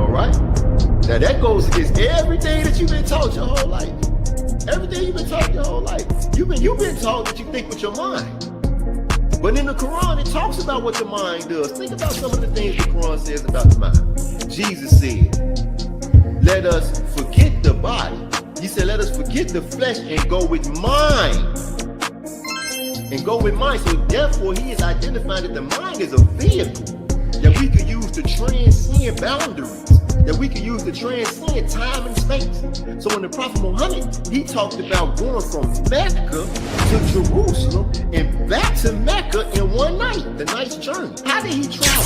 All right? Now that goes against everything that you've been taught your whole life. Everything you've been taught your whole life. You've been taught that you think with your mind. But in the Quran, it talks about what the mind does. Think about some of the things the Quran says about the mind. Jesus said, let us forget the body. He said, let us forget the flesh and go with mind. And go with mind. So therefore, he is identifying that the mind is a vehicle that we could use to transcend boundaries, that we could use to transcend time and space. So when the Prophet Muhammad, he talked about going from Mecca to Jerusalem and back to Mecca in one night, the night's journey. How did he travel?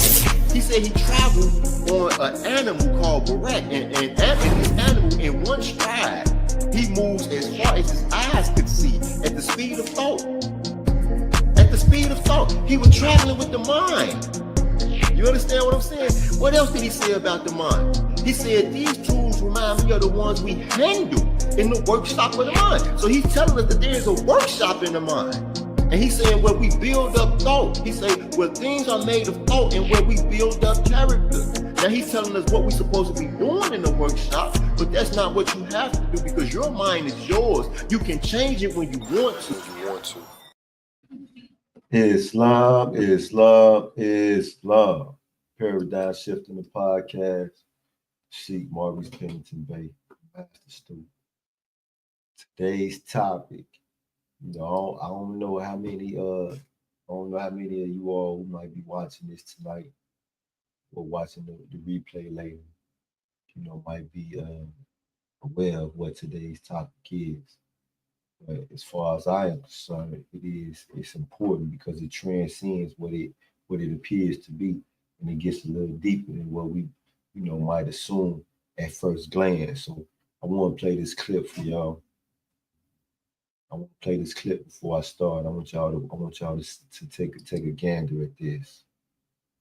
He said he traveled on an animal called Barak, and this animal in one stride, he moves as far as his eyes could see at the speed of thought. At the speed of thought, he was traveling with the mind. You understand what I'm saying? What else did he say about the mind? He said these tools remind me of the ones we handle in the workshop of the mind. So he's telling us that there is a workshop in the mind. And he's saying where we build up thought. He said where things are made of thought and where we build up character. Now he's telling us what we're supposed to be doing in the workshop, but that's not what you have to do because your mind is yours. You can change it when you want to. Islam, Islam, Islam. Paradigm Shifting the Podcast. Sheik Maurice Pennington Bey, Master Student. Today's topic. You know, I don't know how many of you all who might be watching this tonight or watching the replay later, you know, might be aware of what today's topic is. But as far as I am concerned, it's important because it transcends what it appears to be, and it gets a little deeper than what we, you know, might assume at first glance. So I want to play this clip for y'all. I want to play this clip before I start. I want y'all to take a gander at this.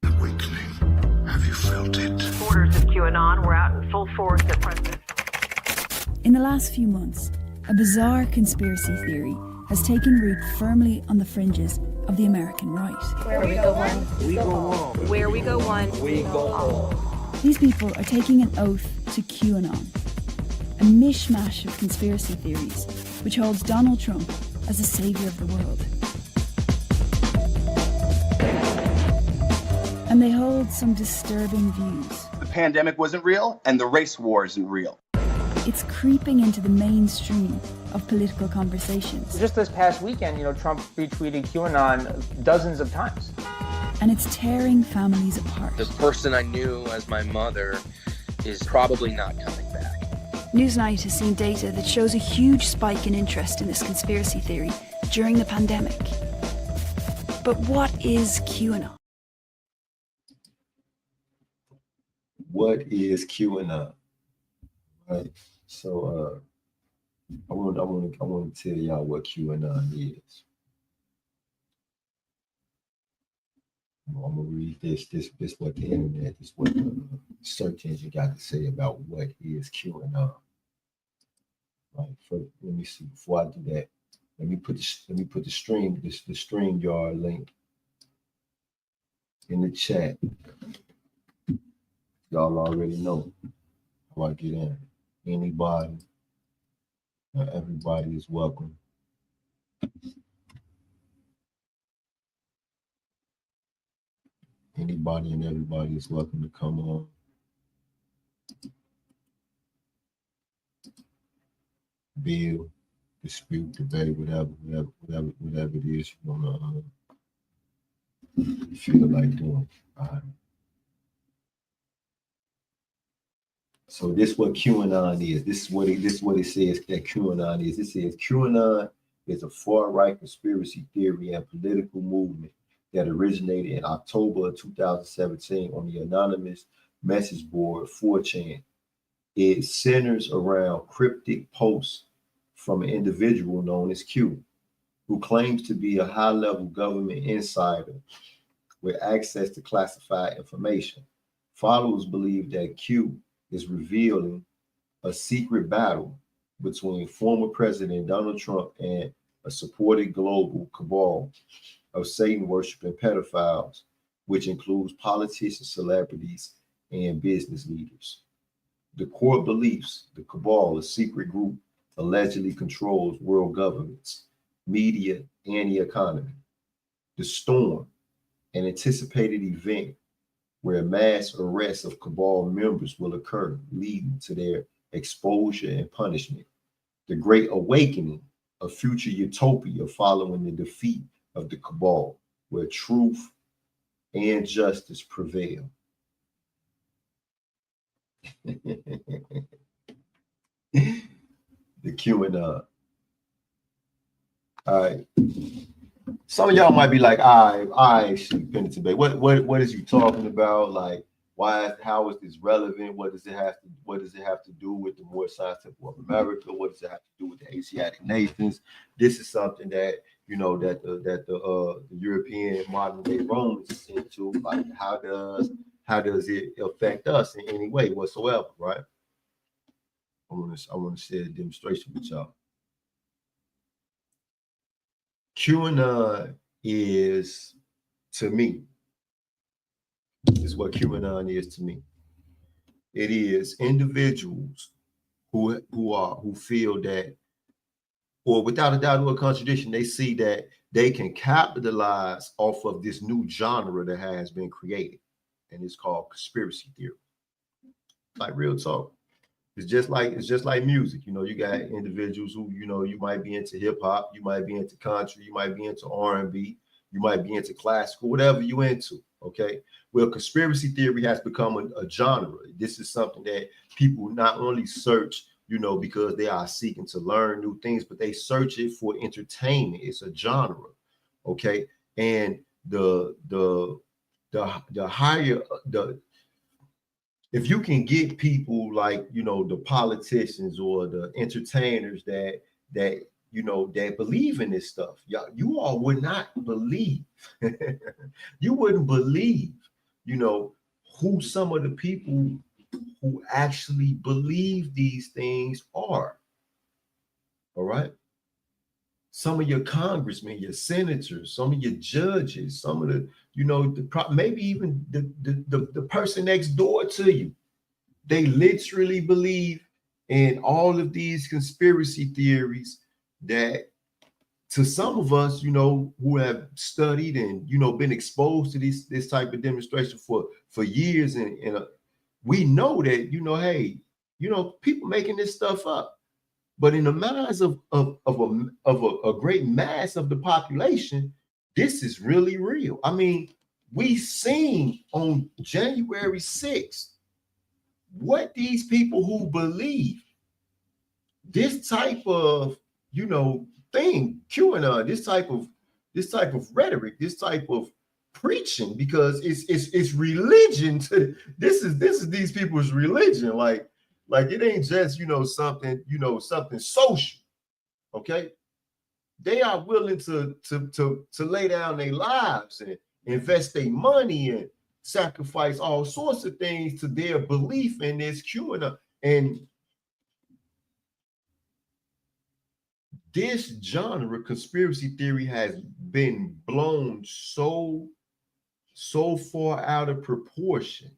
Awakening. Have you felt it? Supporters of QAnon were out in full force at President. In the last few months, a bizarre conspiracy theory has taken root firmly on the fringes of the American right. Where we go one, we go home. Where we go one, we go home. These people are taking an oath to QAnon, a mishmash of conspiracy theories which holds Donald Trump as the savior of the world. And they hold some disturbing views. The pandemic wasn't real, and the race war isn't real. It's creeping into the mainstream of political conversations. Just this past weekend, you know, Trump retweeted QAnon dozens of times. And it's tearing families apart. The person I knew as my mother is probably not coming back. Newsnight has seen data that shows a huge spike in interest in this conspiracy theory during the pandemic. But what is QAnon? What is QAnon? Right. So I want to tell y'all what QAnon is. I'm gonna read this what the internet, this what the search engine got to say about what is QAnon. Right. First, let me see. Before I do that, let me put the StreamYard link in the chat. Y'all already know how I get in. Anybody, everybody is welcome. Anybody and everybody is welcome to come on. Build, dispute, debate, whatever it is you wanna feel like doing. All right. So this is what QAnon is. This is what it says that QAnon is. It says QAnon is a far-right conspiracy theory and political movement that originated in October of 2017 on the anonymous message board 4chan. It centers around cryptic posts from an individual known as Q, who claims to be a high-level government insider with access to classified information. Followers believe that Q is revealing a secret battle between former President Donald Trump and a supported global cabal of Satan-worshiping pedophiles, which includes politicians, celebrities, and business leaders. The core beliefs, the cabal, a secret group, allegedly controls world governments, media, and the economy. The storm, an anticipated event where mass arrests of cabal members will occur, leading to their exposure and punishment. The Great Awakening, a future utopia following the defeat of the cabal, where truth and justice prevail. The QAnon. All right. Some of y'all might be like, all right, Sheik Pennington Bey. What is you talking about? Like, how is this relevant? What does it have to do with the Moorish of America? What does it have to do with the Asiatic nations? This is something that the European modern day Romans is into. Like, how does it affect us in any way whatsoever, right? I want to share a demonstration with y'all. QAnon is, to me, is what QAnon is to me. It is individuals who feel that, or without a doubt or a contradiction, they see that they can capitalize off of this new genre that has been created, and it's called conspiracy theory. Like, real talk. It's just like music. You know, you got individuals who, you know, you might be into hip hop, you might be into country, you might be into R&B, you might be into classical, whatever you into. Okay. Well, conspiracy theory has become a genre. This is something that people not only search, you know, because they are seeking to learn new things, but they search it for entertainment. It's a genre. Okay. And if you can get people like, you know, the politicians or the entertainers that you know, that believe in this stuff, you all would not believe. You wouldn't believe, you know, who some of the people who actually believe these things are. All right. Some of your congressmen, your senators, some of your judges, some of the, you know, maybe even the person next door to you, they literally believe in all of these conspiracy theories that, to some of us, you know, who have studied and, you know, been exposed to this type of demonstration for years, and we know that, you know, hey, you know, people making this stuff up. But in the minds of a great mass of the population, this is really real. I mean, we seen on January 6th what these people who believe this type of, you know, thing, QAnon, this type of rhetoric, this type of preaching, because it's religion. This is these people's religion. Like it ain't just, you know, something social. Okay. They are willing to lay down their lives and invest their money and sacrifice all sorts of things to their belief in this QAnon. And this genre, conspiracy theory, has been blown so far out of proportion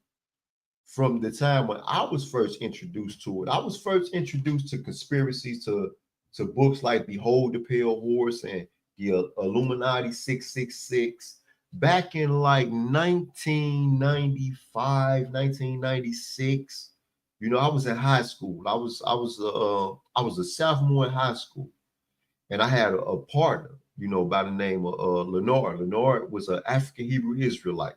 from the time when I was first introduced to it. I was first introduced to conspiracies, to books like Behold the Pale Horse and the Illuminati 666 back in like 1995, 1996. You know, I was in high school. I was a sophomore in high school, and I had a partner, you know, by the name of Lenore. Lenore was an African Hebrew Israelite.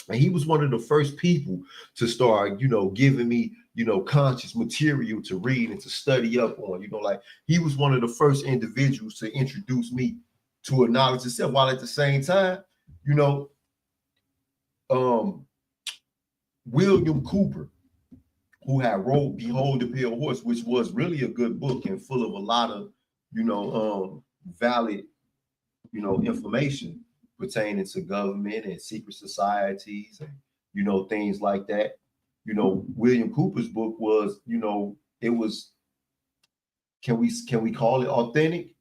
And he was one of the first people to start, you know, giving me, you know, conscious material to read and to study up on. You know, like, he was one of the first individuals to introduce me to a knowledge of self, while at the same time, you know, William Cooper, who had wrote Behold the Pale Horse, which was really a good book and full of a lot of, you know, valid, you know, information pertaining to government and secret societies and, you know, things like that. You know, William Cooper's book was, you know, it was, can we call it authentic?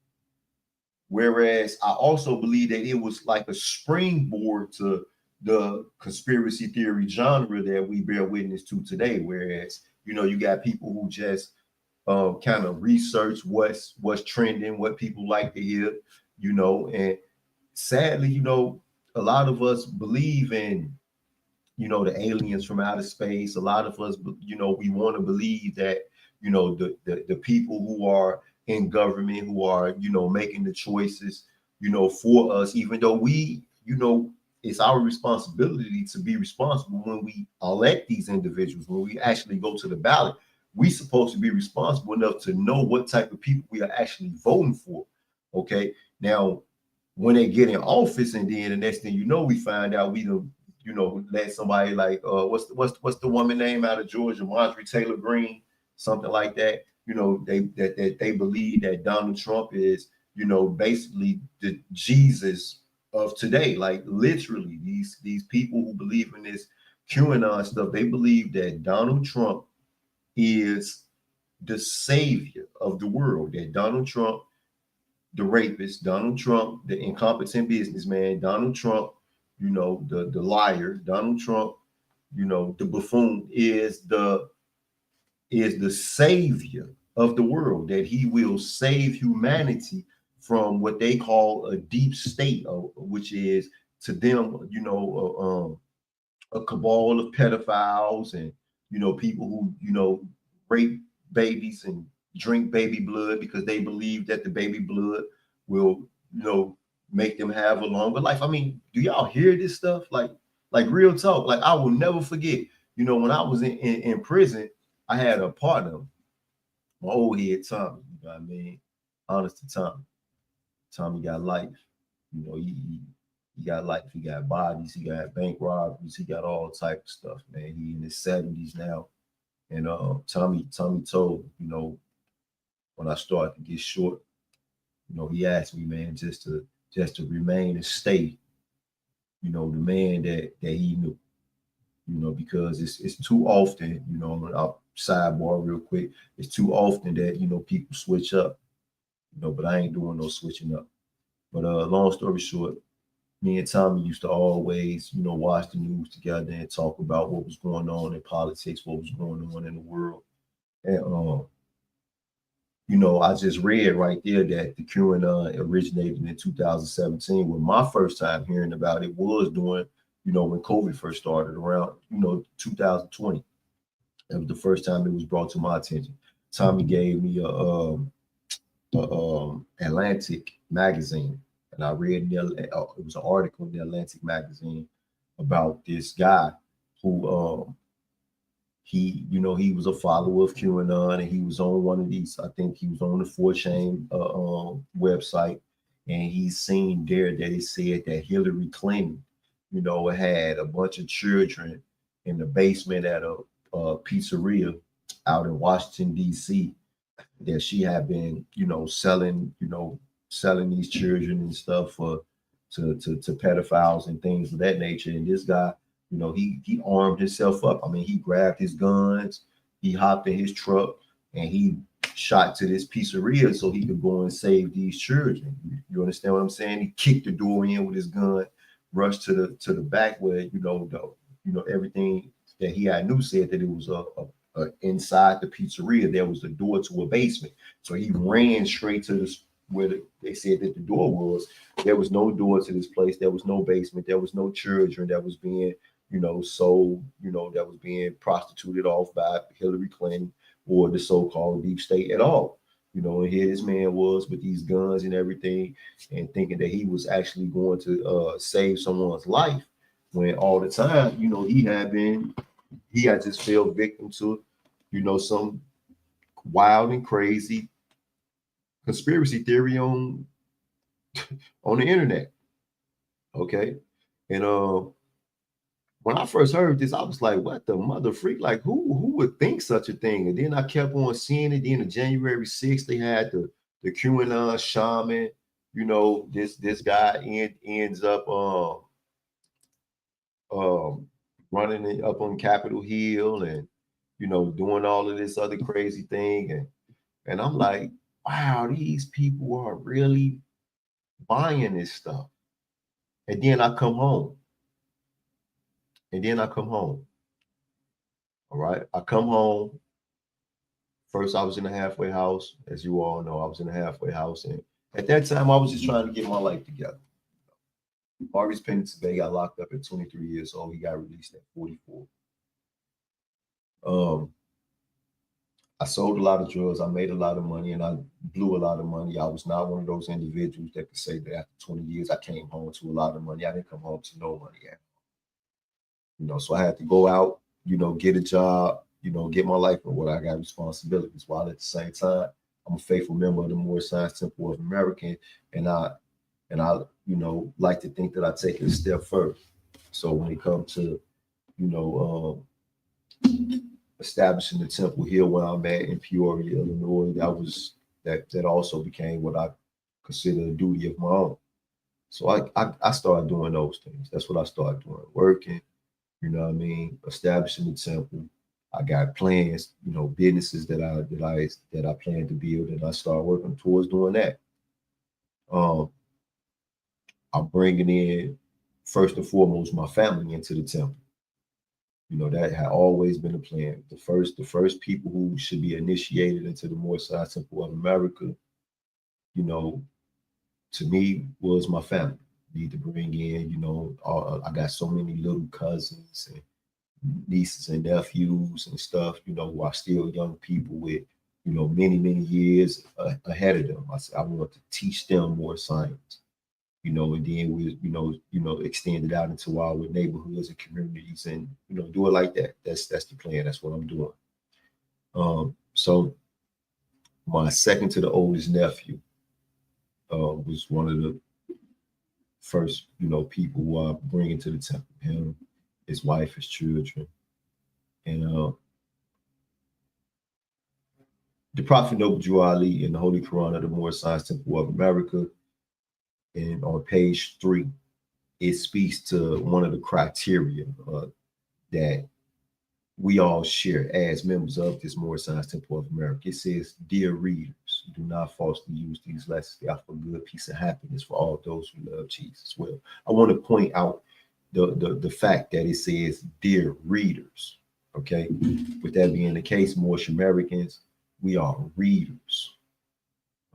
Whereas I also believe that it was like a springboard to the conspiracy theory genre that we bear witness to today. Whereas, you got people who just kind of research what's trending, what people like to hear, and sadly, a lot of us believe in, the aliens from outer space. A lot of us, we want to believe that, the people who are in government, who are, making the choices, for us, even though we, it's our responsibility to be responsible when we elect these individuals, when we actually go to the ballot. We supposed to be responsible enough to know what type of people we are actually voting for. Okay. Now, when they get in office, and then the next thing we find out we don't, let somebody like what's the woman name out of Georgia, Marjorie Taylor Greene, something like that. They believe that Donald Trump is, basically the Jesus of today. Like literally, these people who believe in this QAnon stuff, they believe that Donald Trump is the savior of the world. That Donald Trump, the rapist, Donald Trump, the incompetent businessman, Donald Trump, the liar, Donald Trump, the buffoon is the savior of the world, that he will save humanity from what they call a deep state, which is to them, a cabal of pedophiles and, people who, rape babies and drink baby blood because they believe that the baby blood will, make them have a longer life. I mean, do y'all hear this stuff? Like real talk. Like I will never forget, when I was in prison, I had a partner, my old head Tommy, you know what I mean? Honest to Tommy. Tommy got life. He got life. He got bodies. He got bank robberies. He got all type of stuff, man. He in his 70s now. And Tommy told, when I started to get short, he asked me, man, just to remain and stay, the man that he knew, because it's too often, I'll sidebar real quick. It's too often that, people switch up, but I ain't doing no switching up. But long story short, me and Tommy used to always, watch the news together and talk about what was going on in politics, what was going on in the world. And, I just read right there that the QAnon originated in 2017. When my first time hearing about it was during, when COVID first started around, 2020. That was the first time it was brought to my attention. Tommy gave me a Atlantic magazine, and I read it was an article in the Atlantic magazine about this guy who he was a follower of QAnon, and he was on one of these, I think he was on the 4chan website, and he's seen there that it said that Hillary Clinton, had a bunch of children in the basement at a pizzeria out in Washington, D.C., that she had been, selling these children and stuff to pedophiles and things of that nature. And this guy, he armed himself up. I mean, he grabbed his guns, he hopped in his truck, and he shot to this pizzeria so he could go and save these children. You understand what I'm saying? He kicked the door in with his gun, rushed to the back where, everything that he had knew said that it was inside the pizzeria, there was a door to a basement. So he ran straight to where they said that the door was. There was no door to this place. There was no basement. There was no children that was being, sold, that was being prostituted off by Hillary Clinton or the so-called deep state at all. And here this man was with these guns and everything, and thinking that he was actually going to save someone's life, when all the time, he had just fell victim to, some wild and crazy conspiracy theory on the internet. Okay. And when I first heard this, I was like, what the mother freak? Like, who would think such a thing? And then I kept on seeing it. Then on January 6th, they had the QAnon shaman, this guy ends up running it up on Capitol Hill and, doing all of this other crazy thing. And I'm like, wow, these people are really buying this stuff. And then I come home And then I come home. All right. I come home. First, I was in a halfway house. As you all know, I was in a halfway house. And at that time, I was just trying to get my life together. Maurice Pennington Bey got locked up at 23 years old. He got released at 44. I sold a lot of drugs. I made a lot of money, and I blew a lot of money. I was not one of those individuals that could say that after 20 years, I came home to a lot of money. I didn't come home to no money at all. So I had to go out, get a job, get my life in order. I got responsibilities, while at the same time, I'm a faithful member of the Moorish Temple of Americans, and I like to think that I take it a step further. So when it comes to, establishing the temple here where I'm at in Peoria, Illinois, that also became what I consider a duty of my own. So I started doing those things. That's what I started doing, working, establishing the temple. I got plans, businesses that I plan to build, and I started working towards doing that. I'm bringing in, first and foremost, my family into the temple. That had always been a plan. The first people who should be initiated into the Moorish Temple of America, to me, was my family. Need to bring in, I got so many little cousins and nieces and nephews and stuff, who are still young people with, many, many years ahead of them. I said, I want to teach them more science. And then we, extend it out into our neighborhoods and communities, and do it like that. That's the plan. That's what I'm doing. So my second to the oldest nephew was one of the first, people who I bring into the temple. Him, his wife, his children, and the Prophet Noble Drew Ali in the Holy Quran of the Moorish Temple of America. And on page 3, it speaks to one of the criteria that we all share as members of this Moorish Temple of America. It says, "Dear readers, do not falsely use these lessons. They are for good, peace, and happiness for all those who love Jesus." Well, I want to point out the fact that it says, "Dear readers." Okay, with that being the case, Moorish Americans, we are readers.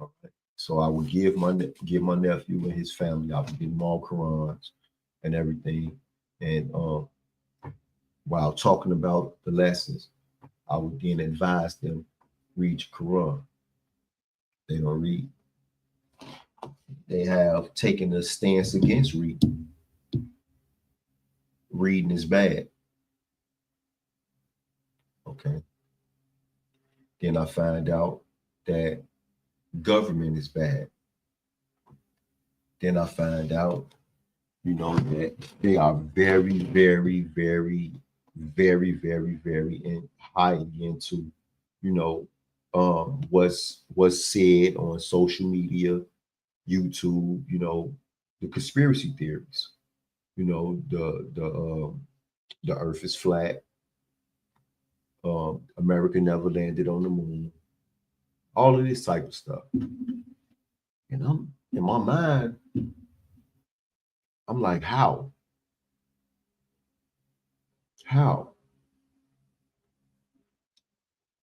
Okay. So I would give my nephew and his family, I would give them all Qurans and everything. And while talking about the lessons, I would then advise them, read your Quran. They don't read. They have taken a stance against reading. Reading is bad. Okay. Then I find out that government is bad. Then I find out, that they are very, very, very, very, very, very highly into, what's said on social media, YouTube, the conspiracy theories, the earth is flat, America never landed on the moon. All of this type of stuff. And I'm in my mind, I'm like, how? How?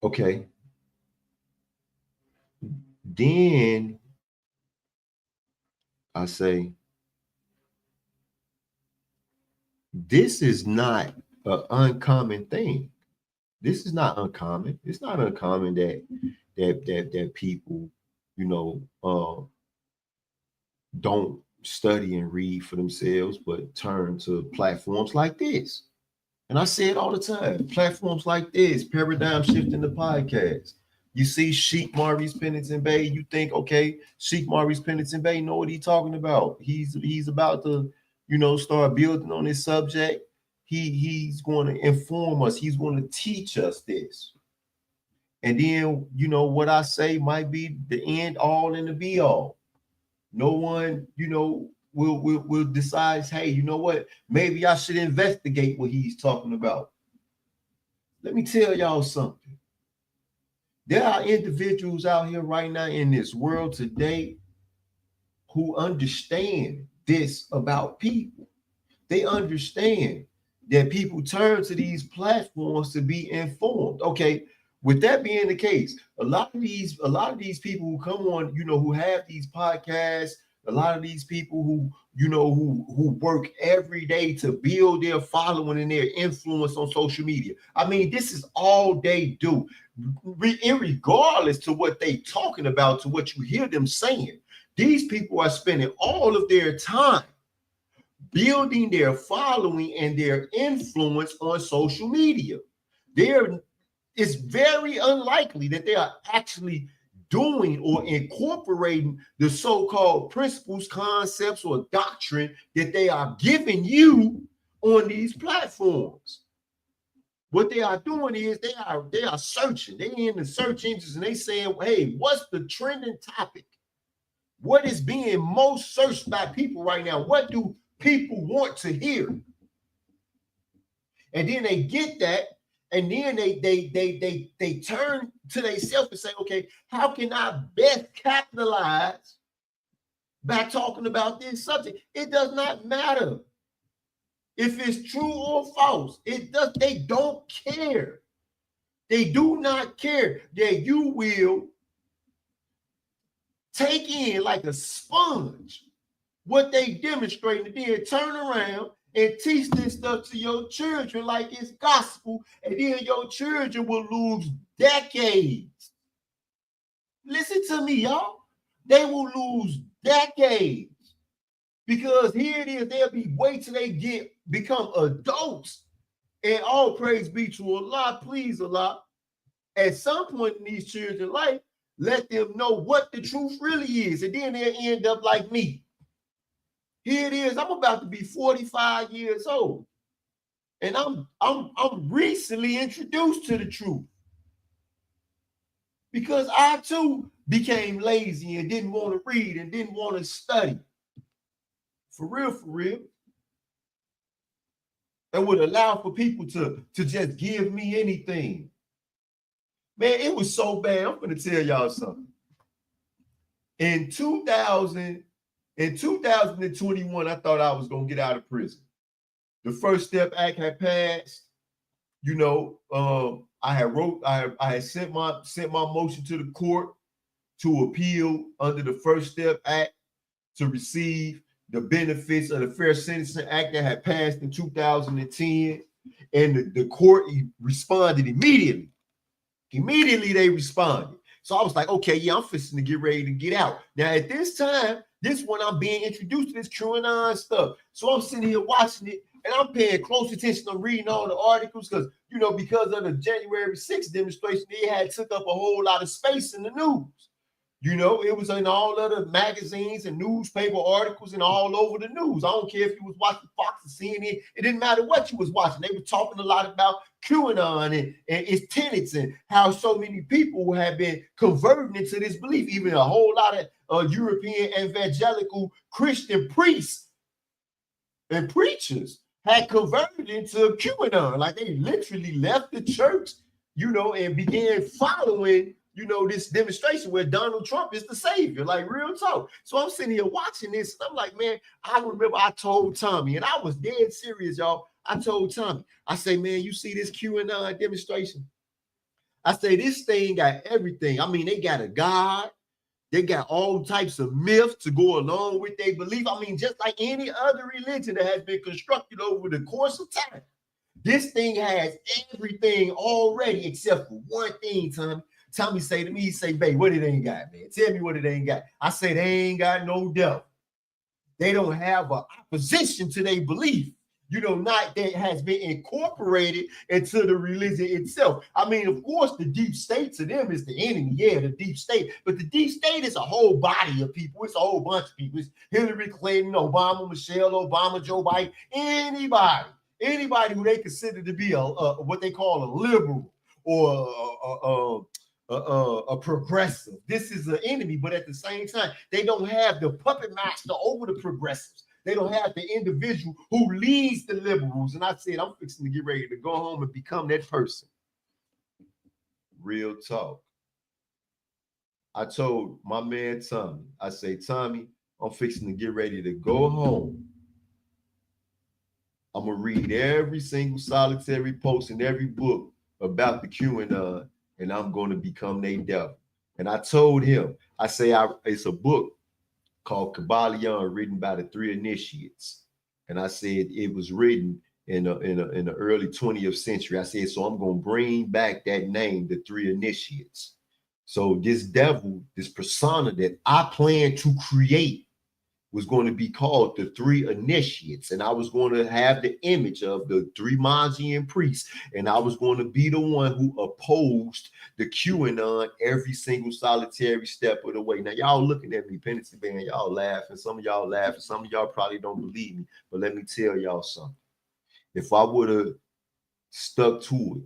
Okay. Then I say, this is not an uncommon thing. This is not uncommon. It's not uncommon that people, don't study and read for themselves, but turn to platforms like this. And I say it all the time. Platforms like this, paradigm shifting the podcast. You see Sheik Maurice Pennington Bey, you think, okay, Sheik Maurice Pennington Bey know what he's talking about. He's about to, start building on this subject. He's going to inform us. He's going to teach us this. And then, what I say might be the end all and the be all. No one, will decide, hey, you know what? Maybe I should investigate what he's talking about. Let me tell y'all something. There are individuals out here right now in this world today who understand this about people. They understand that people turn to these platforms to be informed. Okay, with that being the case, a lot of these people who come on, who have these podcasts, a lot of these people who who work every day to build their following and their influence on social media. I mean, this is all they do, regardless to what they talking about, to what you hear them saying. These people are spending all of their time building their following and their influence on social media. It's very unlikely that they are actually doing or incorporating the so-called principles, concepts, or doctrine that they are giving you on these platforms. What they are doing is they are searching. They in the search engines and they saying, hey, what's the trending topic? What is being most searched by people right now? What do people want to hear? And then they get that, and then they turn to themselves and say, okay, how can I best capitalize by talking about this subject? It does not matter if it's true or false. They don't care. They do not care that you will take in like a sponge what they demonstrate and then turn around and teach this stuff to your children like it's gospel, and then your children will lose decades. Listen to me, y'all. They will lose decades because here it is. They'll be wait till they become adults, and all praise be to Allah, please Allah. At some point in these children's life, let them know what the truth really is, and then they'll end up like me. Here it is. I'm about to be 45 years old, and I'm recently introduced to the truth because I too became lazy and didn't want to read and didn't want to study. For real. And would allow for people to just give me anything. Man, it was so bad. I'm going to tell y'all something. In 2021, I thought I was going to get out of prison. The First Step Act had passed. I had sent my motion to the court to appeal under the First Step Act to receive the benefits of the Fair Sentencing Act that had passed in 2010. And the court responded immediately. Immediately they responded. So I was like, okay, yeah, I'm fixing to get ready to get out. Now at this time, this when I'm being introduced to this QAnon stuff. So I'm sitting here watching it and I'm paying close attention. I'm reading all the articles because of the January 6th demonstration, they had took up a whole lot of space in the news. It was in all other magazines and newspaper articles and all over the news. I don't care if you was watching Fox or CNN. It didn't matter what you was watching. They were talking a lot about QAnon and its tenets and how so many people have been converted into this belief. Even a whole lot of European evangelical Christian priests and preachers had converted into QAnon. Like they literally left the church, and began following this demonstration where Donald Trump is the savior, like real talk. So I'm sitting here watching this, and I'm like, man, I remember I told Tommy, and I was dead serious, y'all. I told Tommy, I say, man, you see this QAnon demonstration? I say, this thing got everything. I mean, they got a God. They got all types of myths to go along with their belief. I mean, just like any other religion that has been constructed over the course of time. This thing has everything already except for one thing, Tommy. Tommy say to me, he say, Bey, what it ain't got, man? Tell me what it ain't got. I say, they ain't got no devil. They don't have an opposition to their belief, not that has been incorporated into the religion itself. I mean, of course, the deep state to them is the enemy. Yeah, the deep state. But the deep state is a whole body of people. It's a whole bunch of people. It's Hillary Clinton, Obama, Michelle Obama, Joe Biden, anybody who they consider to be a what they call a liberal or a progressive. This is an enemy, but at the same time, they don't have the puppet master over the progressives. They don't have the individual who leads the liberals. And I said, I'm fixing to get ready to go home and become that person. Real talk. I told my man Tommy, I say, Tommy, I'm fixing to get ready to go home I'm gonna read every single solitary post in every book about the QAnon, and I'm gonna become their devil. And I told him, I say, it's a book called Kabbalion, written by the 3 initiates. And I said it was written in the early 20th century. I said, so I'm gonna bring back that name, the 3 initiates. So this devil, this persona that I plan to create, was going to be called the 3 initiates. And I was going to have the image of the 3 Magian priests. And I was going to be the one who opposed the QAnon every single solitary step of the way. Now, y'all looking at me, Pennington Bey, and y'all laughing. Some of y'all laughing. Some of y'all probably don't believe me. But let me tell y'all something. If I would have stuck to it,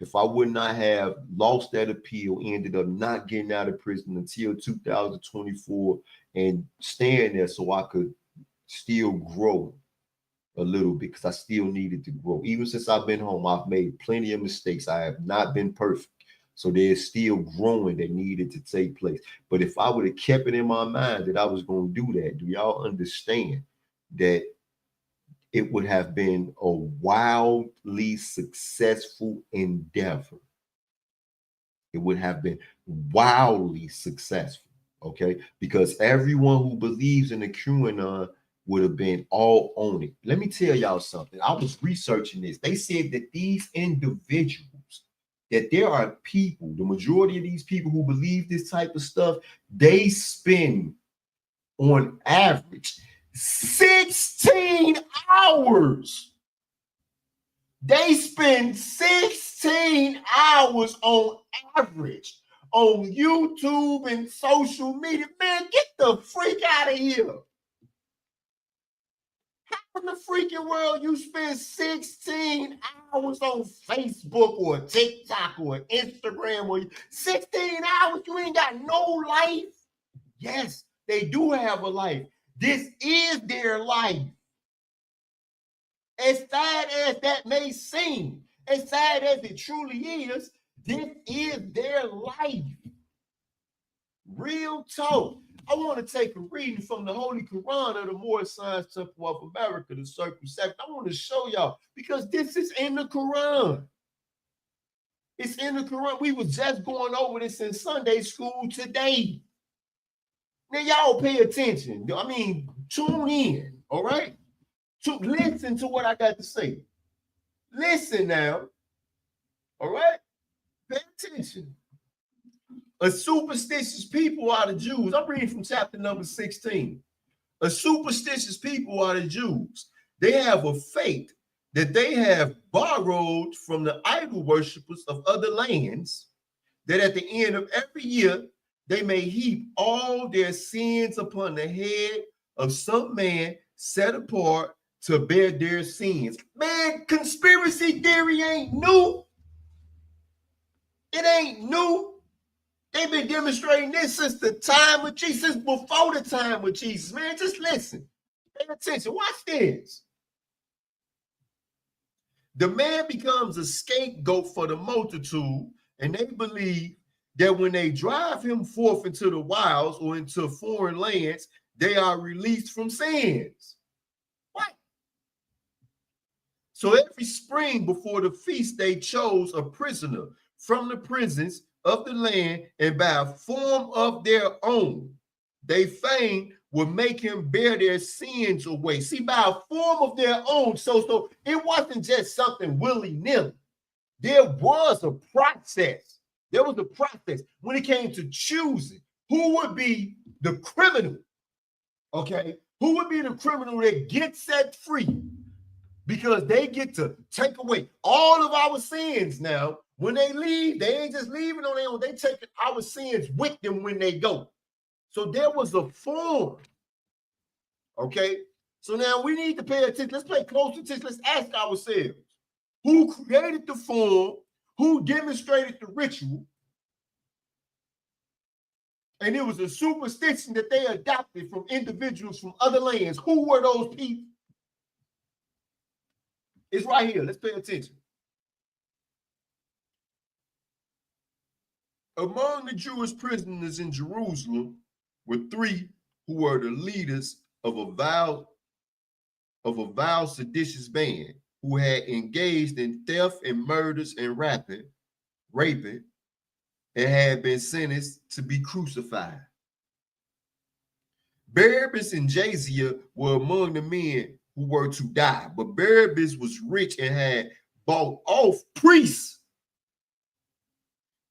if I would not have lost that appeal, ended up not getting out of prison until 2024 and staying there so I could still grow a little bit, because I still needed to grow. Even since I've been home, I've made plenty of mistakes. I have not been perfect. So there's still growing that needed to take place. But if I would have kept it in my mind that I was going to do that, do y'all understand that it would have been a wildly successful endeavor? It would have been wildly successful, okay? Because everyone who believes in the QAnon would have been all on it. Let me tell y'all something. I was researching this. They said that these individuals, that there are people, the majority of these people who believe this type of stuff, they spend on average 16 hours. They spend 16 hours on average on YouTube and social media. Man, get the freak out of here. How in the freaking world you spend 16 hours on Facebook or TikTok or Instagram, or 16 hours? You ain't got no life? Yes, they do have a life. This is their life. As sad as that may seem, as sad as it truly is, this is their life. Real talk. I want to take a reading from the Holy Quran of the Moorish Temple of America, the Circle 7. I want to show y'all, because this is in the Quran. It's in the Quran. We was just going over this in Sunday school today. Now, y'all pay attention. I mean, tune in, all right? To listen to what I got to say. Listen now, all right? Pay attention. A superstitious people are the Jews. I'm reading from chapter number 16. A superstitious people are the Jews. They have a faith that they have borrowed from the idol worshippers of other lands, that at the end of every year, they may heap all their sins upon the head of some man set apart to bear their sins. Man, conspiracy theory ain't new. It ain't new. They've been demonstrating this since the time of Jesus, before the time of Jesus. Man, just listen. Pay attention. Watch this. The man becomes a scapegoat for the multitude, and they believe that when they drive him forth into the wilds or into foreign lands, they are released from sins. What? So every spring before the feast, they chose a prisoner from the prisons of the land, and by a form of their own, they fain would make him bear their sins away. See, by a form of their own. So it wasn't just something willy-nilly. There was a process. There was a process when it came to choosing who would be the criminal, okay? Who would be the criminal that gets set free? Because they get to take away all of our sins now. When they leave, they ain't just leaving on their own. They take our sins with them when they go. So there was a form, okay? So now we need to pay attention. Let's pay close attention. Let's ask ourselves, who created the form? Who demonstrated the ritual? And it was a superstition that they adopted from individuals from other lands. Who were those people? It's right here. Let's pay attention. Among the Jewish prisoners in Jerusalem were 3 who were the leaders of a vile of a vile, seditious band who had engaged in theft and murders and raping, and had been sentenced to be crucified. Barabbas and Jasiah were among the men who were to die, but Barabbas was rich and had bought off priests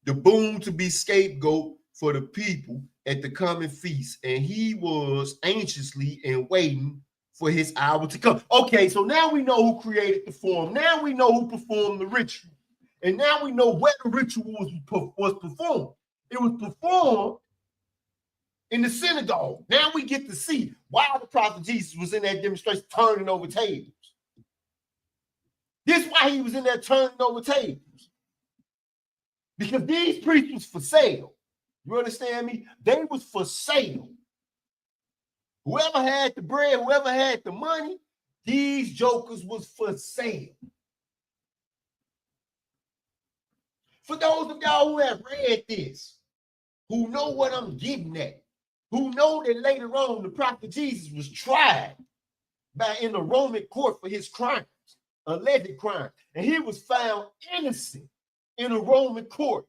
the boon to be scapegoat for the people at the coming feast, and he was anxiously and waiting for his hour to come. Okay, so now we know who created the form. Now we know who performed the ritual. And now we know where the ritual was performed. It was performed in the synagogue. Now we get to see why the prophet Jesus was in that demonstration turning over tables. This is why he was in there turning over tables. Because these priests was for sale. You understand me? They was for sale. Whoever had the bread, whoever had the money, these jokers was for sale. For those of y'all who have read this, who know what I'm getting at, who know that later on the prophet Jesus was tried in a Roman court for his crimes, alleged crimes, and he was found innocent in a Roman court.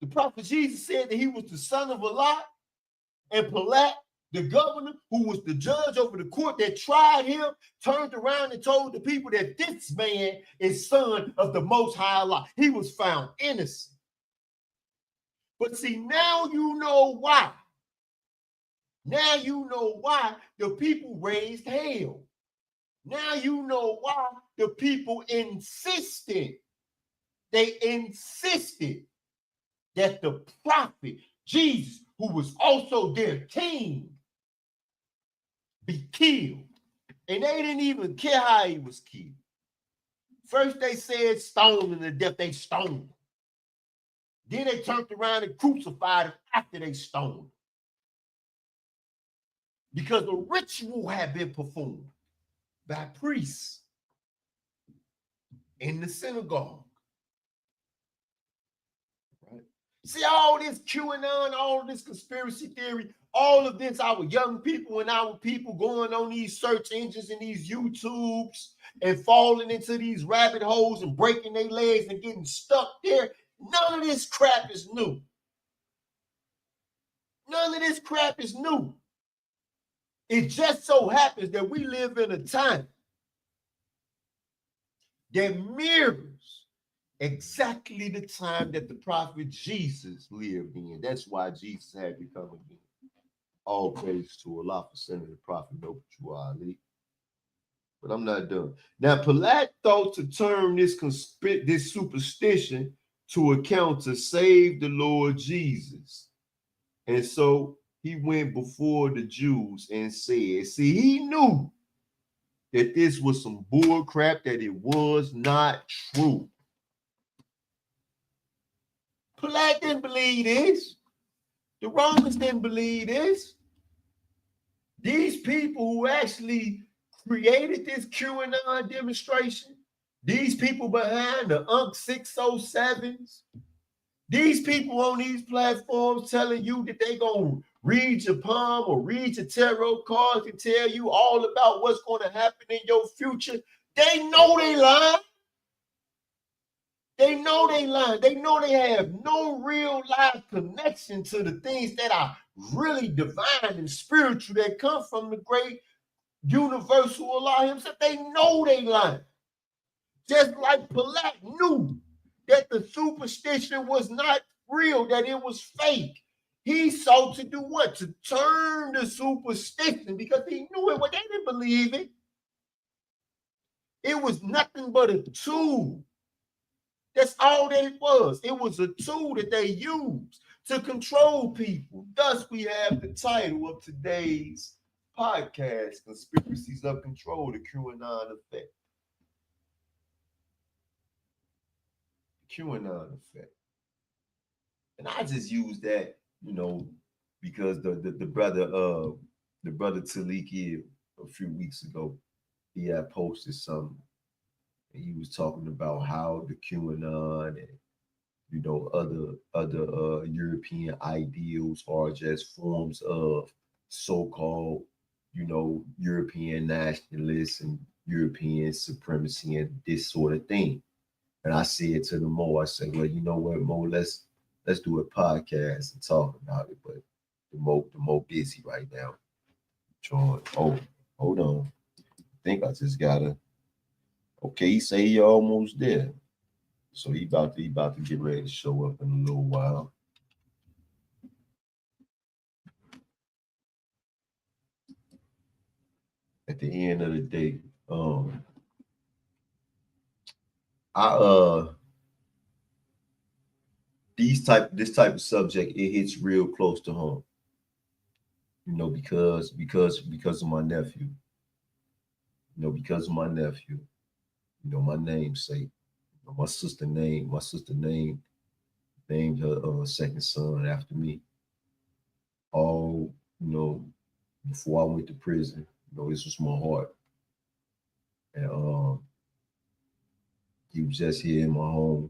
The prophet Jesus said that he was the son of Allah, and Pilate, the governor, who was the judge over the court that tried him, turned around and told the people that this man is son of the Most High Allah. He was found innocent. But see, now you know why. Now you know why the people raised hell. Now you know why the people insisted. They insisted that the prophet Jesus, who was also their king, be killed. And they didn't even care how he was killed. First they said stone him to death, they stoned him. Then they turned around and crucified him after they stoned him. Because the ritual had been performed by priests in the synagogue. Right? See, all this QAnon, all this conspiracy theory, all of this, our young people and our people going on these search engines and these YouTubes and falling into these rabbit holes and breaking their legs and getting stuck there. None of this crap is new. None of this crap is new. It just so happens that we live in a time that mirrors exactly the time that the prophet Jesus lived in. That's why Jesus had to come again. All praise to Allah for sending the prophet over to Ali. But I'm not done. Now, Pilate thought to turn this superstition to account to save the Lord Jesus. And so he went before the Jews and said, see, he knew that this was some bull crap, that it was not true. Pilate didn't believe this. The Romans didn't believe this. These people who actually created this QAnon demonstration, these people behind the UNC 607s, these people on these platforms telling you that they're going to read your palm or read your tarot cards and tell you all about what's going to happen in your future, they know they lying. They know they lying. They know they have no real life connection to the things that are really divine and spiritual that come from the great universal Allah himself. They know they lying. Just like Pilate knew that the superstition was not real, that it was fake. He sought to do what? To turn the superstition, because he knew it, but they didn't believe it. It was nothing but a tool. That's all that it was. It was a tool that they used to control people. Thus, we have the title of today's podcast, Conspiracies of Control, the QAnon Effect. QAnon Effect. And I just use that, because the brother Taliki a few weeks ago, he had posted something. And he was talking about how the QAnon and other European ideals are just forms of so-called European nationalists and European supremacy and this sort of thing. And I said to the Mo, I said, well, you know what, Mo, let's do a podcast and talk about it. But the Mo busy right now. John, oh, hold on. I think I just gotta. Okay, he say he almost there. So he about to get ready to show up in a little while. At the end of the day, this type of subject, it hits real close to home. You know, because of my nephew. You know, because of my nephew. You know, my namesake. You know, my sister named her second son after me. All, you know, before I went to prison, you know, this was my heart. And he was just here in my home,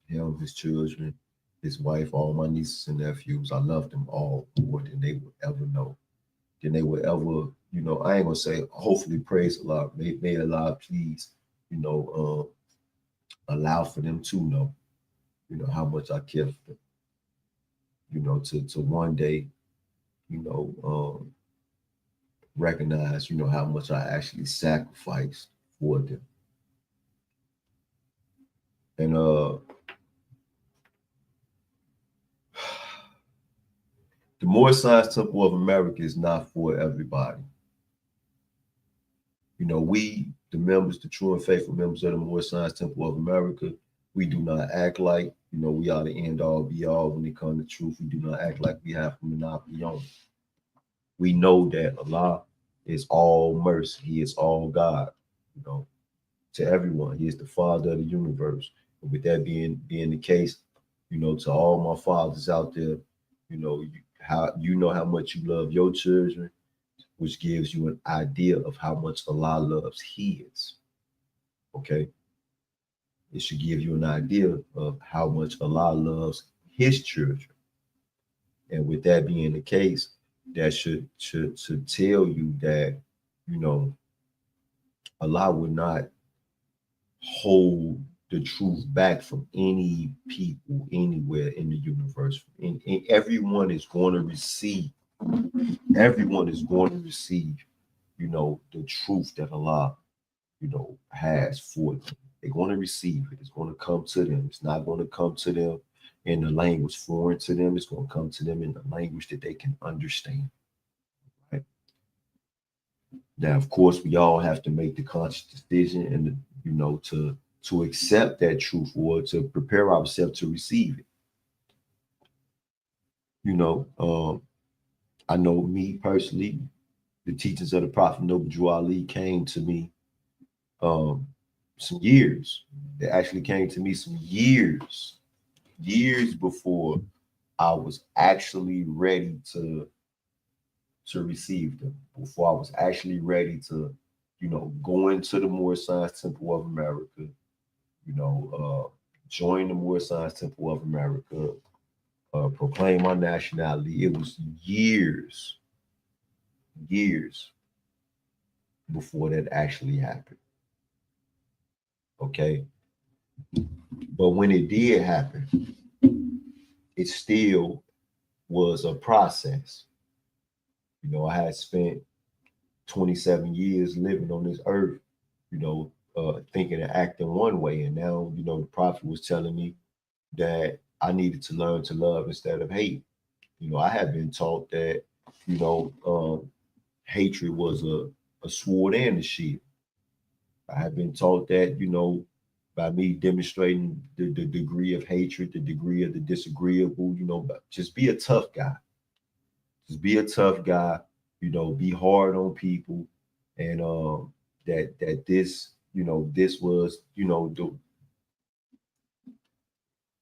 him, his children, his wife, all my nieces and nephews. I loved them all more than they would ever know. Than they would ever, you know, I ain't gonna say hopefully praise Allah. May Allah please, you know, allow for them to know, you know, how much I care for them. You know, to one day, you know, recognize, you know, how much I actually sacrificed for them. And the Moorish Temple of America is not for everybody. You know, we, the members, the true and faithful members of the Moorish Temple of America, we do not act like, you know, we are the end all be all when it comes to truth. We do not act like we have a monopoly on it. We know that Allah is all mercy. He is all God, you know, to everyone. He is the Father of the universe. And with that being the case, you know, to all my fathers out there, you know, how much you love your children, which gives you an idea of how much Allah loves his. Okay? It should give you an idea of how much Allah loves his children. And with that being the case, that should tell you that, you know, Allah would not hold the truth back from any people anywhere in the universe. And everyone is going to receive. Everyone is going to receive, you know, the truth that Allah, you know, has for them. They're going to receive it. It's going to come to them. It's not going to come to them in the language foreign to them. It's going to come to them in the language that they can understand. Right? Now, of course, we all have to make the conscious decision and, you know, to accept that truth or to prepare ourselves to receive it. You know, I know me personally, the teachings of the Prophet Noble Drew Ali came to me some years. They actually came to me some years before I was actually ready to receive them, before I was actually ready to, you know, go into the Moorish Temple of America, you know, join the Moorish Temple of America, proclaim my nationality. It was years before that actually happened. Okay. But when it did happen, it still was a process. You know, I had spent 27 years living on this earth, you know, thinking and acting one way. And now, you know, the Prophet was telling me that I needed to learn to love instead of hate. You know, I had been taught that, you know, hatred was a sword and a shield. I had been taught that, you know, by me demonstrating the degree of hatred, the degree of the disagreeable, you know, just be a tough guy. Just be a tough guy, you know, be hard on people. And that this, you know, this was, you know,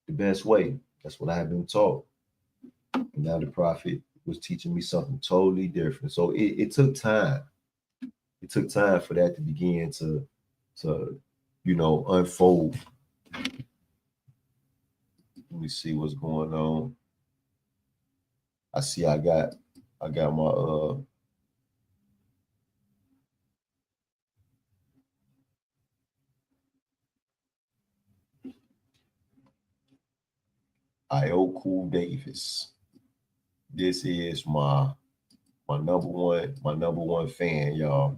the best way. That's what I had been taught. And now the Prophet was teaching me something totally different. So it took time. It took time for that to begin to you know, unfold. Let me see what's going on. I see I got my Ioku Davis. This is my number one fan, y'all.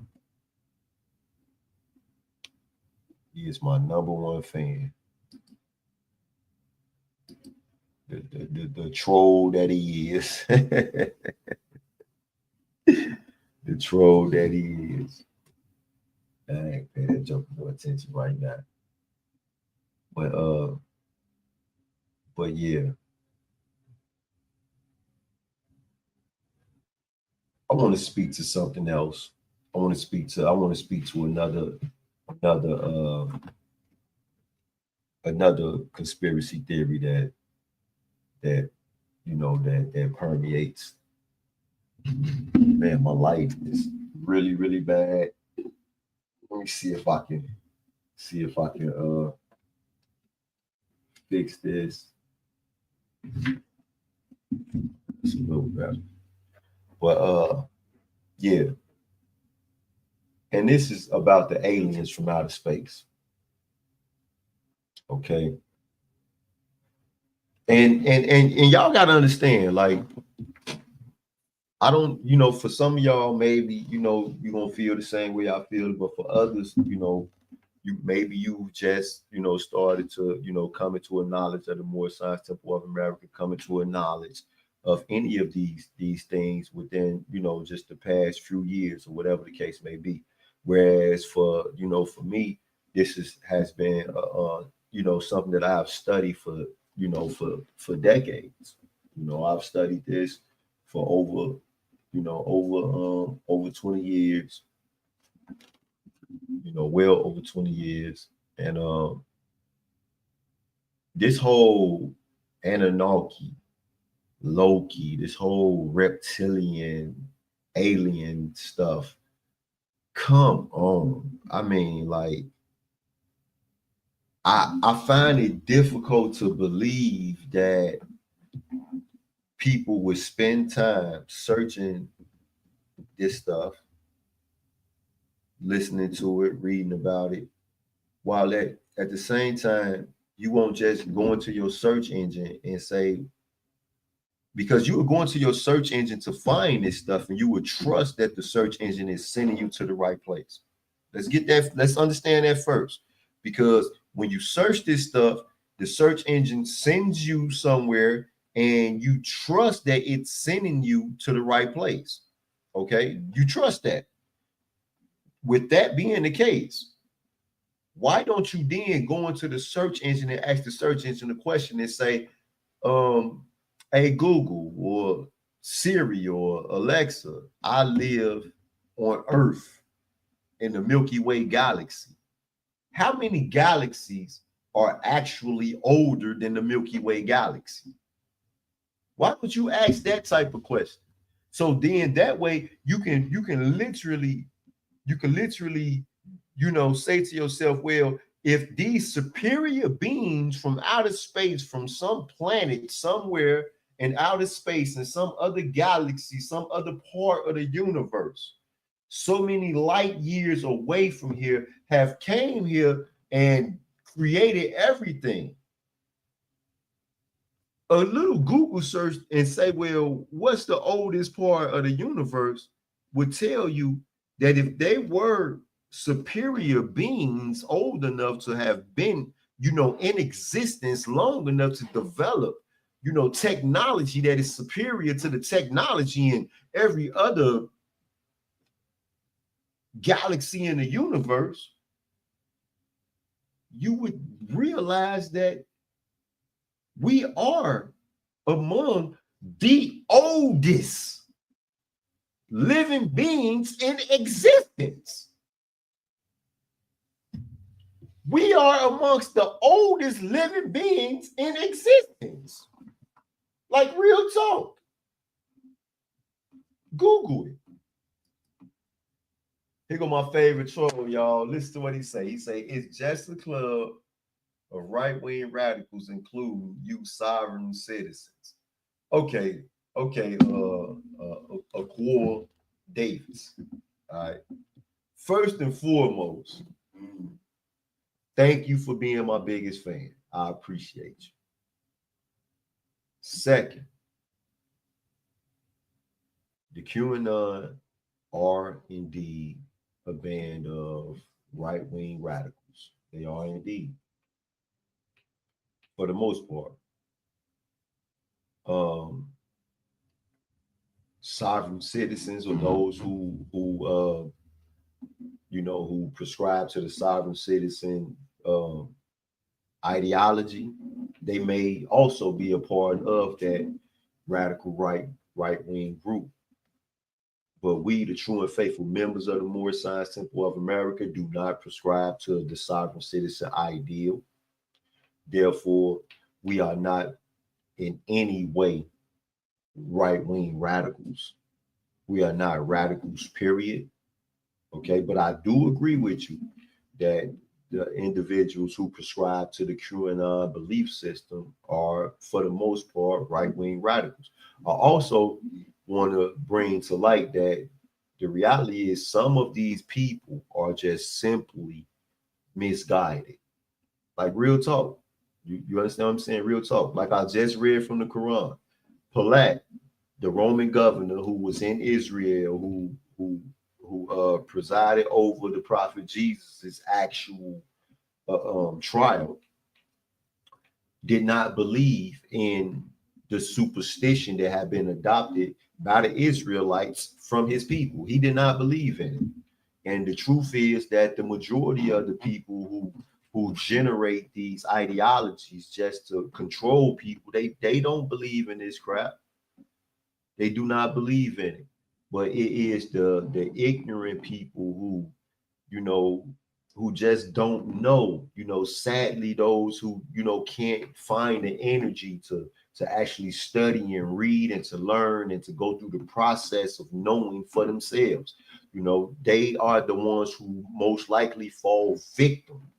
He is my number one fan. The troll that he is. The troll that he is. I ain't paying that joke no attention right now. But yeah. I want to speak to something else. I want to speak to another conspiracy theory that permeates. Man, my life is really, really bad. Let me see if I can fix this. It's a little better. But yeah. And this is about the aliens from outer space. Okay. And y'all gotta understand, like, I don't, for some of y'all, maybe, you're gonna feel the same way I feel, but for others, you just, started to, come into a knowledge of the Moorish Temple of America, coming to a knowledge of any of these things within, just the past few years or whatever the case may be. Whereas for me, this has been, something that I've studied for decades. I've studied this for over 20 years, well over 20 years. And this whole Anunnaki, Loki, this whole reptilian, alien stuff, come on. I mean, like, I find it difficult to believe that people would spend time searching this stuff, listening to it, reading about it, while at the same time, you won't just go into your search engine and say, because you were going to your search engine to find this stuff, and you would trust that the search engine is sending you to the right place. Let's understand that first. Because when you search this stuff, the search engine sends you somewhere and you trust that it's sending you to the right place. Okay? You trust that. With that being the case, why don't you then go into the search engine and ask the search engine a question and say, hey, Google or Siri or Alexa, I live on Earth in the Milky Way galaxy. How many galaxies are actually older than the Milky Way galaxy? Why would you ask that type of question? So then that way you can literally, say to yourself, well, if these superior beings from outer space, from some planet somewhere in outer space, in some other galaxy, some other part of the universe, so many light years away from here, have came here and created everything. A little Google search and say, well, what's the oldest part of the universe, would tell you that if they were superior beings old enough to have been, in existence long enough to develop, technology that is superior to the technology in every other galaxy in the universe, you would realize that we are among the oldest living beings in existence. We are amongst the oldest living beings in existence. Like, real talk. Google it. Here go my favorite troll, y'all. Listen to what he say. He say, it's just a club of right-wing radicals, including you sovereign citizens. Okay, Aqua Davis. All right. First and foremost, thank you for being my biggest fan. I appreciate you. Second, the QAnon are indeed a band of right-wing radicals. They are indeed, for the most part. Sovereign citizens, or those who who prescribe to the sovereign citizen ideology, they may also be a part of that radical right-wing group. But we, the true and faithful members of the Moorish Temple of America, do not prescribe to the sovereign citizen ideal. Therefore, we are not in any way right-wing radicals. We are not radicals, period. Okay, but I do agree with you that the individuals who prescribe to the QAnon belief system are, for the most part, right-wing radicals. I also want to bring to light that the reality is some of these people are just simply misguided. Like, real talk. You understand what I'm saying? Real talk. Like I just read from the Quran. Palat, the Roman governor who was in Israel, who presided over the prophet Jesus' actual trial, did not believe in the superstition that had been adopted by the Israelites from his people. He did not believe in it. And the truth is that the majority of the people who generate these ideologies just to control people, they don't believe in this crap. They do not believe in it. But it is the ignorant people who just don't know, sadly, those who, can't find the energy to actually study and read and to learn and to go through the process of knowing for themselves. They are the ones who most likely fall victim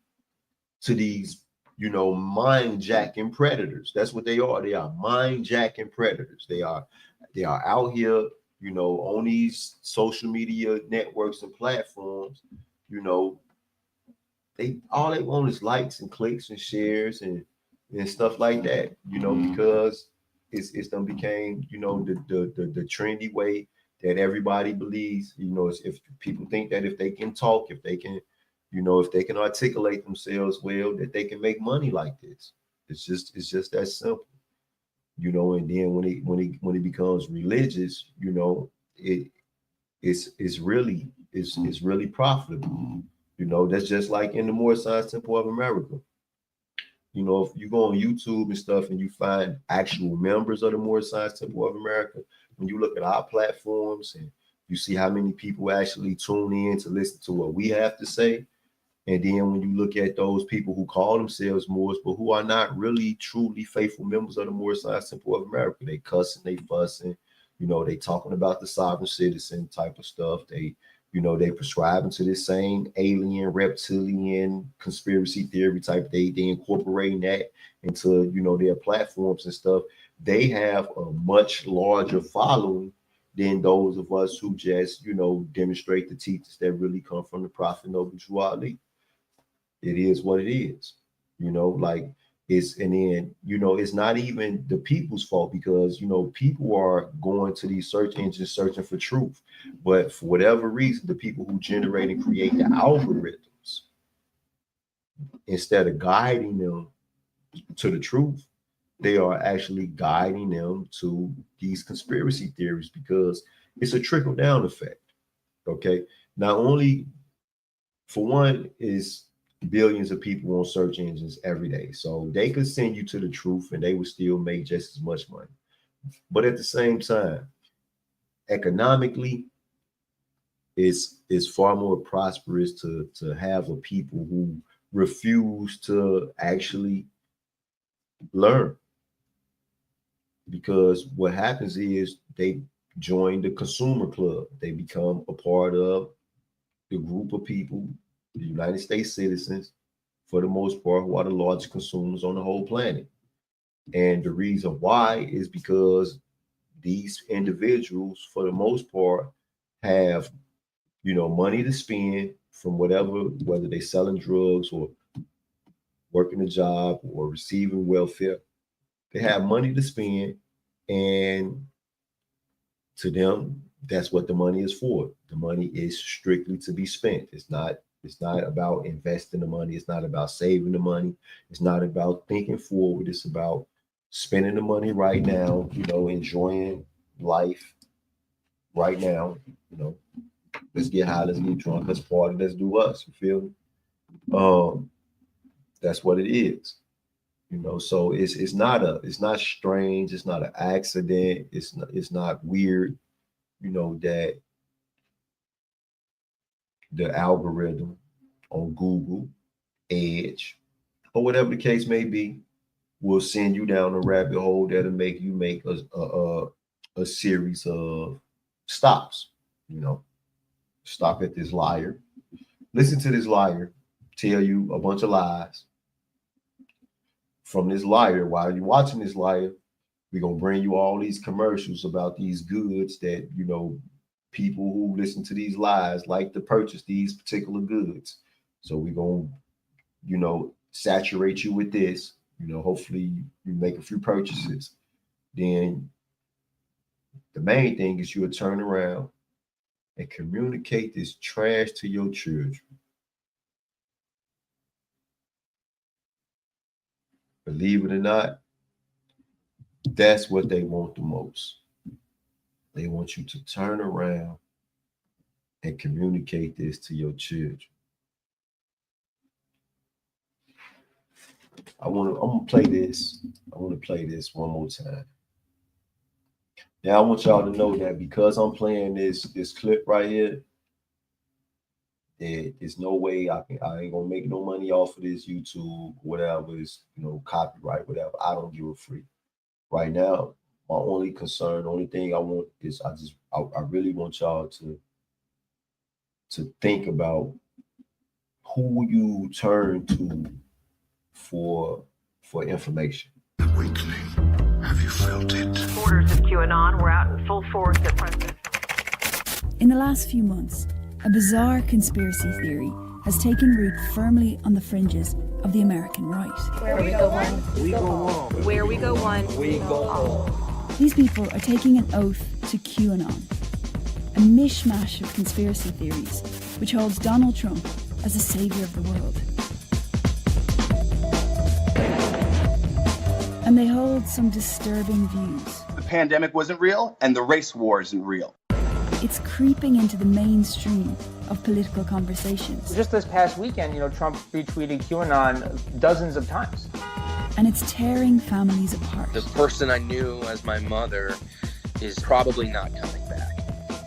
to these, mind-jacking predators. That's what they are. They are mind-jacking predators. They are out here, on these social media networks and platforms, all they want is likes and clicks and shares and stuff like that, because it's done became, the trendy way that everybody believes, if people think that if they can talk, if they can, if they can articulate themselves well, that they can make money like this. It's just that simple. And then when it becomes religious, it's really profitable. That's just like in the Moorish Temple of America. If you go on YouTube and stuff and you find actual members of the Moorish Temple of America, when you look at our platforms and you see how many people actually tune in to listen to what we have to say, and then when you look at those people who call themselves Moors, but who are not really truly faithful members of the Moorish Temple of America, they cussing, they fussing, they talking about the sovereign citizen type of stuff. They prescribing to this same alien, reptilian conspiracy theory type. They incorporating that into, their platforms and stuff. They have a much larger following than those of us who just, demonstrate the teachings that really come from the Prophet Noble Drew Ali. It is what it is, it's not even the people's fault, because, people are going to these search engines searching for truth. But for whatever reason, the people who generate and create the algorithms, instead of guiding them to the truth, they are actually guiding them to these conspiracy theories, because it's a trickle down effect. Okay. Not only, for one, is billions of people on search engines every day, so they could send you to the truth and they would still make just as much money. But at the same time, economically, it's far more prosperous to have a people who refuse to actually learn, because what happens is they join the consumer club. They become a part of the group of people, the United States citizens, for the most part, who are the largest consumers on the whole planet. And the reason why is because these individuals, for the most part, have, money to spend from whether they're selling drugs or working a job or receiving welfare. They have money to spend, And to them, that's what the money is for. The money is strictly to be spent. It's not about investing the money. It's not about saving the money. It's not about thinking forward. It's about spending the money right now, enjoying life right now. Let's get high, let's get drunk, let's party, let's do us. You feel me? That's what it is. So it's not strange, it's not an accident, it's not weird, that the algorithm on Google, Edge, or whatever the case may be, will send you down a rabbit hole that'll make you make a series of stops. Stop at this liar, listen to this liar tell you a bunch of lies. From this liar, while you're watching this liar, we're gonna bring you all these commercials about these goods that people who listen to these lies like to purchase these particular goods. So we're gonna saturate you with this. Hopefully you make a few purchases. Then the main thing is you'll turn around and communicate this trash to your children. Believe it or not, that's what they want the most. They want you to turn around and communicate this to your children. I'm gonna play this. I want to play this one more time. Now I want y'all to know that because I'm playing this clip right here, there's no way I ain't gonna make no money off of this YouTube, whatever is copyright, whatever. I don't give a freak. Right now, my only concern, only thing I want is I really want y'all to think about who you turn to for information. Awakening. Have you felt it? Supporters of QAnon were out in full force at President. In the last few months, a bizarre conspiracy theory has taken root firmly on the fringes of the American right. Where we go one, we go home. Where we go one, We go home. These people are taking an oath to QAnon, a mishmash of conspiracy theories which holds Donald Trump as the savior of the world. And they hold some disturbing views. The pandemic wasn't real, and the race war isn't real. It's creeping into the mainstream of political conversations. Just this past weekend, Trump retweeted QAnon dozens of times. And it's tearing families apart. The person I knew as my mother is probably not coming back.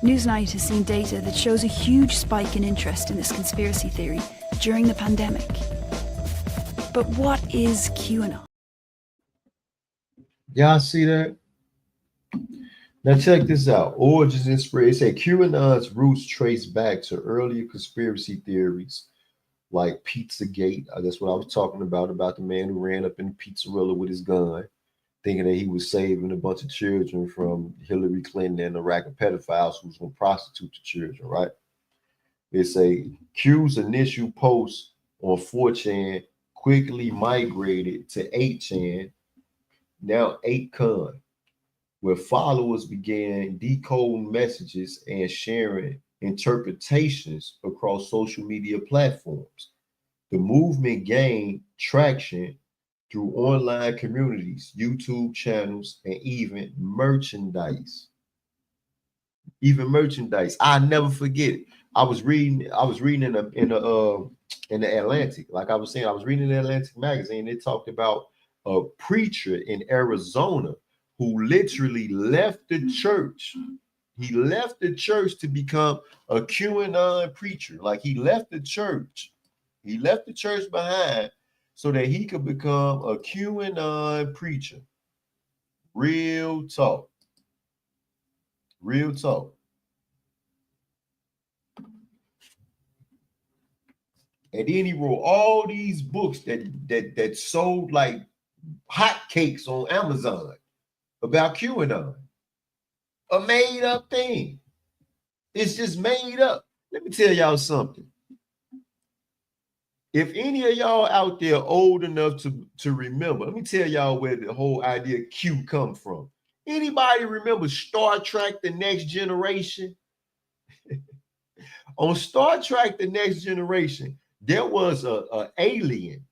Newsnight has seen data that shows a huge spike in interest in this conspiracy theory during the pandemic. But what is QAnon? Y'all see that? Now check this out. Origins and spread. It said QAnon's roots trace back to earlier conspiracy theories like Pizzagate. That's what I was talking about the man who ran up in the Pizzarilla with his gun, thinking that he was saving a bunch of children from Hillary Clinton and a rack of pedophiles who was going to prostitute the children, right? They say Q's initial post on 4chan quickly migrated to 8chan, now 8con, where followers began decoding messages and sharing interpretations across social media platforms. The movement gained traction through online communities, YouTube channels, and even merchandise. I never forget it. I was reading in the Atlantic. Like I was saying, I was reading the Atlantic magazine. It talked about a preacher in Arizona who literally left the church. He left the church to become a QAnon preacher. Like he left the church. He left the church behind so that he could become a QAnon preacher. Real talk. Real talk. And then he wrote all these books that sold like hotcakes on Amazon about QAnon. A made up thing. It's just made up. Let me tell y'all something. If any of y'all out there old enough to remember, let me tell y'all where the whole idea Q come from. Anybody remember Star Trek: The Next Generation? On Star Trek: The Next Generation, there was a alien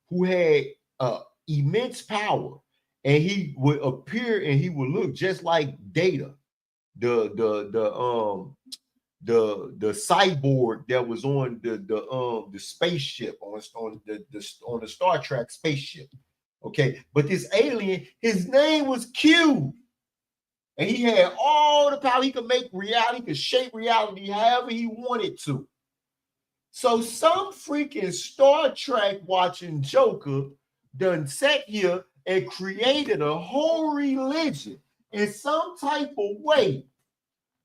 who had immense power, and he would appear and he would look just like Data, the cyborg that was on the spaceship on the Star Trek spaceship. Okay, but this alien, his name was Q, and he had all the power. He could make reality, he could shape reality however he wanted to. So some freaking Star Trek watching Joker done sat here and created a whole religion in some type of way.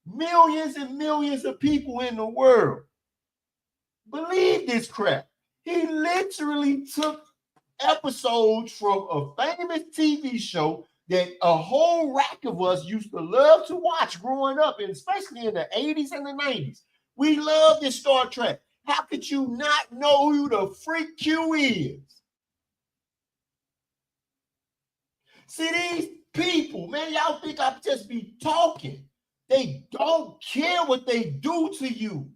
Millions and millions of people in the world believe this crap. He literally took episodes from a famous TV show that a whole rack of us used to love to watch growing up, and especially in the 80s and the 90s. We love this Star Trek. How could you not know who the freak Q is? See, these people, man, y'all think I just be talking. They don't care what they do to you.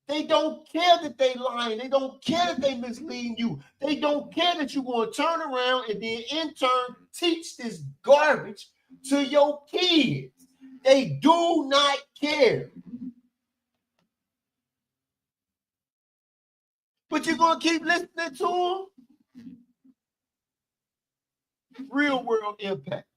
They don't care that they lying. They don't care that they misleading you. They don't care that you're going to turn around and then in turn teach this garbage to your kids. They do not care. But you're going to keep listening to them? Real world impact.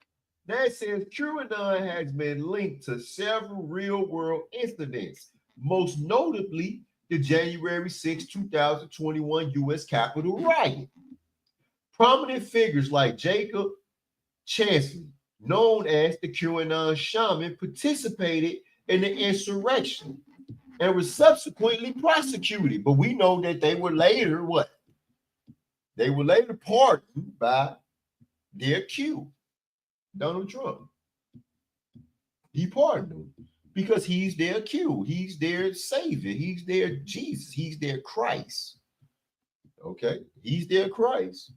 That says QAnon has been linked to several real world incidents, most notably the January 6, 2021 U.S. Capitol riot. Prominent figures like Jacob Chansley, known as the QAnon shaman, participated in the insurrection and were subsequently prosecuted. But we know that they were later what? They were later pardoned by their Q, Donald Trump. He pardoned them because he's their Q. He's their savior. He's their Jesus. He's their Christ. Okay? He's their Christ.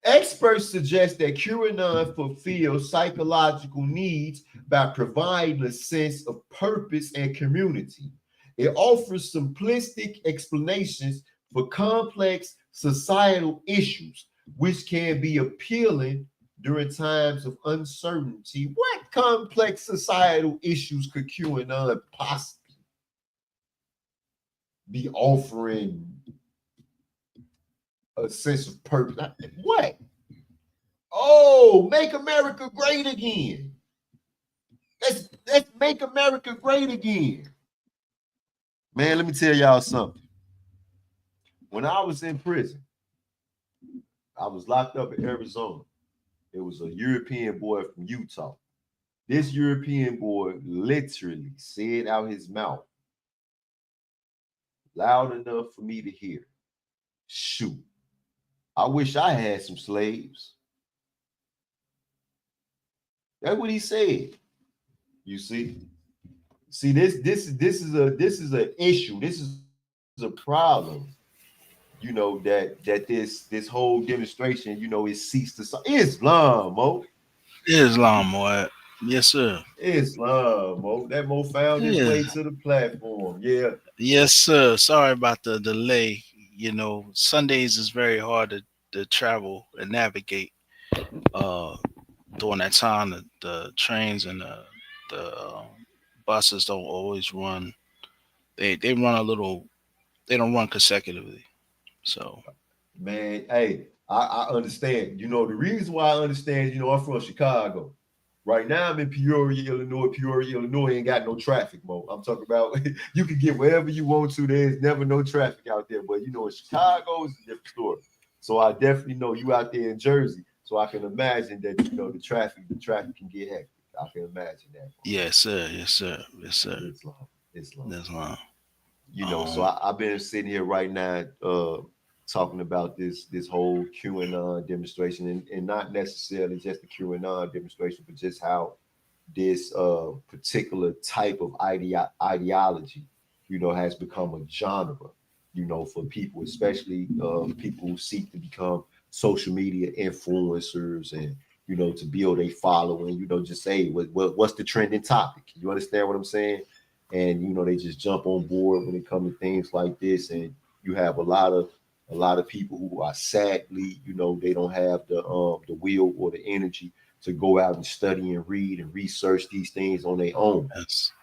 Experts suggest that QAnon fulfills psychological needs by providing a sense of purpose and community. It offers simplistic explanations for complex societal issues, which can be appealing during times of uncertainty. What complex societal issues could QAnon possibly be offering a sense of purpose? What? Oh, make America great again. Let's make America great again. Man, let me tell y'all something. When I was in prison, I was locked up in Arizona. It was a European boy from Utah. This European boy literally said out his mouth, loud enough for me to hear, shoot, I wish I had some slaves. That's what he said. You see? See, this is an issue. This is a problem. You know, that this whole demonstration, you know, is ceased to Islam, Mo. Islam, Mo. Yes, sir. Islam, Mo. That Mo found his way to the platform. Yeah. Yes, sir. Sorry about the delay. You know, Sundays is very hard to travel and navigate. During that time, the trains and the buses don't always run. They run a little. They don't run consecutively. So, man, hey, I understand. You know, the reason why I understand, you know, I'm from Chicago. Right now I'm in Peoria, Illinois. Peoria, Illinois ain't got no traffic, Mo. I'm talking about you can get wherever you want to. There's never no traffic out there. But, you know, in Chicago, it's a different story. So I definitely know you out there in Jersey. So I can imagine that, you know, the traffic can get hectic. I can imagine that. Yes, sir. Yes, sir. Yes, sir. Islam. You know, so I've been sitting here right now talking about this whole QAnon demonstration, and not necessarily just the QAnon demonstration, but just how this particular type of ideology, you know, has become a genre, you know, for people, especially people who seek to become social media influencers and to build a following, just say what's the trending topic. You understand what I'm saying? And they just jump on board when it comes to things like this. And you have a lot of people who are sadly, they don't have the will or the energy to go out and study and read and research these things on their own. Yes.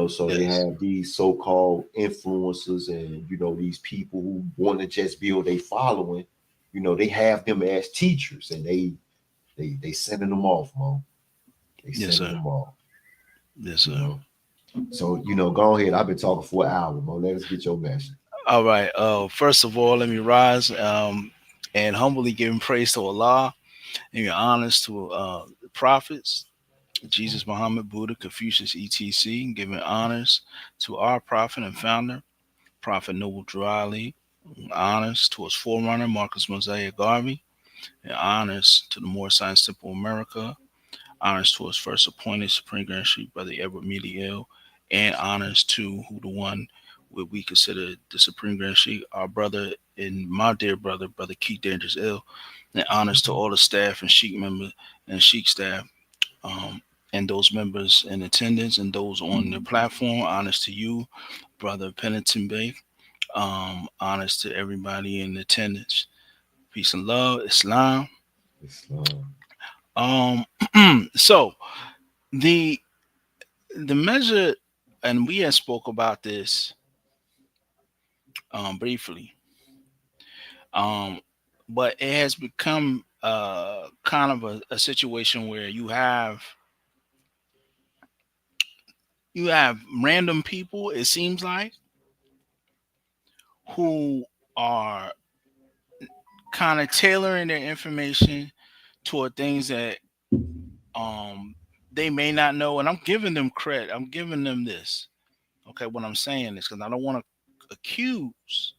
So they have these so-called influencers and these people who want to just build a following. They have them as teachers, and they sending them off, Mo. They sending them off. Yes, sir. So go ahead. I've been talking for an hour, Mo. Let us get your message. All right. First of all, let me rise and humbly giving praise to Allah and your honors to the prophets, Jesus, Muhammad, Buddha, Confucius, etc. Giving honors to our prophet and founder, Prophet Noble Drew Ali. Honors to his forerunner, Marcus Mosiah Garvey. And honors to the Moorish Temple of America. Honors to his first appointed Supreme Grand Sheik, Brother Edward Mediel. And honors to who the one what we consider the Supreme Grand Sheik, our brother and my dear brother, Brother Keith Dangerous Ill. And honors to all the staff and Sheik members and Sheik staff, and those members in attendance and those on the platform. Honors to you, Brother Pennington Bey. Honors to everybody in attendance. Peace and love, Islam. So the measure, and we had spoke about this briefly, but it has become kind of a situation where you have random people, it seems like, who are kind of tailoring their information toward things that they may not know. And I'm giving them credit. I'm giving them this. Okay, what I'm saying is because I don't want to accuse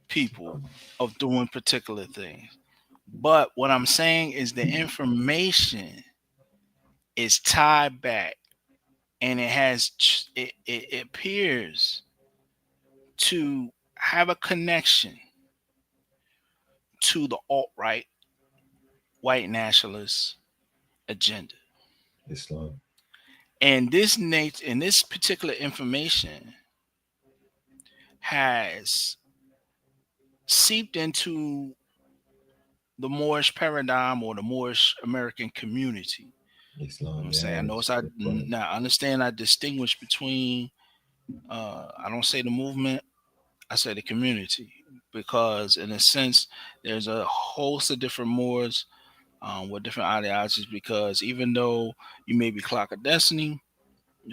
people of doing particular things. But what I'm saying is the information is tied back, and it appears to have a connection to the alt-right white nationalist agenda. Islam. And this particular information has seeped into the Moorish paradigm or the Moorish American community. Islam, I'm saying, I know it's now I understand I distinguish between I don't say the movement, I say the community, because in a sense there's a host of different Moors with different ideologies, because even though you may be Clock of Destiny,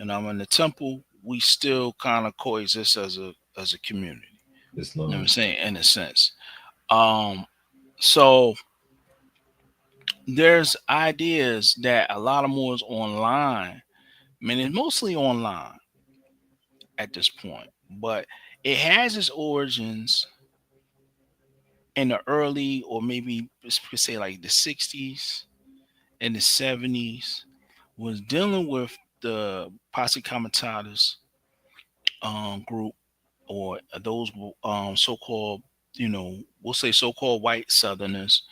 I'm in the temple, we still kind of coexist as a community. Islam. You know what I'm saying? In a sense. So there's ideas that a lot of Moors online, I mean, it's mostly online at this point, but it has its origins in the early, or maybe we could say like the 60s and the 70s, was dealing with the Posse Comitatus group, or those so-called, we'll say so-called white Southerners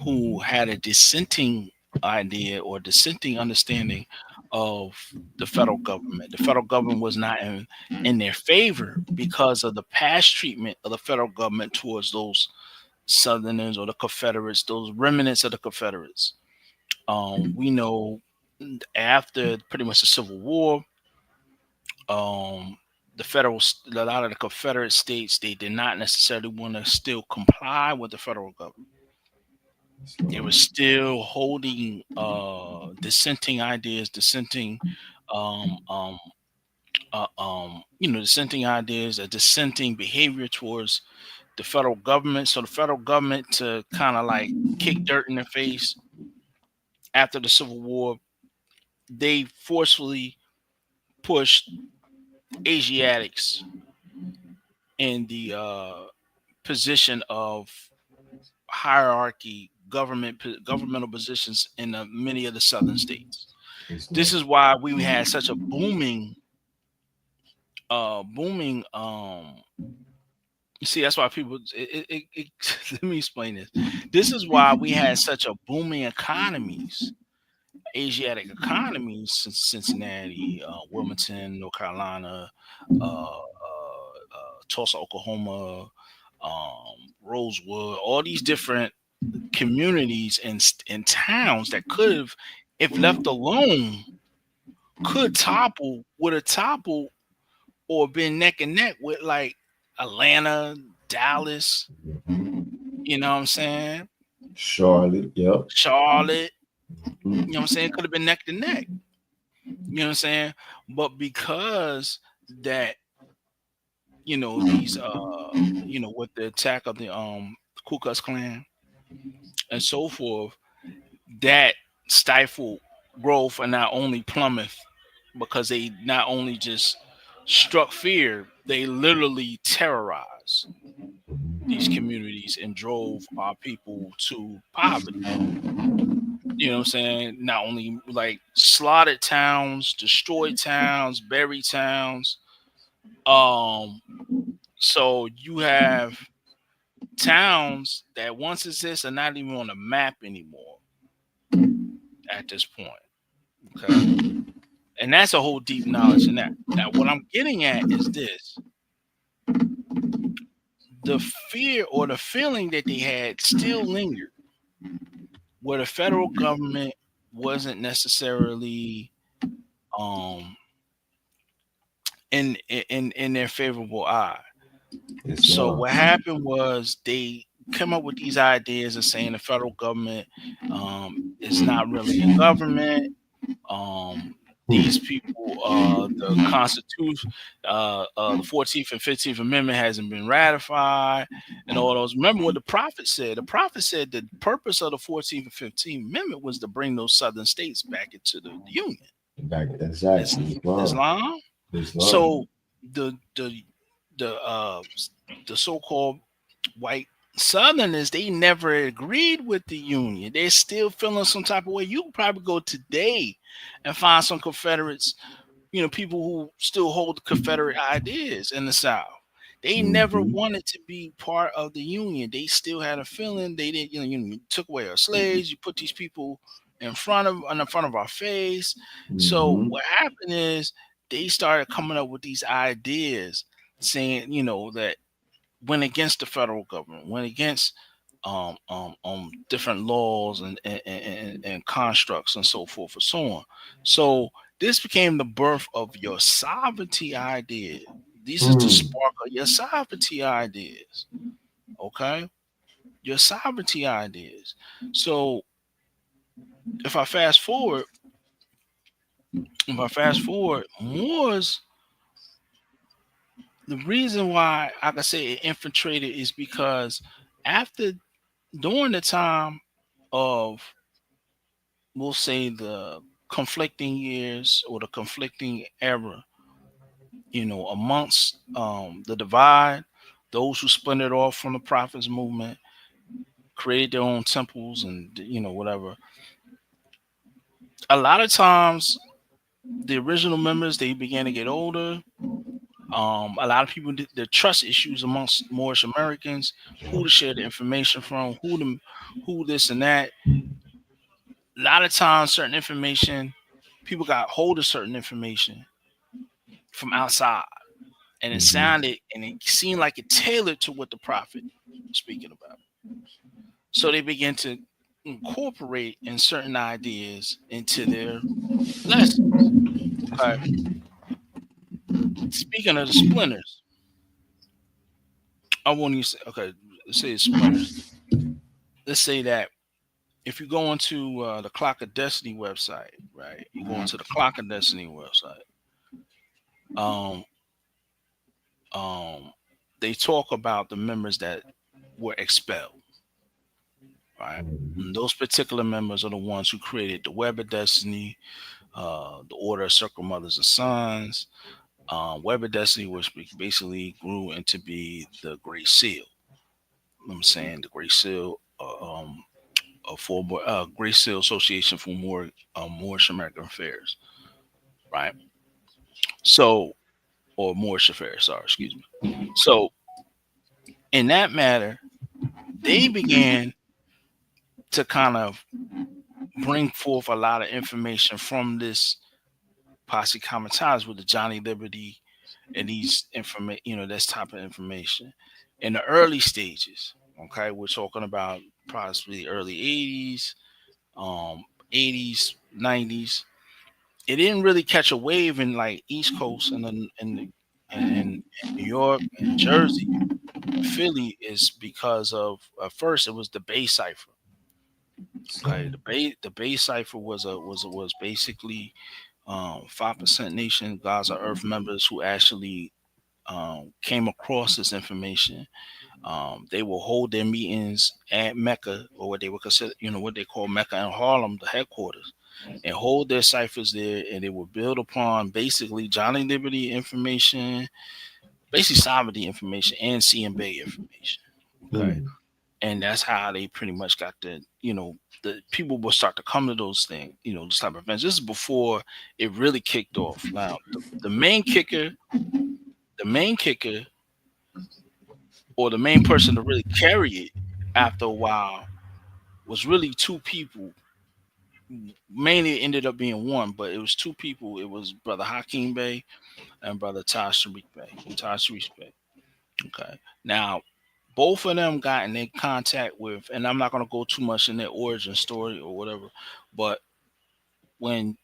who had a dissenting idea or dissenting understanding of the federal government. The federal government was not in their favor because of the past treatment of the federal government towards those Southerners or the Confederates, those remnants of the Confederates. We know after pretty much the Civil War, a lot of the Confederate states, they did not necessarily want to still comply with the federal government. They were still holding dissenting ideas, dissenting a dissenting behavior towards the federal government. So the federal government, to kind of like kick dirt in their face after the Civil War, they forcefully pushed Asiatics in the position of hierarchy, governmental positions in many of the southern states. This is why we had such a booming See, that's why people. Let me explain this. This is why we had such a booming economies, Asiatic economies, since Cincinnati, Wilmington, North Carolina, Tulsa, Oklahoma, Rosewood, all these different communities and towns that could have, if left alone, would have toppled or been neck and neck with like Atlanta, Dallas, you know what I'm saying? Charlotte, yep. Charlotte, you know what I'm saying? Could have been neck to neck. You know what I'm saying? But because that, these with the attack of the Ku Klux Klan and so forth, that stifled growth and not only Plymouth, because they not only just struck fear, they literally terrorized these communities and drove our people to poverty. You know what I'm saying? Not only like slaughtered towns, destroyed towns, buried towns. So you have towns that once exist are not even on the map anymore at this point. Okay. And that's a whole deep knowledge in that. Now, what I'm getting at is this. The fear or the feeling that they had still lingered, where the federal government wasn't necessarily in their favorable eye. So what happened was they come up with these ideas of saying the federal government is not really a government. These people, the Constitution, the 14th and 15th Amendment hasn't been ratified, and all those. Remember what the prophet said? The prophet said the purpose of the 14th and 15th Amendment was to bring those southern states back into the Union. Exactly. Islam. So the so-called white Southerners, they never agreed with the Union. They're still feeling some type of way. You can probably go today and find some Confederates, people who still hold the Confederate ideas in the South. They never wanted to be part of the Union. They still had a feeling they didn't, you took away our slaves, you put these people in front of our face. So what happened is they started coming up with these ideas saying, that went against the federal government, went against different laws and constructs and so forth and so on. So this became the birth of your sovereignty idea. These are the spark of your sovereignty ideas. Okay? Your sovereignty ideas. So if I fast forward, Moors, the reason why I can say it infiltrated is because during the time of, we'll say, the conflicting years or the conflicting era, amongst the divide, those who splintered off from the prophets movement, created their own temples and whatever. A lot of times the original members, they began to get older. A lot of people, the trust issues amongst Moorish Americans, who to share the information from, who this and that. A lot of times, certain information, people got hold of certain information from outside, and it sounded and it seemed like it tailored to what the prophet was speaking about. So they began to incorporate in certain ideas into their lessons. Okay. Speaking of the splinters, I want you to say, okay, let's say it's splinters. Let's say that if you go into the Clock of Destiny website, right? You go into the Clock of Destiny website. They talk about the members that were expelled, right? And those particular members are the ones who created the Web of Destiny, the Order of Circle Mothers and Sons, Web of Destiny, which basically grew into be the Great Seal. You know what I'm saying? The Great Seal, Great Seal Association for Moorish American Affairs, right? So, or Moorish Affairs, sorry, excuse me. So, in that matter, they began to kind of bring forth a lot of information from this posse comitatus with the Johnny Liberty and these information, this type of information in the early stages. Okay, we're talking about possibly early 80s, 80s, 90s. It didn't really catch a wave in like East Coast and in New York and Jersey, Philly is because of first it was the Bay cipher. Okay, the Bay cipher was basically 5% Nation Gods of Earth members who actually came across this information. They will hold their meetings at Mecca, or what they would consider, what they call Mecca and Harlem, the headquarters, and hold their ciphers there, and they will build upon basically Johnny Liberty information, basically sovereignty information, and CMB information. Okay. And that's how they pretty much got the people will start to come to those things, this type of events. This is before it really kicked off. Now, the main kicker, or the main person to really carry it after a while was really two people. Mainly it ended up being one, but it was two people. It was Brother Hakeem Bey and Brother Tariq Bey. Okay. Now, both of them got in contact with, and I'm not going to go too much in their origin story or whatever, but when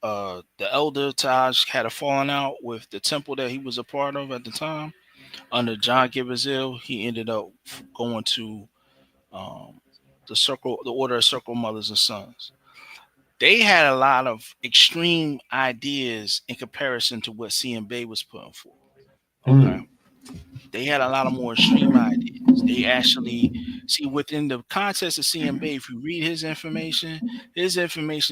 the elder Taj had a falling out with the temple that he was a part of at the time under John Gibbons Ill, he ended up going to the Order of Circle Mothers and Sons. They had a lot of extreme ideas in comparison to what CMB was putting forth. Okay. They had a lot of more extreme ideas. They actually see within the context of CMB, if you read his information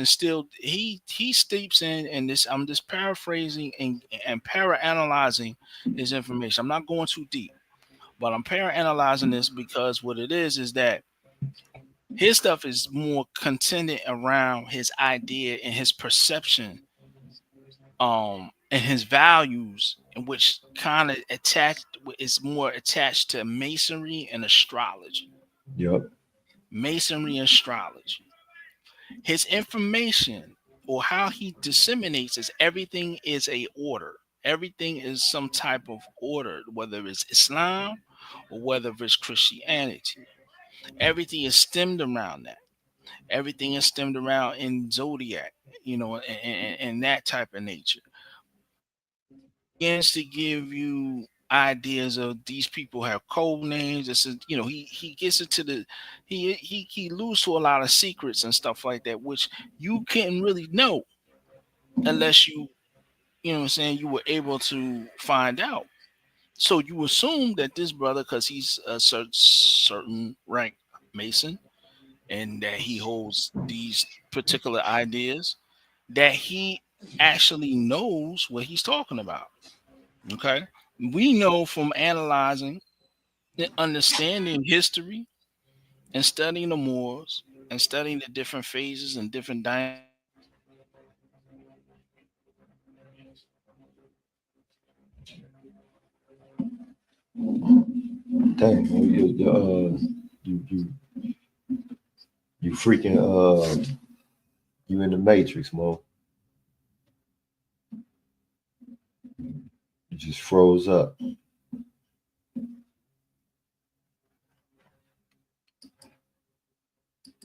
still he steeps in, and this I'm just paraphrasing and para-analyzing his information. I'm not going too deep, but I'm para-analyzing this because what it is that his stuff is more contended around his idea and his perception, and his values, in which kind of is more attached to masonry and astrology. Yep. Masonry and astrology. His information, or how he disseminates, is everything is a order. Everything is some type of order, whether it's Islam or whether it's Christianity. Everything is stemmed around that. Everything is stemmed around in zodiac, and that type of nature. Begins to give you ideas of these people have code names. This is, he gets into the he alludes to a lot of secrets and stuff like that, which you can't really know unless you were able to find out. So you assume that this brother, because he's a certain rank Mason, and that he holds these particular ideas, that he actually knows what he's talking about. Okay. We know from analyzing and understanding history and studying the Moors and studying the different phases and different dynamics. Dang, you freaking you in the Matrix, Mo. You just froze up.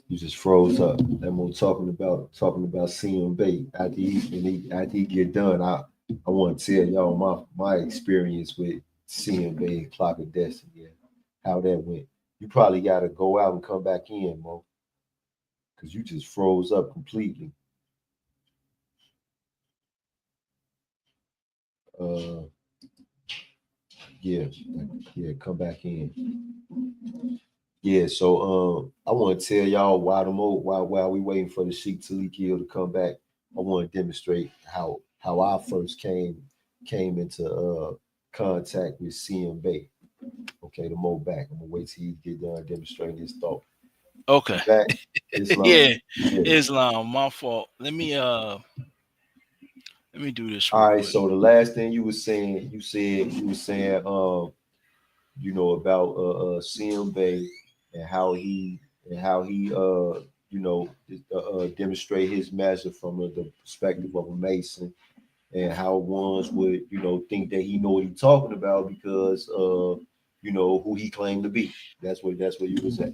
You just froze up. And we're talking about CMB. After he get done, I want to tell y'all my experience with CMB and Clock of Destiny, how that went. You probably got to go out and come back in, Mo, because you just froze up completely. Yeah, come back in. Yeah, so I want to tell y'all while we waiting for the Sheik Talikil to come back, I want to demonstrate how I first came into contact with CMB. Okay, the Mo back. I'm gonna wait till he get done demonstrating his thought. Okay. Back. Islam. Yeah, Islam. My fault. Let me do this. All right. So the last thing you were saying, you were saying about Bey and how he demonstrate his message from the perspective of a Mason, and how ones would think that he know what he's talking about because who he claimed to be. That's what you was at.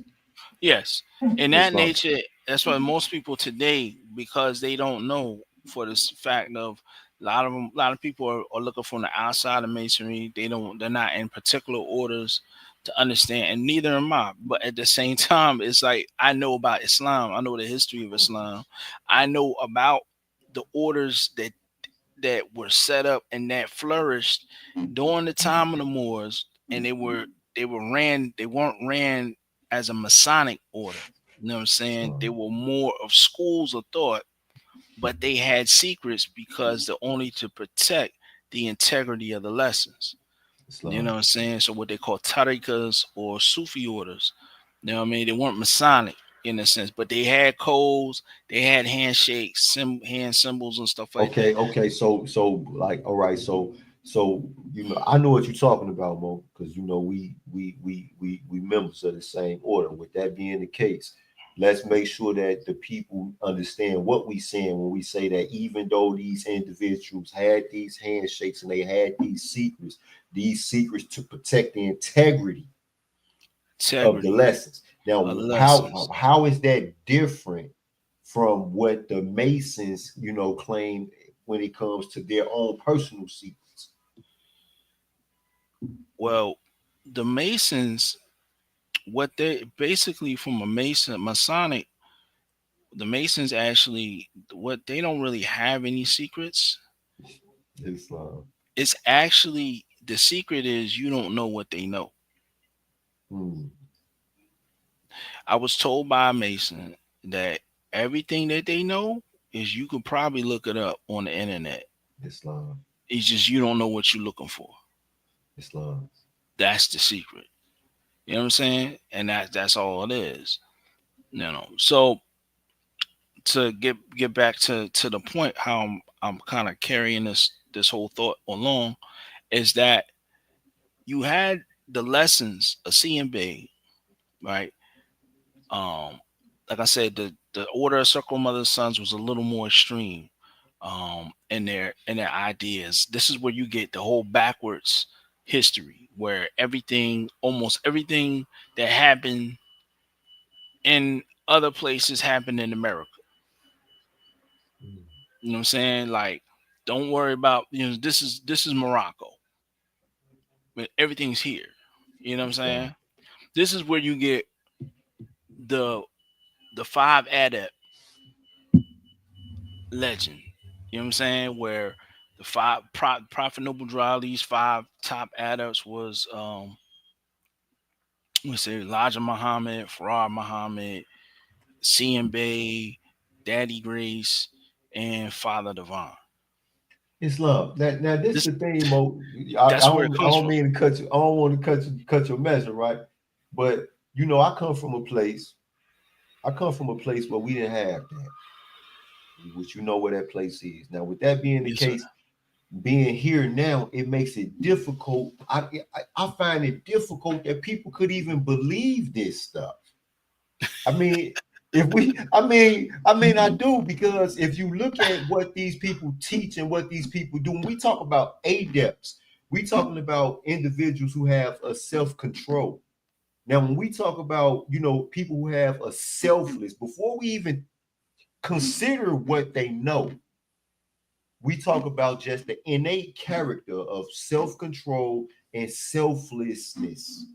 Yes, in that Islam. nature, that's why most people today, because they don't know for this fact of a lot of people are looking from the outside of masonry. They're not in particular orders to understand, and neither am I. But at the same time, it's like I know about Islam. I know the history of Islam. I know about the orders that were set up and that flourished during the time of the Moors, and they weren't ran as a Masonic order. You know what I'm saying? They were more of schools of thought, but they had secrets because they're only to protect the integrity of the lessons. You know what I'm saying? So what they call tariqas or Sufi orders. You know what I mean? They weren't Masonic in a sense, but they had codes, they had handshakes, hand symbols and stuff like that. Okay. So like, all right. So I know what you're talking about, Mo, because we members of the same order. With that being the case, let's make sure that the people understand what we saying when we say that even though these individuals had these handshakes and they had these secrets to protect the integrity of the lessons. Now, how is that different from what the Masons, claim when it comes to their own personal secrets? Well, the Masons, what they basically from a Masonic, the Masons actually, what they don't really have any secrets. It's actually the secret is you don't know what they know. I was told by a Mason that everything that they know is you could probably look it up on the internet. Islam. It's just you don't know what you're looking for. Islam. That's the secret. You know what I'm saying? And that's all it is. So to get back to the point, how I'm kind of carrying this whole thought along is that you had the lessons of CMB, right? Like I said, the order of Circle of Mother Sons was a little more extreme in their ideas. This is where you get the whole backwards history, where almost everything that happened in other places happened in America. You know what I'm saying? Like, don't worry about, this is Morocco. But everything's here. You know what I'm saying? This is where you get the five adept legend. You know what I'm saying? Where the five Prophet Noble Drew Ali's five top adepts was let's say Elijah Muhammad, Farrar Muhammad, CMB, Daddy Grace, and Father Divine. Islam. Now this is the thing, Mo. I don't mean to cut you. I don't want to cut your measure, right? But I come from a place where we didn't have that, which where that place is. Now, with that being the case, being here now, it makes it difficult. I find it difficult that people could even believe this stuff. I mean, I do, because if you look at what these people teach and what these people do, when we talk about adepts, we talking about individuals who have a self-control. Now, when we talk about, people who have a selfless, before we even consider what they know, we talk about just the innate character of self-control and selflessness.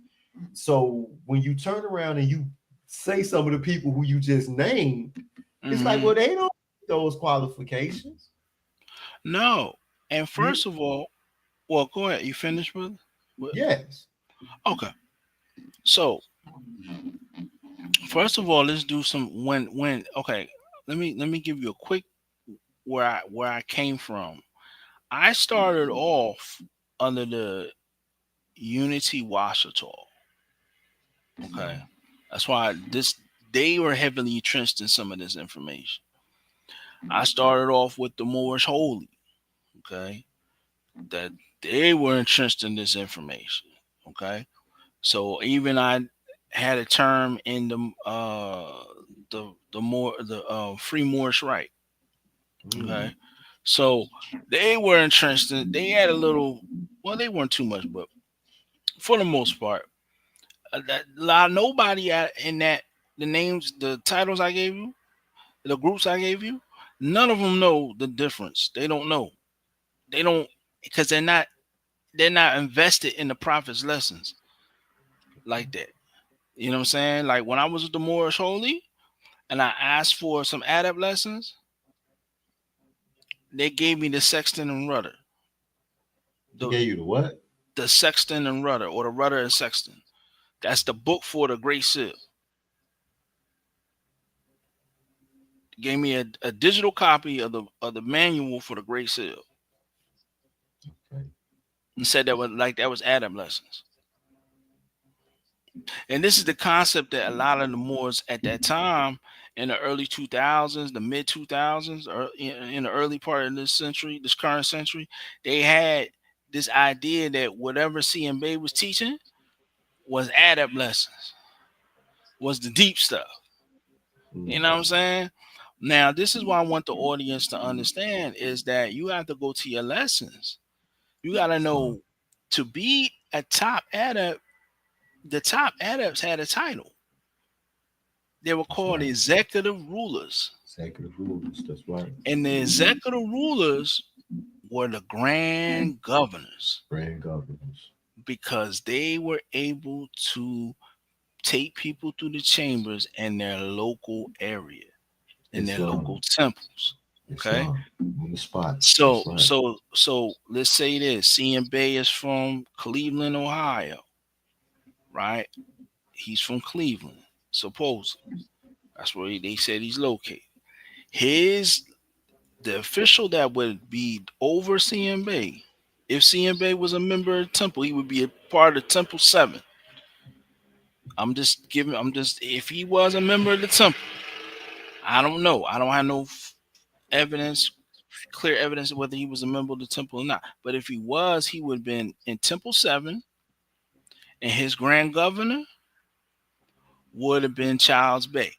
So when you turn around and you say some of the people who you just named, it's like, well, they don't have those qualifications. No. And first of all, well, go ahead. You finished, brother? Yes. Okay. So first of all, let's do some okay. Let me give you a quick where I came from. I started off under the Unity Washita. Okay. That's why they were heavily entrenched in some of this information. I started off with the Moorish Holy. Okay. That they were entrenched in this information. Okay. So even I had a term in the free Moorish right. Okay, so they were entrenched in. They had a little. Well, they weren't too much, but for the most part, nobody in that the names, the titles I gave you, the groups I gave you, none of them know the difference. They don't know. They don't because they're not invested in the prophet's lessons like that. You know what I'm saying? Like when I was with the Moorish Holy and I asked for some adept lessons, they gave me the sexton and rudder. They gave you the what? The sexton and rudder, or the rudder and sexton. That's the book for the Great Seal. Gave me a digital copy of the manual for the Great Seal. Okay. And said that was adept lessons. And this is the concept that a lot of the Moors at that time in the early 2000s, the mid 2000s, or in the early part of this century, this current century, they had this idea that whatever C.M. Bey was teaching was adept lessons, was the deep stuff. You know what I'm saying? Now, this is what I want the audience to understand is that you have to go to your lessons. You got to know to be a top adept. The top adepts had a title. They were called executive rulers. Executive rulers, that's right. And the executive rulers were the grand governors. Grand governors. Because they were able to take people through the chambers in their local area, in their local temples. Okay. On the spot. So let's say this. C.M. Bey is from Cleveland, Ohio. Right? He's from Cleveland, supposedly. That's where they said he's located. The official that would be over C.M. Bey, if C.M. Bey was a member of the temple, he would be a part of Temple 7. If he was a member of the temple, I don't know. I don't have no clear evidence of whether he was a member of the temple or not. But if he was, he would have been in Temple 7, and his grand governor would have been Charles Bey.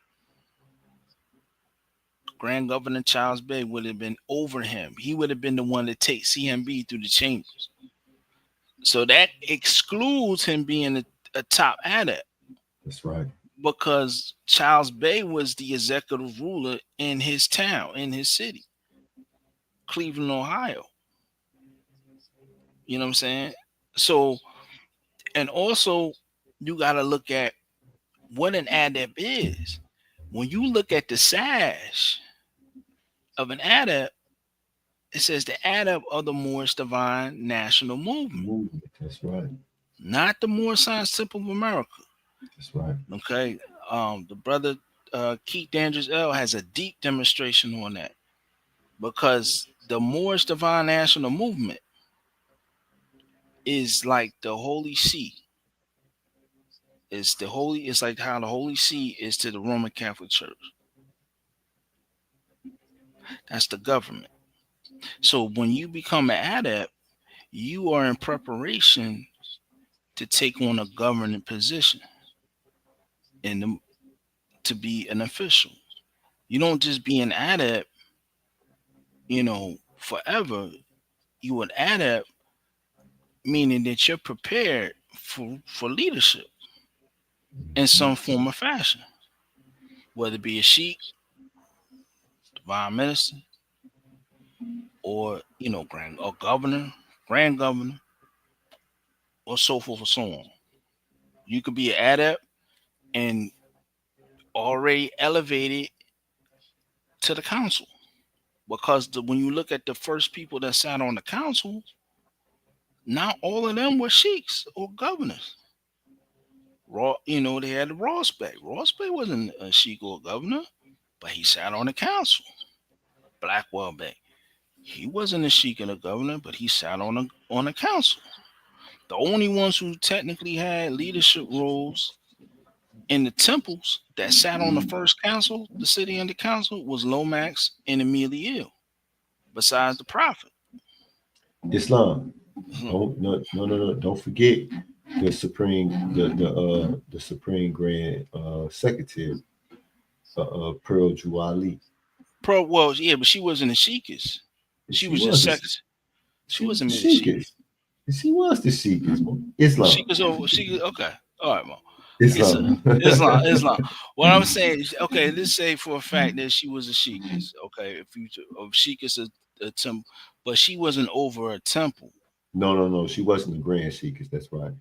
Grand Governor Charles Bey would have been over him. He would have been the one to take CMB through the chambers. So that excludes him being a top adept. That's right. Because Charles Bey was the executive ruler in his town, in his city, Cleveland, Ohio. You know what I'm saying? So, and also you got to look at what an adept is. When you look at the sash of an adept, it says the adept of the Moorish Divine National Movement. That's right. Not the Moorish Science Temple of America. That's right. Okay. The brother Keith Dandridge L has a deep demonstration on that, because the Moorish Divine National Movement is like the Holy See. It's like how the Holy See is to the Roman Catholic Church. That's the government. So when you become an adept, you are in preparation to take on a governing position and to be an official. You don't just be an adept, forever. You an adept, meaning that you're prepared for leadership in some form or fashion, whether it be a sheik, divine minister, or grand governor, or so forth and so on. You could be an adept and already elevated to the council, because when you look at the first people that sat on the council, not all of them were sheiks or governors. They had Ross Bey. Ross Bey wasn't a sheik or a governor, but he sat on the council. Blackwell Bey, he wasn't a sheik and a governor, but he sat on a council. The only ones who technically had leadership roles in the temples that sat on the first council, the city and the council, was Lomax and Amelia Ill, besides the prophet. Islam. No. Don't forget the Supreme Grand Secretary, Pearl Ju Ali. Well, yeah, but she wasn't a Sheikist. She was just was sex. She she was wasn't the made a Sheik. Sheikist. She was the Sheikist. Islam. Sheikist over Sheikist. Okay, all right, Mo. Islam. Islam. What I'm saying is, okay, let's say for a fact that she was a Sheikist. Okay, if you of Sheikist a temple, but she wasn't over a temple. No. She wasn't the Grand Sheikist. That's right.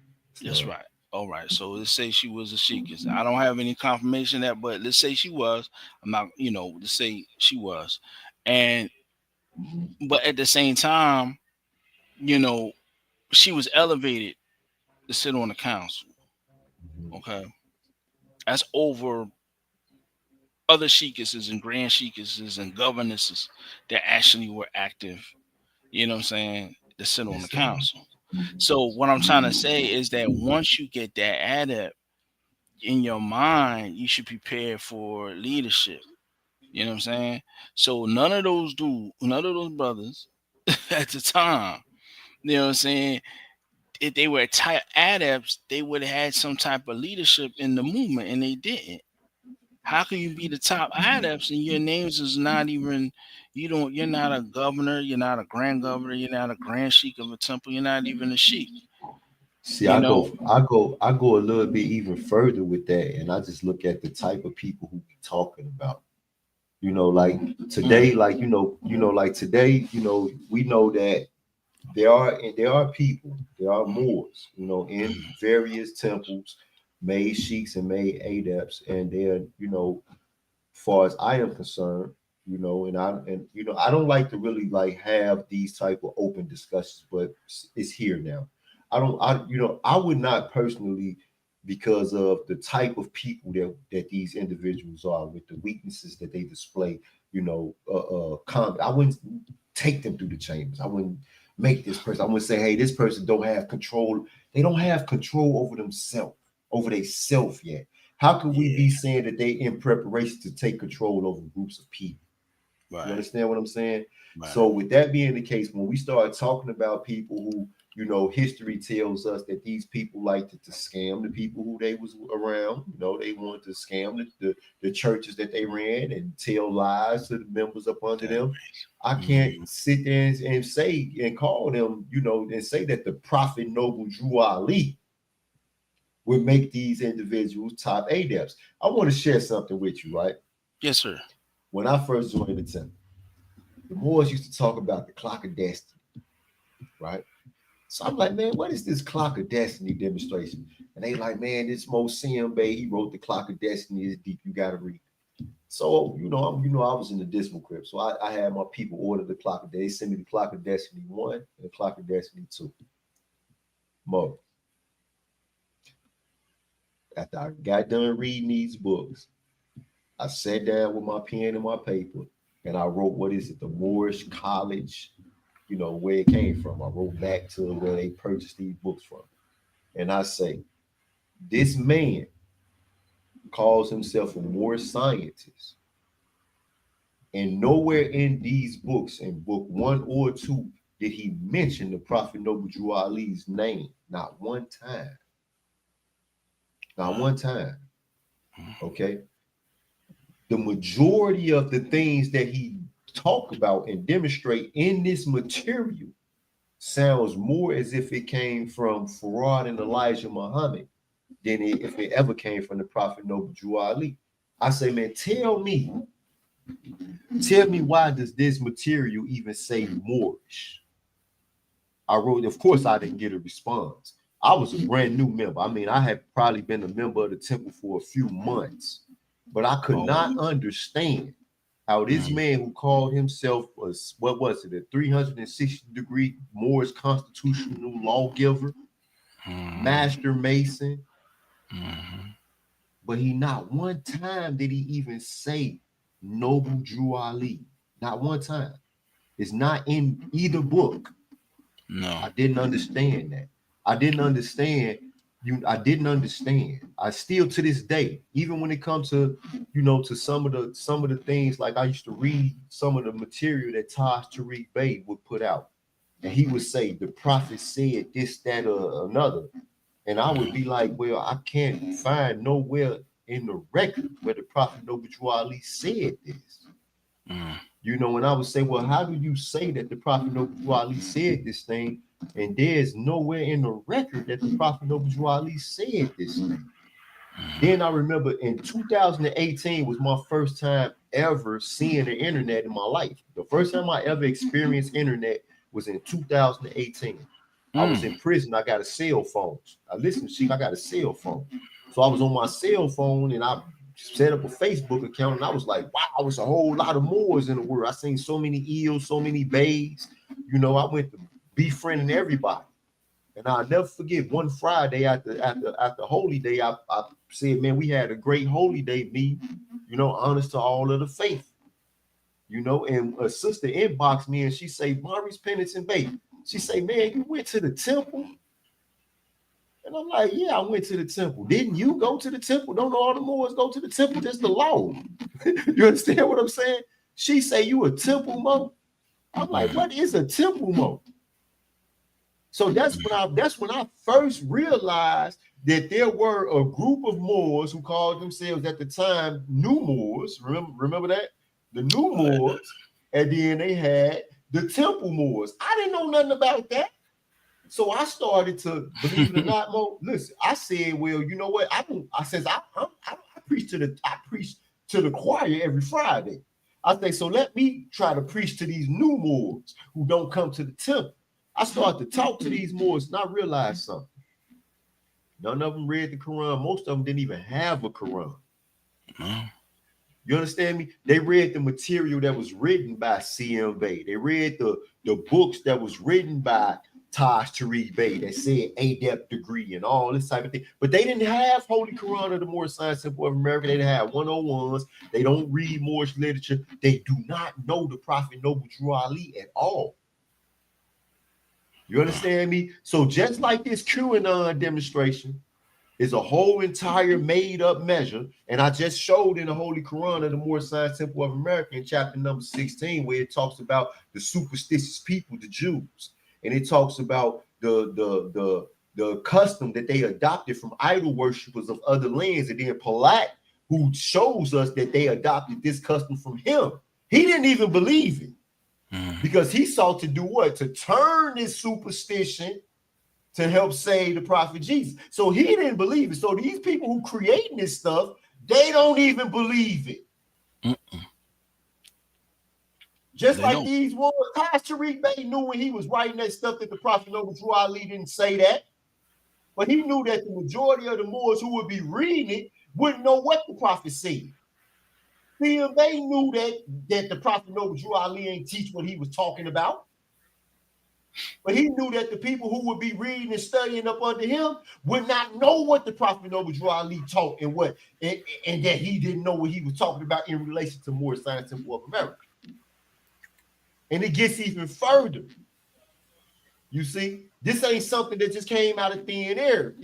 That's right. All right. So let's say she was a Sheikist. I don't have any confirmation of that, but let's say she was. I'm not, let's say she was. And but at the same time, she was elevated to sit on the council. Okay. That's over other Sheikists and Grand Sheikists and governesses that actually were active, you know what I'm saying, to sit on the council. So what I'm trying to say is that once you get that adept in your mind, you should prepare for leadership. You know what I'm saying? So none of those brothers at the time, you know what I'm saying, if they were adepts, they would have had some type of leadership in the movement, and they didn't. How can you be the top adepts and your names is not even, you're not a governor, you're not a grand governor, you're not a grand sheik of a temple, you're not even a sheik. See, I go a little bit even further with that, and I just look at the type of people who we talking about. Like today, like like today, we know that there are people, there are Moors, in various temples, made sheiks and made adepts, and they're, far as I am concerned, and I don't like to really like have these type of open discussions, but it's here now. I would not personally, because of the type of people that these individuals are, with the weaknesses that they display, I wouldn't take them through the chambers. I wouldn't make this person. I wouldn't say, hey, this person don't have control. They don't have control over themselves, over their self yet. How can we be saying that they in preparation to take control over groups of people? Right. You understand what I'm saying? Right. So with that being the case, when we start talking about people who, history tells us that these people liked to scam the people who they was around. They wanted to scam the churches that they ran and tell lies to the members up under them. I can't sit there and say and call them, and say that the Prophet Noble Drew Ali would make these individuals top adepts. I want to share something with you, right? Yes, sir. When I first joined the temple, the Moors used to talk about the clock of destiny, right? So I'm like, man, what is this clock of destiny demonstration? And they like, man, this Moorish Bey, he wrote the clock of destiny. It's deep. You got to read. So, I was in the dismal crib. So I had my people order the clock of destiny. They sent me the clock of destiny 1 and the clock of destiny 2. Mo. After I got done reading these books, I sat down with my pen and my paper, and I wrote, what is it, the Moorish College, where it came from. I wrote back to where they purchased these books from. And I say, this man calls himself a Moorish scientist. And nowhere in these books, in book 1 or 2, did he mention the Prophet Noble Drew Ali's name. Not one time. Not one time. Okay. The majority of the things that he talk about and demonstrate in this material sounds more as if it came from Farad and Elijah Muhammad than if it ever came from the Prophet Noble Drew Ali. I say, man, tell me why does this material even say Moorish? I wrote, of course, I didn't get a response. I was a brand new member. I mean, I had probably been a member of the temple for a few months, but I could not understand how this man who called himself a 360-degree Moorish constitutional lawgiver, master mason, but he not one time did he even say Noble Drew Ali. Not one time. It's not in either book. No. I didn't understand that. I didn't understand. I still to this day, even when it comes to, to some of the things, like I used to read some of the material that Taj Tariq Bey would put out. And he would say, the prophet said this, that, or another. And I would be like, well, I can't find nowhere in the record where the Prophet Noble Drew Ali said this. You know, and I would say, well, how do you say that the Prophet Noble Drew Ali said this thing? And there's nowhere in the record that the Prophet Noble Drew Ali said this thing. Then I remember in 2018 was my first time ever seeing the internet in my life. The first time I ever experienced internet was in 2018. I was in prison. I got a cell phone. I listened to Sheik. I got a cell phone. So I was on my cell phone and I set up a Facebook account and I was like, wow, it's a whole lot of Moors in the world. I seen so many eels, so many bays. You know, I went to befriending everybody. And I'll never forget one Friday after Holy Day, I said, man, we had a great Holy Day, me, you know, honest to all of the faith. You know, and a sister inboxed me and she say, Maurice Pennington Bey. She say, man, you went to the temple? And I'm like, yeah, I went to the temple. Didn't you go to the temple? Don't all the Moors go to the temple? That's the law. You understand what I'm saying? She say, you a temple mo? I'm like, what is a temple mo? So that's when I first realized that there were a group of Moors who called themselves at the time New Moors. Remember that? The New Moors. And then they had the Temple Moors. I didn't know nothing about that. So I started to, believe it or not, Mo, listen, I said, well, you know what? I preach to the choir every Friday. I say, so let me try to preach to these new Moors who don't come to the temple. I started to talk to these Moors and I realized something. None of them read the Quran. Most of them didn't even have a Quran. You understand me? They read the material that was written by C.M. Bey. They read the books that was written by Taj Tariq Bey that said adept degree and all this type of thing. But they didn't have Holy Quran or the Moorish Science Temple of America. They didn't have 101s. They don't read Moorish literature. They do not know the Prophet Noble Drew Ali at all. You understand me? So just like this QAnon demonstration is a whole entire made up measure. And I just showed in the Holy Quran of the Moorish Science Temple of America in chapter number 16, where it talks about the superstitious people, the Jews. And it talks about the custom that they adopted from idol worshipers of other lands. And then Palat, who shows us that they adopted this custom from him. He didn't even believe it. Because he sought to do what? To turn this superstition to help save the prophet Jesus. So he didn't believe it. So these people who creating this stuff, they don't even believe it. Just like these ones, Taj Tariq Bey knew when he was writing that stuff that the Prophet Noble Drew Ali didn't say that. But he knew that the majority of the Moors who would be reading it wouldn't know what the prophet said. They knew that the Prophet Noble Drew Ali ain't teach what he was talking about. But he knew that the people who would be reading and studying up under him would not know what the Prophet Noble Drew Ali taught and that he didn't know what he was talking about in relation to Moorish Science Temple of America. And it gets even further. You see, this ain't something that just came out of thin air.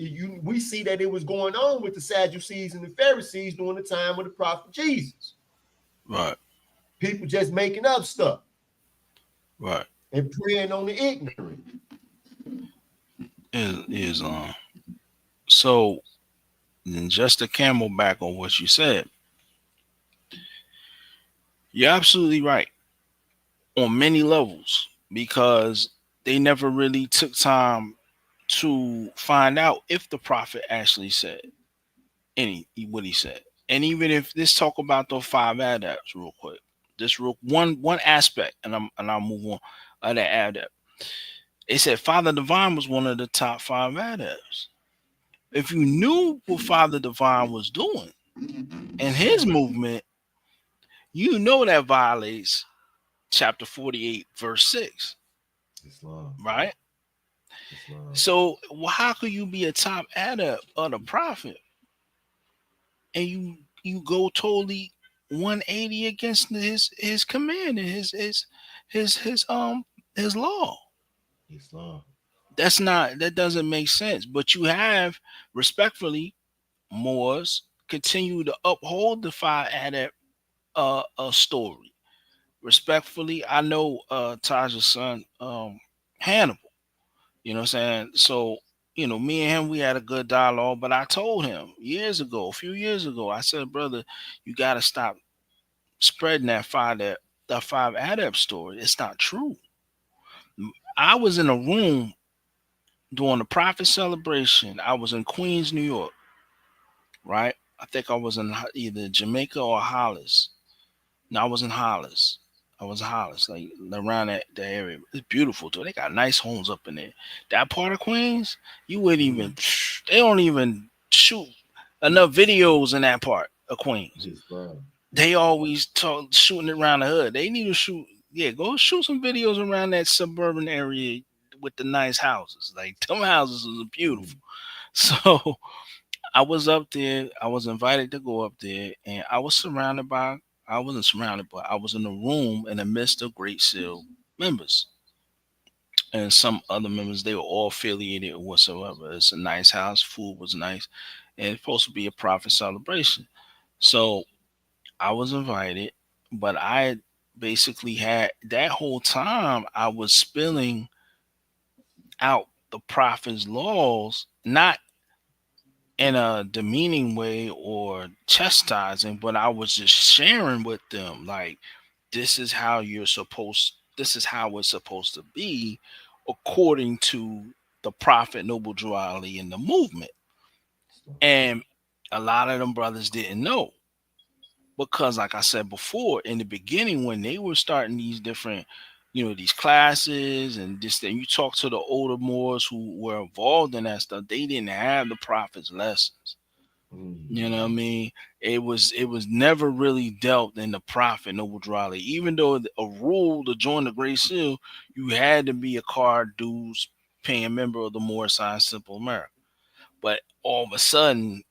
We see that it was going on with the Sadducees and the Pharisees during the time of the prophet Jesus. Right. People just making up stuff. Right. And preying on the ignorant. So then just to camelback on what you said, you're absolutely right on many levels, because they never really took time to find out if the prophet actually said what he said. And even if this talk about those 5 adepts real quick, just one aspect, and I'll move on of that adept. It said Father Divine was one of the top 5 adepts. If you knew what Father Divine was doing and his movement, you know that violates chapter 48, verse 6. Islam. Right? Islam. So how could you be a top adept of the prophet and you go totally 180 against his command and his law? Islam. That doesn't make sense. But you have, respectfully, Moors continue to uphold the 5 adept story. Respectfully, I know Taj's son Hannibal. You know what I'm saying? So me and him, we had a good dialogue, but I told him a few years ago, I said, brother, you got to stop spreading that five adept story. It's not true. I was in a room during the prophet celebration. I was in Queens, New York, right? I think I was in either Jamaica or Hollis. No, I was in Hollis. I was in Hollis, like around the area. It's beautiful too. They got nice homes up in there. That part of Queens, you wouldn't even. They don't even shoot enough videos in that part of Queens. They always talk shooting it around the hood. They need to shoot. Yeah, go shoot some videos around that suburban area with the nice houses. Like them houses are beautiful. So I was up there. I was invited to go up there, and I was surrounded by. I wasn't surrounded, but I was in a room in the midst of Great Seal members and some other members. They were all affiliated or whatsoever. It's a nice house. Food was nice, and it's supposed to be a prophet celebration. So I was invited, but I basically had that whole time I was spilling out the prophet's laws, not in a demeaning way or chastising, but I was just sharing with them like this is how this is how it's supposed to be according to the prophet Noble Drew Ali and the movement. And a lot of them brothers didn't know. Because like I said before, in the beginning, when they were starting these different, these classes and this thing, you talk to the older Moors who were involved in that stuff, they didn't have the prophet's lessons. You know what I mean? It was never really dealt in the prophet Noble Drew Ali. Even though a rule to join the Great Seal, you had to be a card dues paying member of the Moorish Science Simple America. But all of a sudden,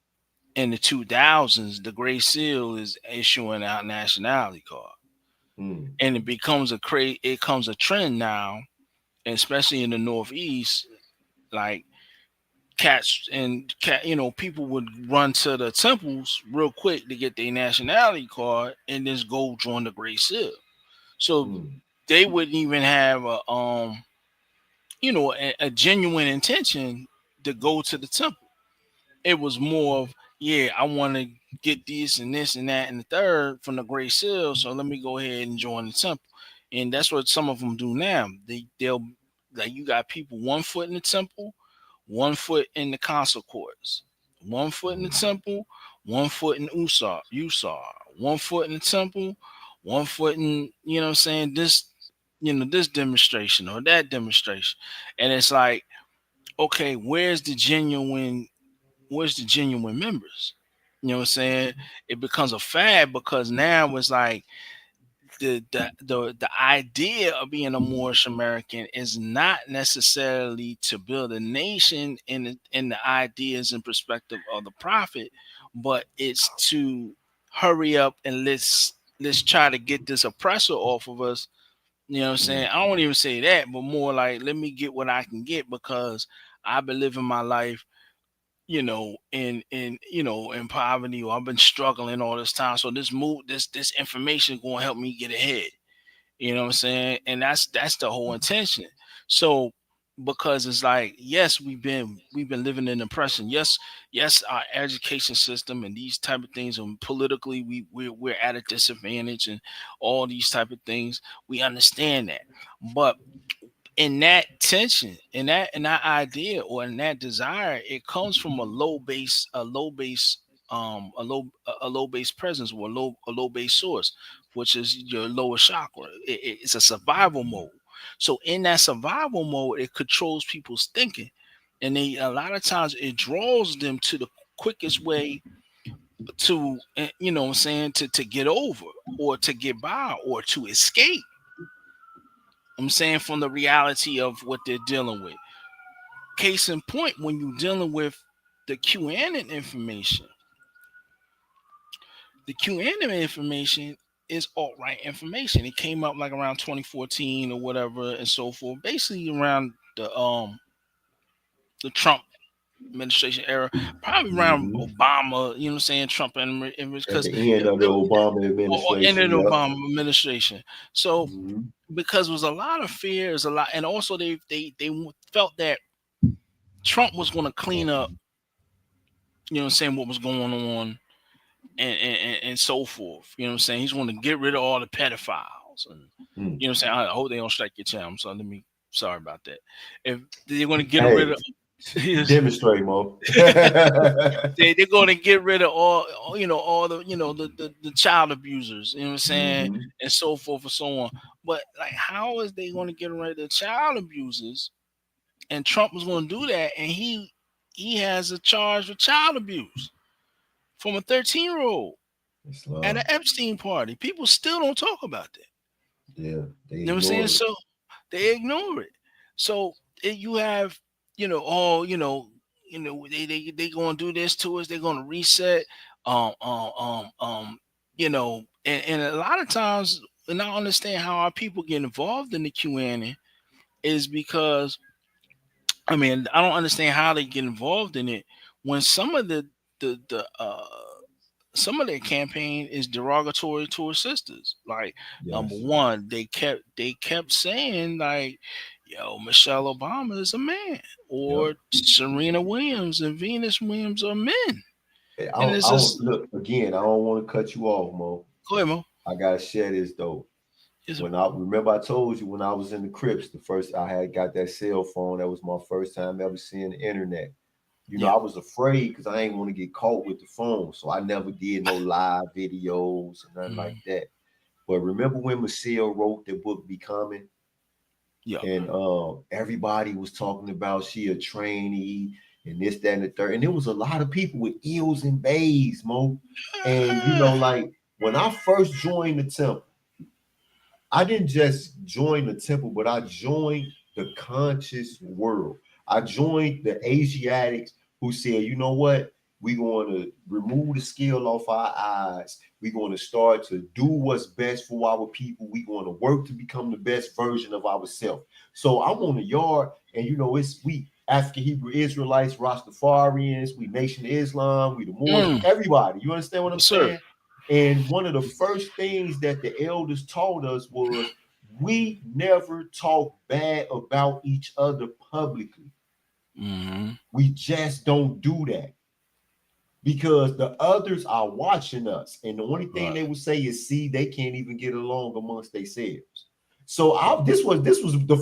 in the 2000s, the Great Seal is issuing out nationality card, and it becomes a trend now, especially in the Northeast. Like people would run to the temples real quick to get their nationality card and just go join the Great Seal. So they wouldn't even have a genuine intention to go to the temple. It was more of, I want to get this and this and that and the third from the Great Seal, so let me go ahead and join the temple. And that's what some of them do now. They'll like, you got people 1 foot in the temple, 1 foot in the council courts, 1 foot in the temple, 1 foot in Usar, 1 foot in the temple, 1 foot in, this, this demonstration or that demonstration. And it's like, okay, where's the genuine members? You know what I'm saying? It becomes a fad because now it's like the idea of being a Moorish American is not necessarily to build a nation in the ideas and perspective of the prophet, but it's to hurry up and let's try to get this oppressor off of us. You know what I'm saying? I don't even say that, but more like, let me get what I can get because I've been living my life in poverty, or I've been struggling all this time. So this information is gonna help me get ahead. You know what I'm saying? And that's the whole intention. So because it's like, yes, we've been living in oppression. Yes, our education system and these type of things, and politically we're at a disadvantage and all these type of things. We understand that. But in that tension, in that idea or in that desire, it comes from a low base presence, or a low base source, which is your lower chakra. It's a survival mode. So in that survival mode, it controls people's thinking, and a lot of times it draws them to the quickest way to, what I'm saying, to get over or to get by or to escape. I'm saying, from the reality of what they're dealing with. Case in point, when you're dealing with the QAnon information, is alt-right information. It came up like around 2014 or whatever and so forth, basically around the Trump administration era, probably around Obama, you know what I'm saying, Trump and because at the end of the Obama administration. End of the Obama administration. So because there was a lot of fears, and also they felt that Trump was going to clean up, you know what I'm saying, what was going on and so forth. You know what I'm saying? He's going to get rid of all the pedophiles. And, you know what I'm saying? I hope they don't strike your channel. So sorry about that. If they're going to get rid of, demonstrate, Mo. they're going to get rid of all the child abusers, you know what I'm saying, and so forth and so on. But like, how is they going to get rid of the child abusers? And Trump was going to do that, and he has a charge with child abuse from a 13-year-old at an Epstein party. People still don't talk about that. Yeah, you know what I'm saying? So they ignore it. So you have, they going to do this to us. They're going to reset. And a lot of times, and I understand how our people get involved in the QAnon is because, I mean, I don't understand how they get involved in it when some of some of their campaign is derogatory to her sisters. Like, number one, they kept saying like, yo, Michelle Obama is a man, or Serena Williams and Venus Williams are men. Look, again, I don't want to cut you off, Mo. Go ahead, Mo. I gotta share this though. When I told you when I was in the Crips, the first I had got that cell phone, that was my first time ever seeing the internet. I was afraid because I ain't want to get caught with the phone. So I never did no live videos or nothing like that. But remember when Michelle wrote the book Becoming? Yeah. And everybody was talking about she a trainee and this, that, and the third. And there was a lot of people with eels and bays, Mo. And like when I first joined the temple, I didn't just join the temple, but I joined the conscious world. I joined the Asiatics who said, you know what? We're going to remove the scale off our eyes. We're going to start to do what's best for our people. We're going to work to become the best version of ourselves. So I'm on the yard, and we African Hebrew Israelites, Rastafarians, we Nation of Islam, we the Moors, everybody. You understand what I'm saying? And one of the first things that the elders taught us was we never talk bad about each other publicly. We just don't do that because the others are watching us. And the only thing they would say is, see, they can't even get along amongst themselves. So this was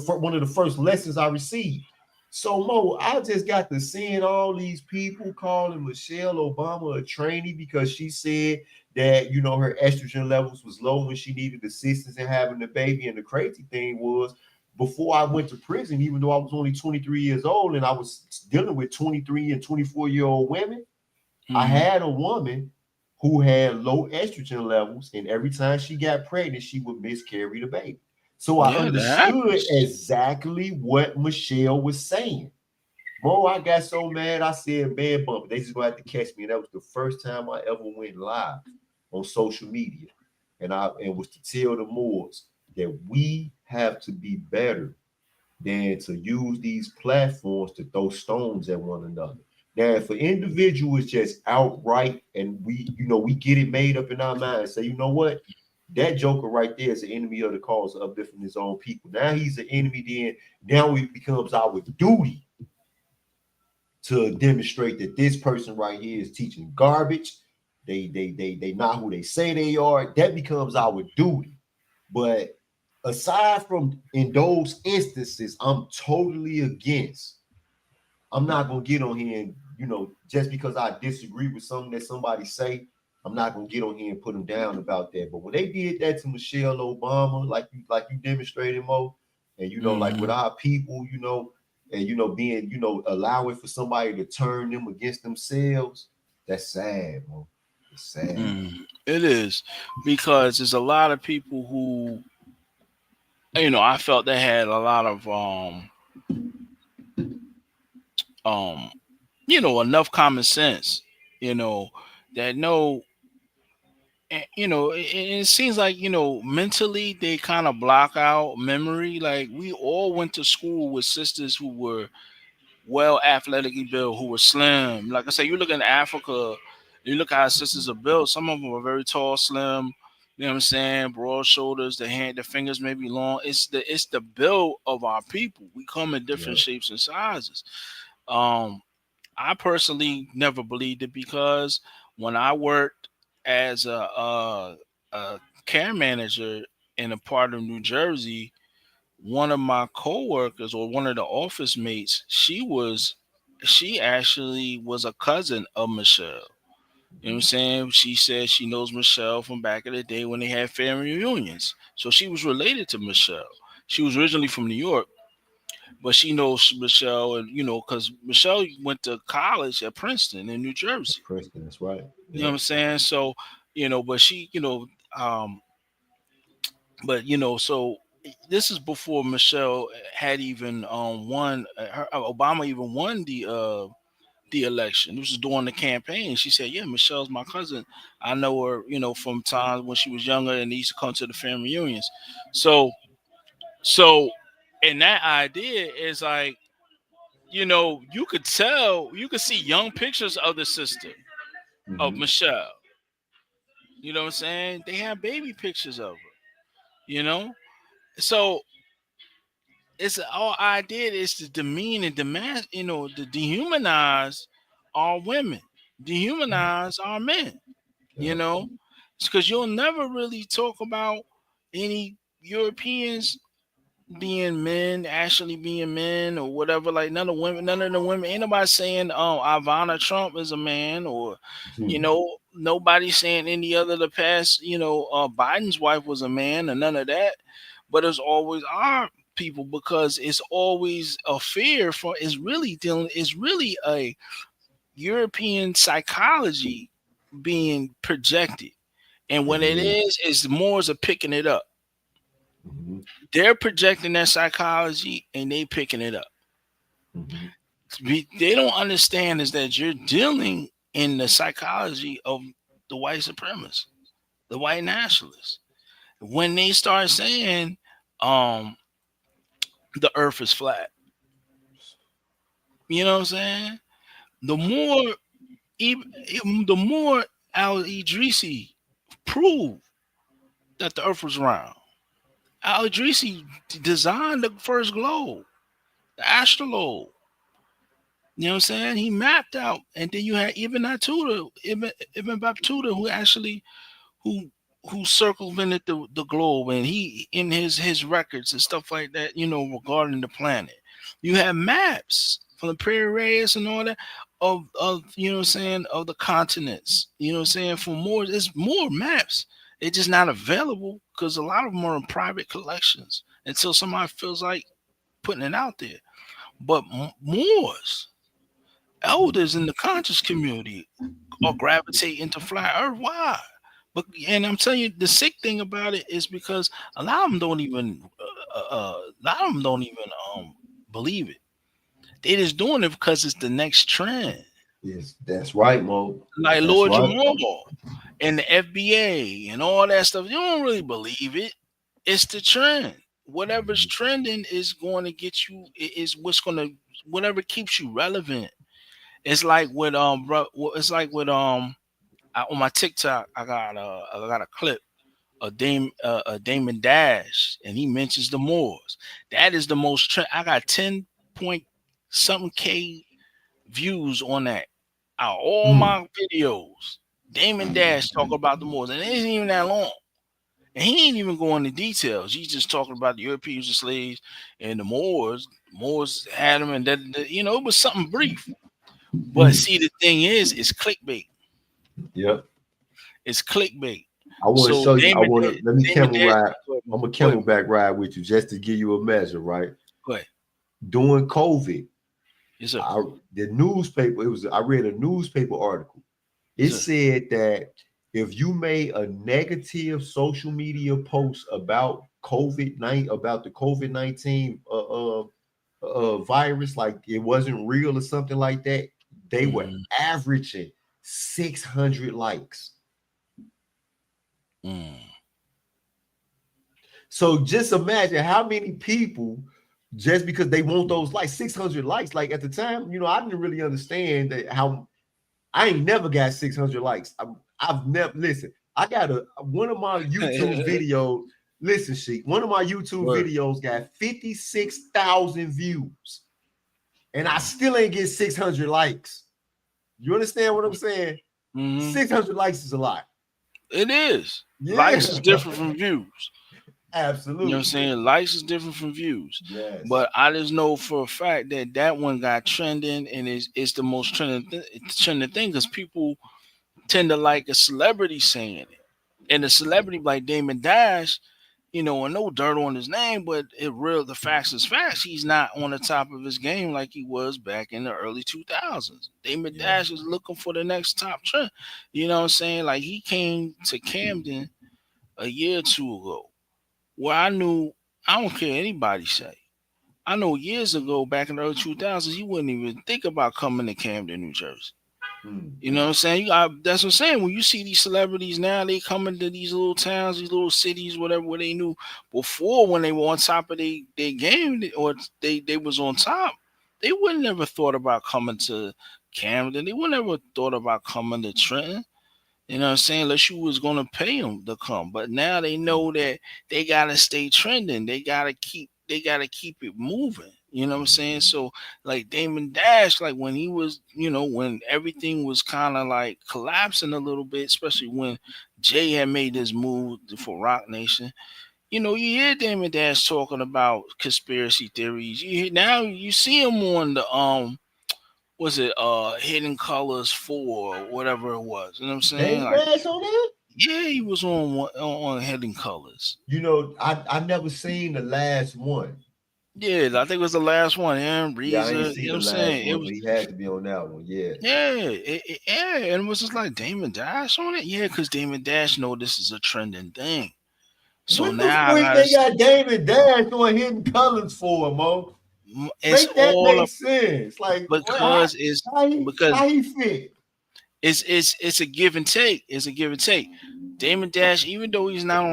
one of the first lessons I received. So Mo, I just got to seeing all these people calling Michelle Obama a trainee because she said that, her estrogen levels was low when she needed assistance in having the baby. And the crazy thing was, before I went to prison, even though I was only 23 years old and I was dealing with 23 and 24-year-old women, I had a woman who had low estrogen levels, and every time she got pregnant, she would miscarry the baby. So I understood exactly what Michelle was saying. Mo, I got so mad, I said, man, bump, they just gonna have to catch me. And that was the first time I ever went live on social media. And was to tell the Moors that we have to be better than to use these platforms to throw stones at one another. Now, if an individual is just outright and we get it made up in our minds, say, you know what? That joker right there is an enemy of the cause of uplifting his own people. Now he's an enemy, then now it becomes our duty to demonstrate that this person right here is teaching garbage. They not who they say they are. That becomes our duty. But aside from in those instances, I'm totally against. I'm not gonna get on here and just because I disagree with something that somebody say, I'm not gonna get on here and put them down about that. But when they did that to Michelle Obama, like you demonstrated, Mo, and like with our people, and being allowing for somebody to turn them against themselves, that's sad, Mo. It's sad. It is, because there's a lot of people who, I felt they had a lot of enough common sense, that know, it seems like, mentally they kind of block out memory. Like, we all went to school with sisters who were well athletically built, who were slim. Like I say, you look in Africa, you look how sisters are built. Some of them are very tall, slim, you know what I'm saying, broad shoulders, the fingers may be long. It's the build of our people. We come in different shapes and sizes. I personally never believed it because when I worked as a care manager in a part of New Jersey, one of my coworkers or one of the office mates, she actually was a cousin of Michelle. You know what I'm saying? She said she knows Michelle from back in the day when they had family reunions. So she was related to Michelle. She was originally from New York, but she knows Michelle, and because Michelle went to college at Princeton in New Jersey. Princeton, that's right. You know what I'm saying? So, but she, so this is before Michelle had even won. Obama even won the election. This was during the campaign. She said, "Yeah, Michelle's my cousin. I know her, from times when she was younger, and they used to come to the family reunions." So, and that idea is like, you could tell, you could see young pictures of the sister of Michelle. You know what I'm saying? They have baby pictures of her. So it's all I did is to demean and demand, to dehumanize our women, dehumanize our men. It's because you'll never really talk about any Europeans being men, actually being men or whatever. Like none of the women, ain't nobody saying, Ivana Trump is a man, or nobody saying any other the past, Biden's wife was a man, or none of that. But it's always our people, because it's always a fear for, it's really a European psychology being projected. And when it is, it's Moors are picking it up. They're projecting their psychology and they picking it up. They don't understand is that you're dealing in the psychology of the white supremacists, the white nationalists. When they start saying the earth is flat, you know what I'm saying? The more Al Idrisi proved that the earth was round. Al Idrisi designed the first globe, the astrolabe. You know what I'm saying? He mapped out, and then you had Ibn Battuta, who circumvented the globe, and he in his records and stuff like that, regarding the planet. You have maps from the Piraeus and all that of you know what I'm saying, of the continents. You know what I'm saying? For more, there's more maps. It's just not available because a lot of them are in private collections until somebody feels like putting it out there. But Moors, elders in the conscious community, are gravitating to flat earth. Why? And I'm telling you, the sick thing about it is because a lot of them don't even believe it. They just doing it because it's the next trend. Yes, that's right, Mo. Like Lord Jamal and the FBA and all that stuff. You don't really believe it. It's the trend. Whatever's trending is going to get you. Is whatever keeps you relevant. It's like with on my TikTok, I got a clip of Damon Dash, and he mentions the Moors. That is the most trend. I got 10 point something K views on that. Out all my videos, Damon Dash talk about the Moors, and it isn't even that long. And he ain't even going into details. He's just talking about the Europeans and slaves and the Moors. Moors had them, and that it was something brief. But see, the thing is, it's clickbait. Yep. It's clickbait. I want to show you. Let me camel ride. I'm a camelback ride with you just to give you a measure, right? Go ahead. During COVID, yes, sir. The newspaper, I read a newspaper article. It said that if you made a negative social media post about about the COVID-19 virus, like it wasn't real or something like that, they were averaging 600 likes. So just imagine how many people, just because they want those likes, 600 likes. Like at the time, I didn't really understand that how I ain't never got 600 likes. I've never, listen, I got one of my YouTube videos. Listen, Sheik, one of my YouTube videos got 56,000 views. and I still ain't get 600 likes. You understand what I'm saying? 600 likes is a lot. It is. Yeah. Likes is different from views. Absolutely. You know what I'm saying? Likes is different from views. Yes. But I just know for a fact that that one got trending, and it's the most trending thing because people tend to like a celebrity saying it. And a celebrity like Damon Dash, and no dirt on his name, but the facts is facts. He's not on the top of his game like he was back in the early 2000s. Damon Dash is looking for the next top trend. You know what I'm saying? Like, he came to Camden a year or two ago, where I knew, I don't care anybody say. I know years ago, back in the early 2000s, he wouldn't even think about coming to Camden, New Jersey. You know what I'm saying? That's what I'm saying. When you see these celebrities now, they come into these little towns, these little cities, whatever, where they knew before, when they were on top of their game, or they was on top, they wouldn't ever thought about coming to Camden. They wouldn't ever thought about coming to Trenton. You know what I'm saying? Unless you was gonna pay them to come. But now they know that they gotta stay trending. They gotta keep it moving. You know what I'm saying? So, like, Damon Dash, like, when he was, when everything was kind of like collapsing a little bit, especially when Jay had made his move for Rock Nation, you hear Damon Dash talking about conspiracy theories. Now you see him on the was it Hidden Colors 4 or whatever it was. You know what I'm saying? Damon Dash on that? Yeah, he was on Hidden Colors. I never seen the last one. Yeah, I think it was the last one. Reza, Yeah, I didn't see you know the what I'm last saying? one, but he had to be on that one. Yeah. Yeah, and it was just like Damon Dash on it. Yeah, because Damon Dash know this is a trending thing. So what now the freak they got Damon Dash on Hidden Colors for, Mo? Make that make sense. Like, because how he fit? It's a give and take. It's a give and take. Damon Dash, even though he's not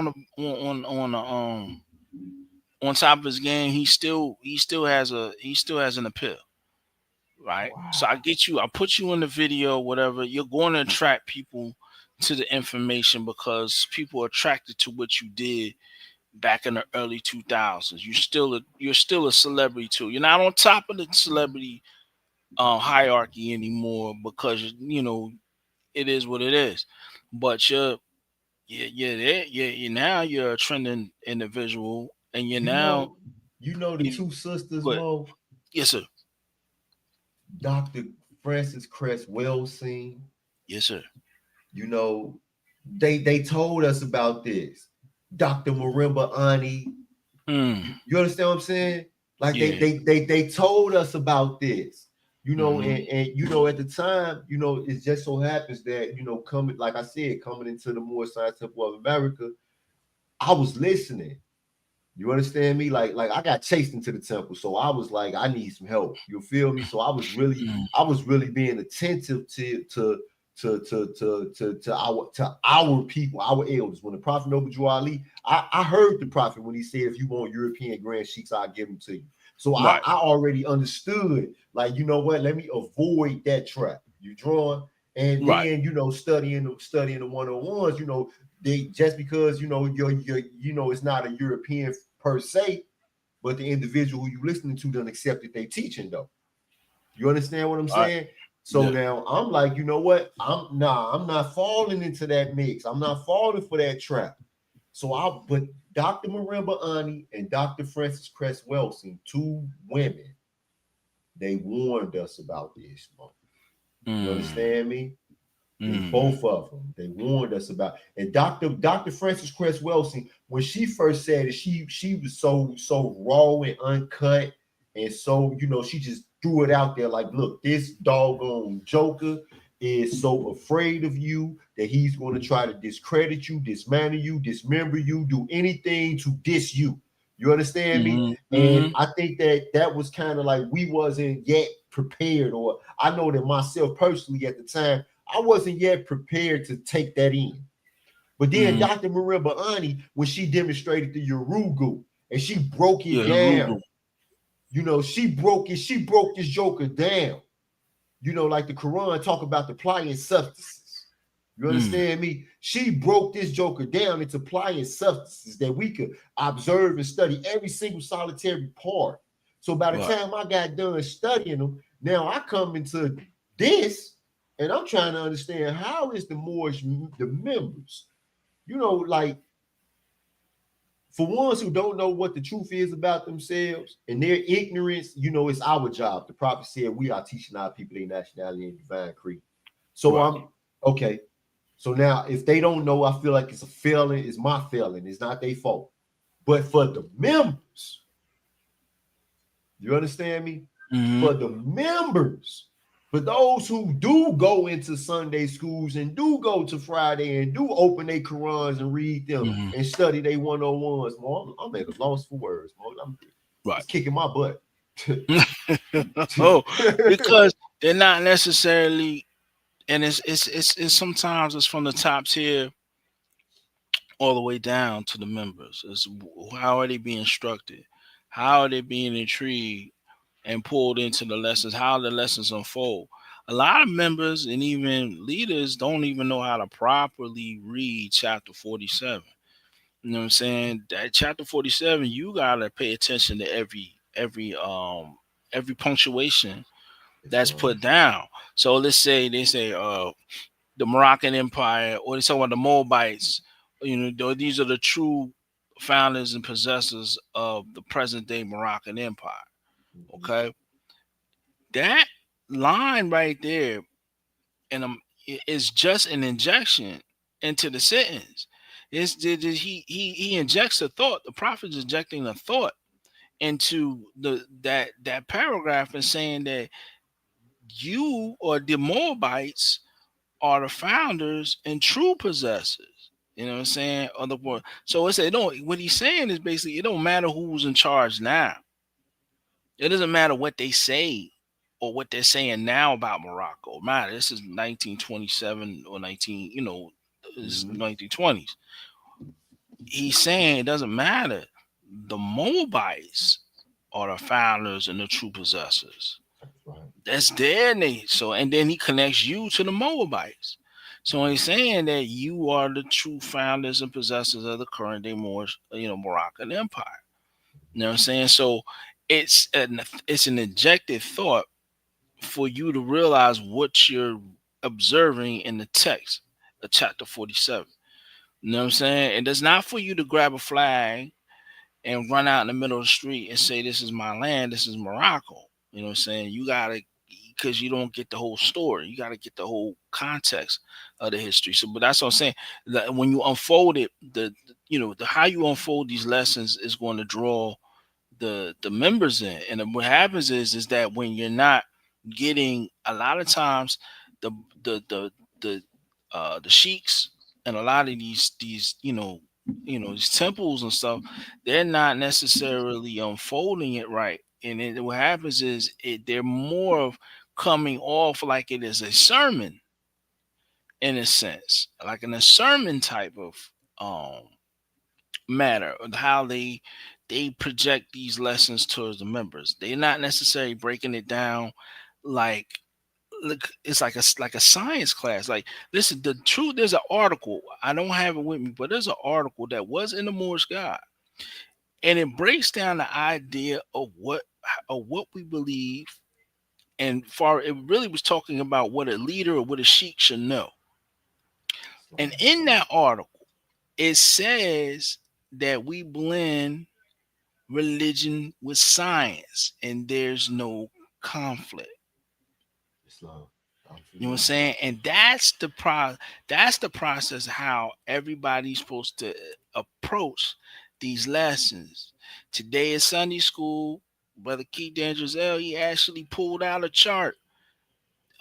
on top of his game, he still has an appeal, right? Wow. So I get you. I put you in the video, whatever. You're going to attract people to the information because people are attracted to what you did back in the early 2000s. You're still a celebrity too. You're not on top of the celebrity hierarchy anymore because it is what it is. But now you're a trending individual, and you're now. The two sisters, Mo? Yes, sir. Dr. Frances Cress Welsing. Yes, sir. They told us about this. Dr. Marimba Ani. You understand what I'm saying? Like, they told us about this. And at the time, it just so happens that, coming, like I said, coming into the Moorish Temple of America, I was listening. You understand me? Like I got chased into the temple, so I was like, I need some help. You feel me? So I was really being attentive to our people, our elders. When the Prophet Noble Drew Ali, I heard the Prophet when he said, if you want European Grand Sheiks, I'll give them to you. So I already understood, like, you know what, let me avoid that trap. You drawing? And then, studying the one-on-ones, they just because, you're it's not a European per se, but the individual who you listening to doesn't accept that they teaching though. You understand what I'm saying? So now I'm like, you know what? I'm not falling into that mix. I'm not falling for that trap. But Dr. Marimba Ani and Dr. Frances Cress Welsing, two women, they warned us about this. You understand me? Both of them, they warned us about. And Dr. Frances Cress Welsing, when she first said it, she was so raw and uncut, and so she just threw it out there like, look, this doggone Joker is so afraid of you that he's going to try to discredit you, dismantle you, dismember you, do anything to diss you. You understand me? And I think that was kind of like we wasn't yet prepared, or I know that myself personally at the time, I wasn't yet prepared to take that in. But then Dr. Marimba Ani, when she demonstrated the Urugu and she broke it down, she broke this Joker down. Like the Quran talk about the pliant substances. You understand me? She broke this Joker down into pliant substances that we could observe and study every single solitary part. So by the Right. time I got done studying them, now I come into this and I'm trying to understand how is the Moorish, the members, you know, like for ones who don't know what the truth is about themselves and their ignorance, you know, it's our job. The prophet said we are teaching our people their nationality and divine creed. So Right. I'm okay. So now if they don't know, I feel like it's a failing, it's my failing, it's not their fault. But for the members, you understand me? Mhm. For the members, for those who do go into Sunday schools and do go to Friday and do open their Qurans and read them Mhm. and study their 101s, I'm at a loss for words, I'm Right. it's kicking my butt. Oh, because they're not necessarily, and it's sometimes it's from the top tier all the way down to the members. It's how are they being instructed? How are they being intrigued and pulled into the lessons? How the lessons unfold? A lot of members and even leaders don't even know how to properly read chapter 47. You know what I'm saying? That chapter 47, you gotta pay attention to every punctuation that's put down. So let's say they say the Moroccan Empire, or they talk about the Moabites. You know, these are the true founders and possessors of the present day Moroccan Empire. Okay, that line right there, and is just an injection into the sentence. He injects a thought. The prophet's injecting a thought into that paragraph and saying that you or the Moabites are the founders and true possessors. You know what I'm saying? Of the world. So it's what he's saying is basically it don't matter who's in charge now. It doesn't matter what they say or what they're saying now about Morocco. Man, this is 1927 or 19, it's 1920s. He's saying it doesn't matter. The Moabites are the founders and the true possessors. That's their name. So, and then he connects you to the Moabites. So he's saying that you are the true founders and possessors of the current day Moorish, Moroccan Empire. You know what I'm saying? So it's an injected thought for you to realize what you're observing in the text of chapter 47. You know what I'm saying? And it's not for you to grab a flag and run out in the middle of the street and say, this is my land, this is Morocco. You know what I'm saying? You gotta, because you don't get the whole story. You gotta get the whole context of the history. So, but that's what I'm saying. That when you unfold it, the how you unfold these lessons is going to draw the members in. And what happens is that when you're not getting, a lot of times the the the the the sheiks and a lot of these these temples and stuff, they're not necessarily unfolding it right. And what happens is they're more of coming off like it is a sermon, in a sense, like in a sermon type of matter of how they project these lessons towards the members. They're not necessarily breaking it down like, look, it's like a science class. Like, listen, the truth, there's an article, I don't have it with me, but there's an article that was in the Moorish Guide, and it breaks down the idea of what we believe, and it really was talking about what a leader or what a sheik should know. And in that article, it says that we blend religion with science and there's no conflict. Islam. You know what I'm saying? And that's the process how everybody's supposed to approach these lessons. Today is Sunday school. Brother Keith Dandrizel, he actually pulled out a chart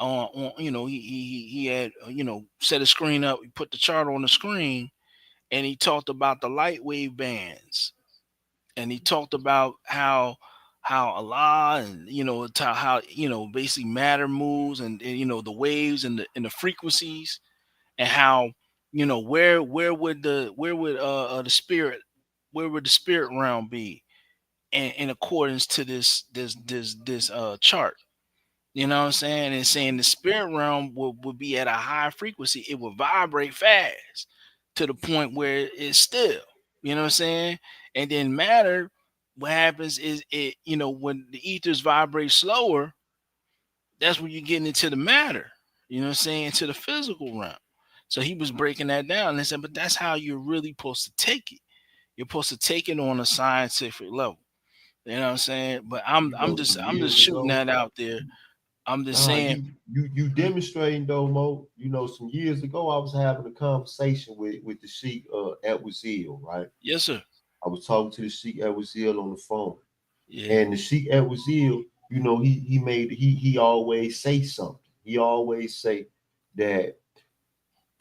on he had set a screen up, he put the chart on the screen, and he talked about the light wave bands, and he talked about how Allah, and how basically matter moves, and the waves and the frequencies, and how where would the spirit, where would the spirit realm be in accordance to this chart. You know what I'm saying? And saying the spirit realm would be at a high frequency. It would vibrate fast to the point where it's still. You know what I'm saying? And then matter what happens is it, when the ethers vibrate slower, that's when you're getting into the matter, you know what I'm saying, into the physical realm. So he was breaking that down and said, but that's how you're really supposed to take it. You're supposed to take it on a scientific level. You know what I'm saying? But I'm just shooting that out there. I'm just saying. You demonstrating though, Mo. Some years ago I was having a conversation with the Sheik Edward Zeal, right? Yes, sir. I was talking to the Sheik Edward Zeal on the phone. Yeah. And the Sheik Edward Zeal, he always say something. He always say that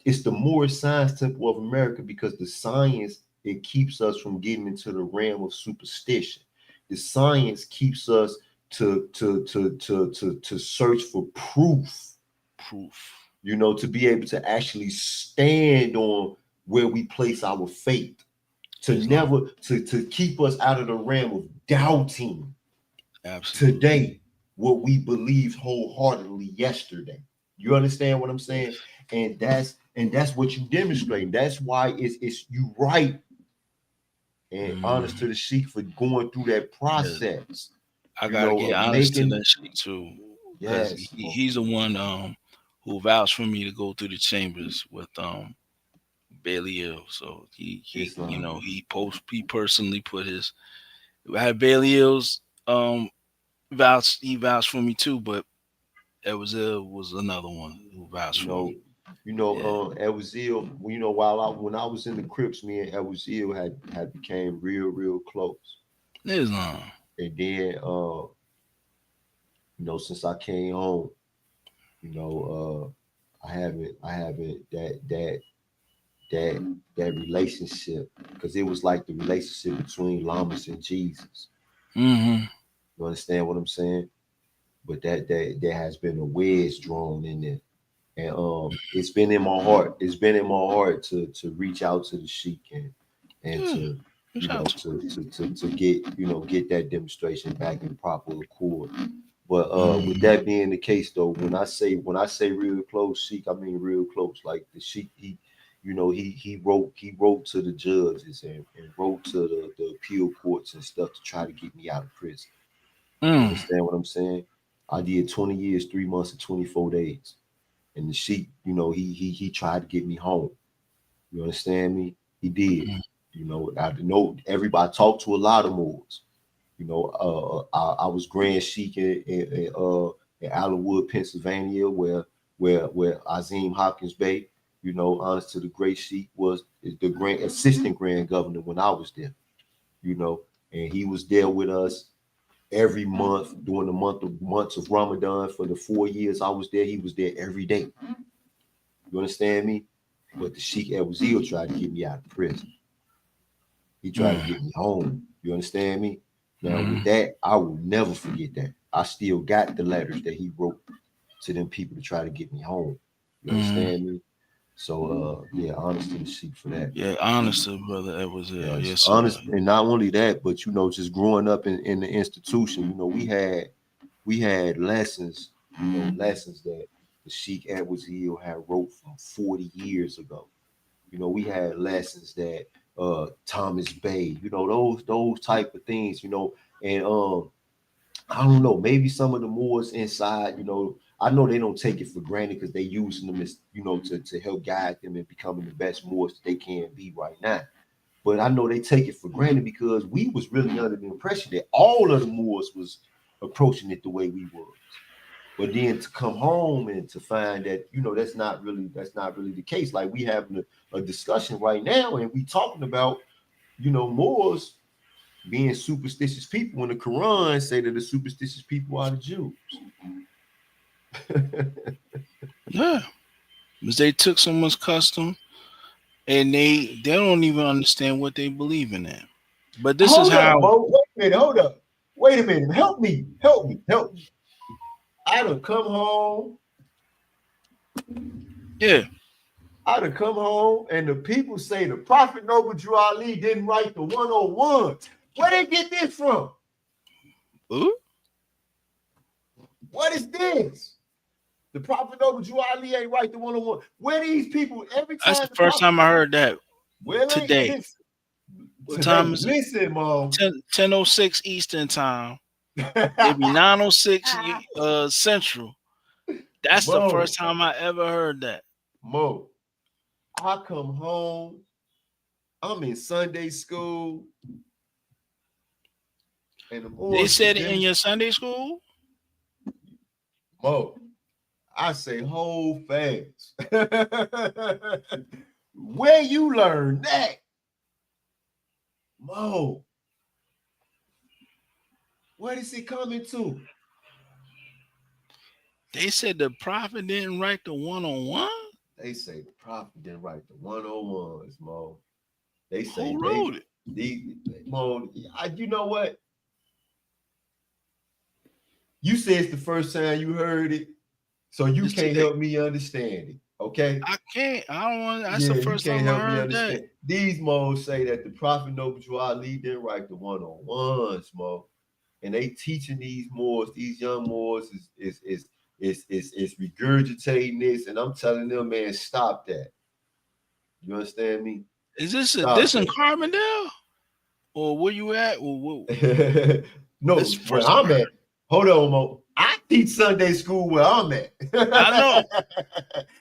it's the Moorish Science Temple of America because the science, it keeps us from getting into the realm of superstition. The science keeps us to search for proof, to be able to actually stand on where we place our faith, to keep us out of the realm of doubting. Absolutely. Today what we believed wholeheartedly yesterday. You understand what I'm saying? And that's what you demonstrate. That's why it's you right. And honest to the Sheik for going through that process. Yes. I gotta get honest to that Sheik too. Because yes, he's the one who vouched for me to go through the chambers with Bailey. So he personally put his. I had Bailey vouched for me too, but was another one who vouched for me. Edward Zeal, when I was in the Crips, me and Edward Zeal had became real close. Islam. And then since I came home, I haven't that relationship, because it was like the relationship between Lamas and Jesus. Mm-hmm. You understand what I'm saying? But that there has been a wedge drawn in there. And it's been in my heart. It's been in my heart to reach out to the Sheik and to get that demonstration back in proper accord. But with that being the case, though, when I say real close, Sheik, I mean real close. Like the Sheik, he wrote to the judges and wrote to the appeal courts and stuff to try to get me out of prison. You understand what I'm saying? I did 20 years, 3 months, and 24 days. And the Sheik, he tried to get me home. You understand me? He did. I know everybody. I talked to a lot of Moors. I was Grand Sheik in Allenwood, Pennsylvania, where Azim Hopkins Bey, honest to the great Sheik, was the grand assistant grand governor when I was there. And he was there with us every month during the months of Ramadan. For the 4 years I was there, he was there every day. You understand me? But the Sheik Edward Zeal tried to get me out of prison. He tried to get me home. You understand me? Now with that, I will never forget that. I still got the letters that he wrote to them people to try to get me home. You understand me? So honest to the Sheik for that. Yeah, honest to brother Edward Zeal. Yes, honest, and not only that, but just growing up in the institution, we had lessons, lessons that the Sheik Edward Zeal had wrote from 40 years ago. We had lessons that Thomas Bey, those type of things, and I don't know, maybe some of the Moors inside, I know they don't take it for granted because they using them as, to help guide them in becoming the best Moors that they can be right now. But I know they take it for granted because we was really under the impression that all of the Moors was approaching it the way we was. But then to come home and to find that, that's not really the case. Like we having a discussion right now and we talking about, Moors being superstitious people when the Quran say that the superstitious people are the Jews. Yeah, because they took someone's custom and they don't even understand what they believe in that. But this is how. Hold up. Wait a minute. Help me. I done come home. Yeah. I done come home and the people say the Prophet Noble Drew Ali didn't write the 101. Where they get this from? Ooh? What is this? The Prophet Noble Drew Ali ain't write the 101. Where these people every time? That's the first time I heard that today. What time is it? Listen, Mo. 10:06 Eastern time. Maybe 9:06 Central. That's the Mo, first time I ever heard that. Mo, I come home. I'm in Sunday school. And the They said it in your Sunday school? Mo, I say hold fast. Where you learn that? Mo, what is it coming to? They said the prophet didn't write the 101? They say the prophet didn't write the 101s, Mo. They say who wrote it? Mo, you know what? You said it's the first time you heard it, so you can't help me understand it. Okay? I can't. I don't want. That's the first time I heard that. These Mo's say that the prophet Noble Ali didn't write the 101s, Mo, and they teaching these Moors, these young Moors is regurgitating this, and I'm telling them, man, stop that. You understand me? Is this in Carbondale, or where you at? Or no, where I'm at. Hold on, Mo. I teach Sunday school where I'm at. I know.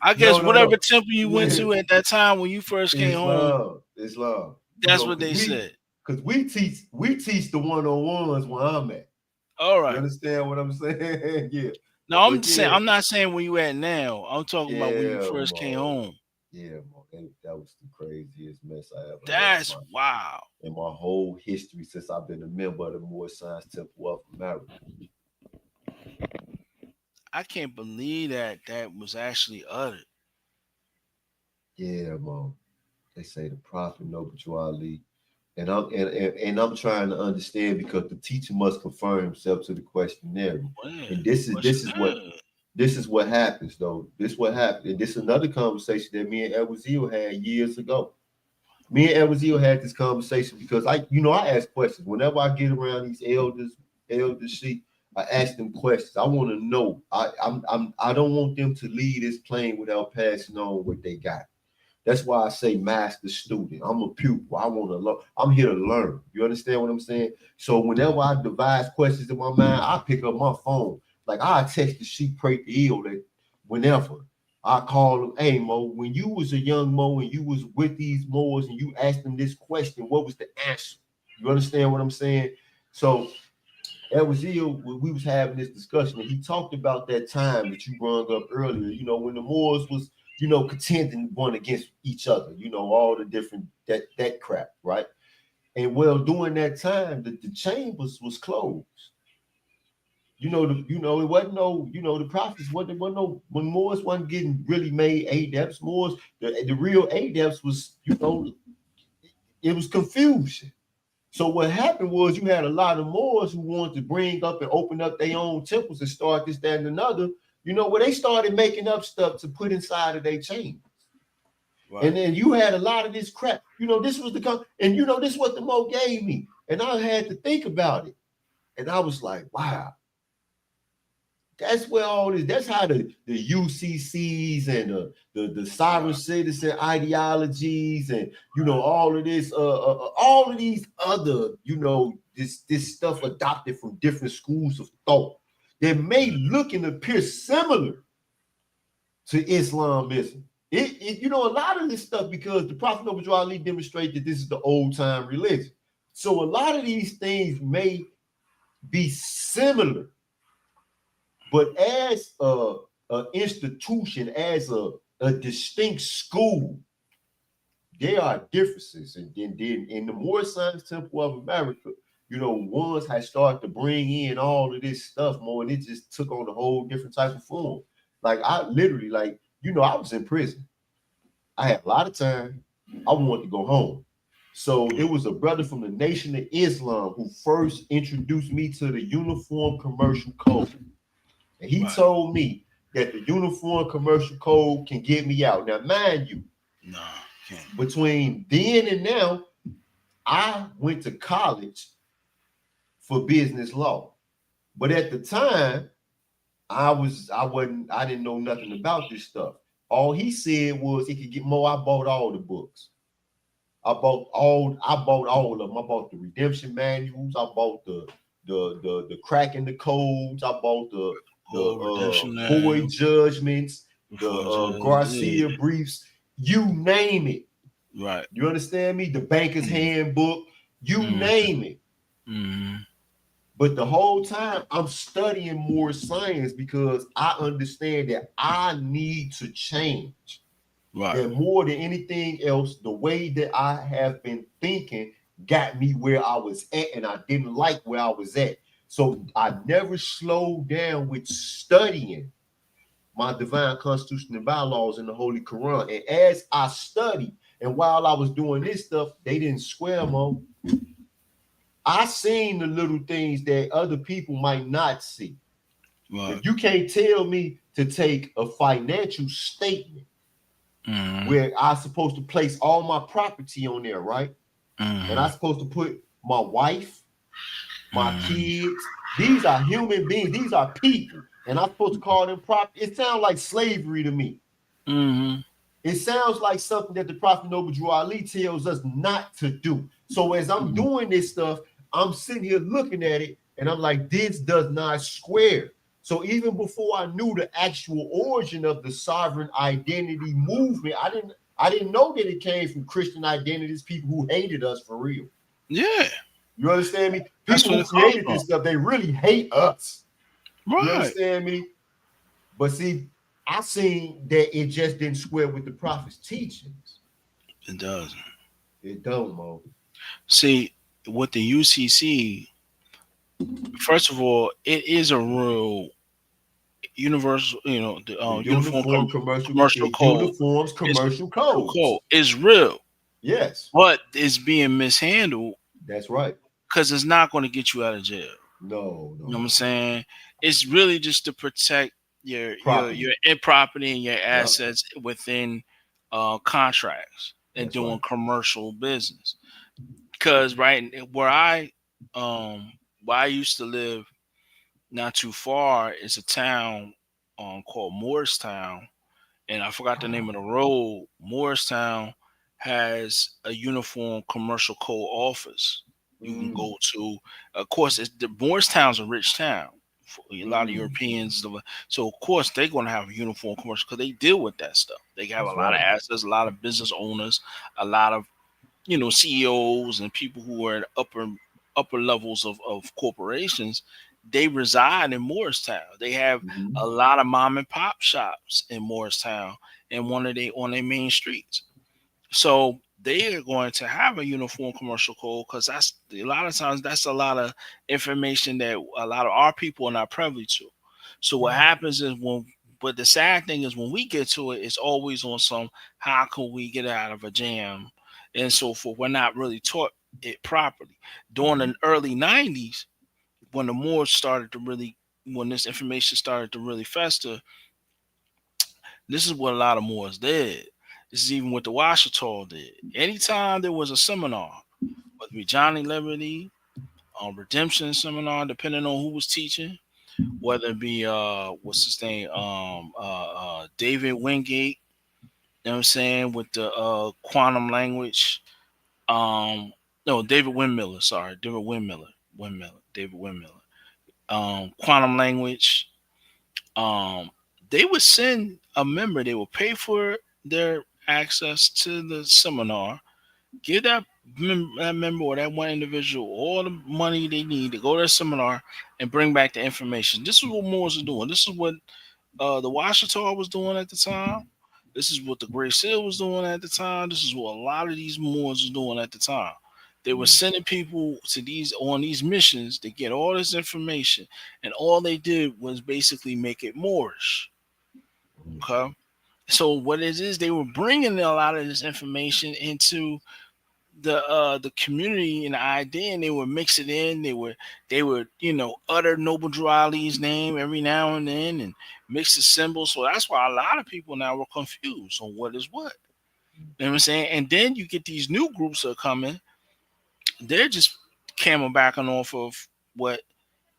I guess whatever temple you went to at that time when you first came home. Islam. That's what they said. Because we teach the 101s where I'm at. All right. You understand what I'm saying? Yeah. No, I'm not saying where you at now. I'm talking about when you first came home. Yeah, Mo, that was the craziest mess I ever. That's wow. In my whole history since I've been a member of the Moorish Temple of America. I can't believe that was actually uttered. Yeah, Mo. They say the prophet Noble Ali. And I'm trying to understand because the teacher must confirm himself to the questionnaire. And this is what happens though. This is what happened. And this is another conversation that me and Edward Zeal had years ago. Me and Edward Zeal had this conversation because I ask questions. Whenever I get around these elders Sheik, I ask them questions. I want to know. I don't want them to leave this plane without passing on what they got. That's why I say master student. I'm a pupil. I want to learn. I'm here to learn. You understand what I'm saying? So whenever I devise questions in my mind, I pick up my phone. Like I text the Sheik pray the ill that whenever I call them, hey Mo, when you was a young Mo and you was with these Moors and you asked them this question, what was the answer? You understand what I'm saying? So Edward Zeal, we was having this discussion, and he talked about that time that you brought up earlier, when the Moors was, contending one against each other, all the different, that crap, right? And well, during that time, the chambers was closed. It wasn't no, the prophets wasn't no, when Moors wasn't getting really made adepts, Moors, the real adepts was, it was confusion. So what happened was you had a lot of Moors who wanted to bring up and open up their own temples and start this, that, and another, where they started making up stuff to put inside of their chambers. Right. And then you had a lot of this crap. This was this is what the Mo gave me. And I had to think about it. And I was like, wow. That's where all this, that's how the UCCs and the sovereign citizen ideologies and all of this all of these other this stuff adopted from different schools of thought that may look and appear similar to Islamism. A lot of this stuff, because the Prophet Noble Ali demonstrated that this is the old time religion. So a lot of these things may be similar. But as an institution, as a distinct school, there are differences. And then in the Moorish Temple of America, ones had started to bring in all of this stuff more, and it just took on a whole different type of form. Like I literally, I was in prison. I had a lot of time. I wanted to go home. So it was a brother from the Nation of Islam who first introduced me to the Uniform Commercial Code. And he told me that the Uniform Commercial Code can get me out. Now, mind you, between then and now, I went to college for business law. But at the time, I didn't know nothing about this stuff. All he said was it could get more. I bought all the books. I bought all of them. I bought the redemption manuals. I bought the cracking the codes. I bought the redemption Hoy judgments, the Garcia yeah. briefs. You name it. Right. You understand me? The banker's handbook. You name it. But the whole time I'm studying more science because I understand that I need to change. Right. And more than anything else, the way that I have been thinking got me where I was at, and I didn't like where I was at. So I never slowed down with studying my divine constitution and bylaws in the Holy Quran. And as I studied, and while I was doing this stuff, they didn't swear, Mo. I seen the little things that other people might not see. Right. If you can't tell me to take a financial statement where I'm supposed to place all my property on there, right? And I'm supposed to put my wife, my kids. These are human beings. These are people. And I'm supposed to call them property. It sounds like slavery to me. It sounds like something that the Prophet Noble Drew Ali tells us not to do. So as I'm doing this stuff, I'm sitting here looking at it, and I'm like, this does not square. So even before I knew the actual origin of the sovereign identity movement, I didn't know that it came from Christian identities, people who hated us for real. Yeah. You understand me? People who created this stuff, they really hate us. Right. You understand me? But see, I seen that it just didn't square with the prophet's teachings. It doesn't. It don't, Mo. See, with the UCC, first of all, it is a real universal, the uniform commercial code. Uniforms commercial codes. Code is real. Yes. But it's being mishandled. That's right. Because it's not going to get you out of jail. No. You know what I'm saying? It's really just to protect your property and your assets within contracts and doing commercial business. Because where I used to live, not too far, is a town called Morristown, and I forgot the name of the road. Morristown has a uniform commercial code office you can go to. Of course, Morristown's a rich town. A lot of Europeans, so of course they're going to have a uniform commercial because they deal with that stuff. They have a lot of assets, a lot of business owners, a lot of CEOs and people who are at upper levels of corporations. They reside in Morristown. They have a lot of mom and pop shops in Morristown and on their main streets. So they are going to have a uniform commercial code because that's a lot of times that's a lot of information that a lot of our people are not privy to. So what happens is but the sad thing is when we get to it, it's always on some how can we get out of a jam and so forth. We're not really taught it properly. During the early 90s, when the Moors when this information started to really fester, this is what a lot of Moors did. This is even what the Washita did. Anytime there was a seminar, whether it be Johnny Liberty, redemption seminar, depending on who was teaching, whether it be what's his name, David Wingate, you know what I'm saying, with the quantum language. No, David Windmiller, sorry, David Windmiller. Quantum language. They would send a member, they would pay for their access to the seminar, give that member or that one individual all the money they need to go to the seminar and bring back the information. This is what Moors are doing. This is what the Washita was doing at the time. This is what the Gray Seal was doing at the time. This is what a lot of these Moors were doing at the time. They were sending people to on these missions to get all this information, and all they did was basically make it Moorish. Okay, so what it is, they were bringing a lot of this information into the community and the idea, and they would mix it in. They would utter Noble Drew Ali's name every now and then and mix the symbols. So that's why a lot of people now were confused on what is what. You know what I'm saying? And then you get these new groups that are coming. They're just camelbacking off of what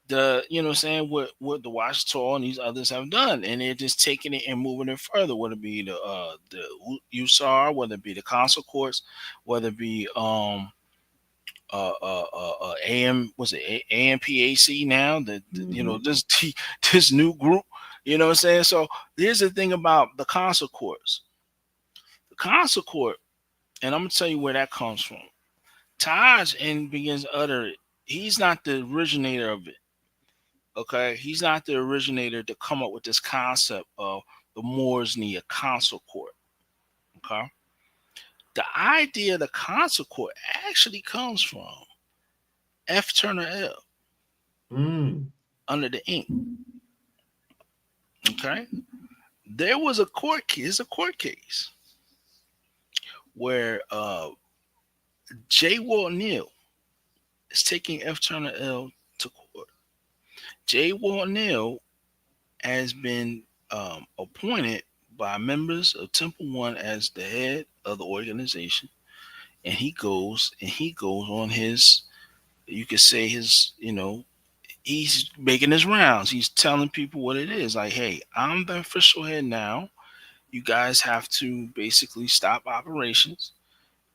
what the Washington and these others have done, and they're just taking it and moving it further, whether it be the USAR, whether it be the consul courts, whether it be AM, was it AMPAC now, this new group, you know what I'm saying? So here's the thing about the consul courts. The consul court, and I'm gonna tell you where that comes from. Taj and begins to utter it. He's not the originator of it. Okay, he's not the originator to come up with this concept of the Moors need a consul court. Okay, the idea of the consul court actually comes from F. Turner L. Under the ink. Okay, there was a court case where J. Walt Neal is taking F. Turner L. to court. J. Walt Neal has been appointed by members of Temple One as the head of the organization, and he goes on his, you could say his, he's making his rounds. He's telling people what it is. Like, hey, I'm the official head now. You guys have to basically stop operations.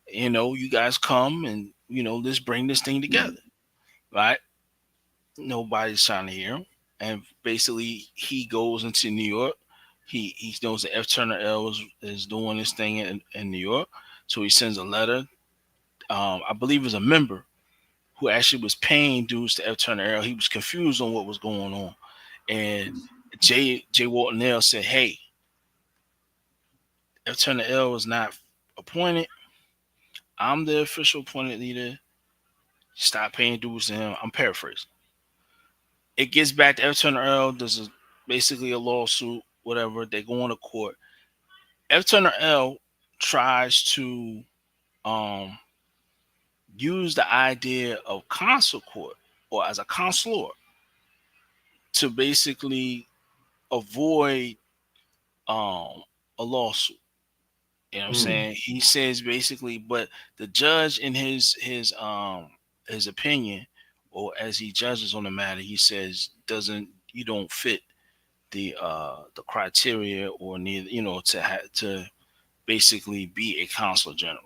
You guys come and let's bring this thing together, right? Nobody's trying to hear him, and basically he goes into New York. He knows that F. Turner L is doing this thing in New York, so he sends a letter. I believe it was a member who actually was paying dues to F. Turner L. He was confused on what was going on, and J. Walton L said, "Hey, F. Turner L was not appointed. I'm the official appointed leader. Stop paying dues to him." I'm paraphrasing. It gets back to F. Turner L. There's basically a lawsuit, whatever. They go on to court. F. Turner L. tries to use the idea of consul court or as a consular to basically avoid a lawsuit. You know what I'm saying? He says basically, but the judge in his opinion, or as he judges on the matter, he says you don't fit the criteria or neither, to basically be a consul general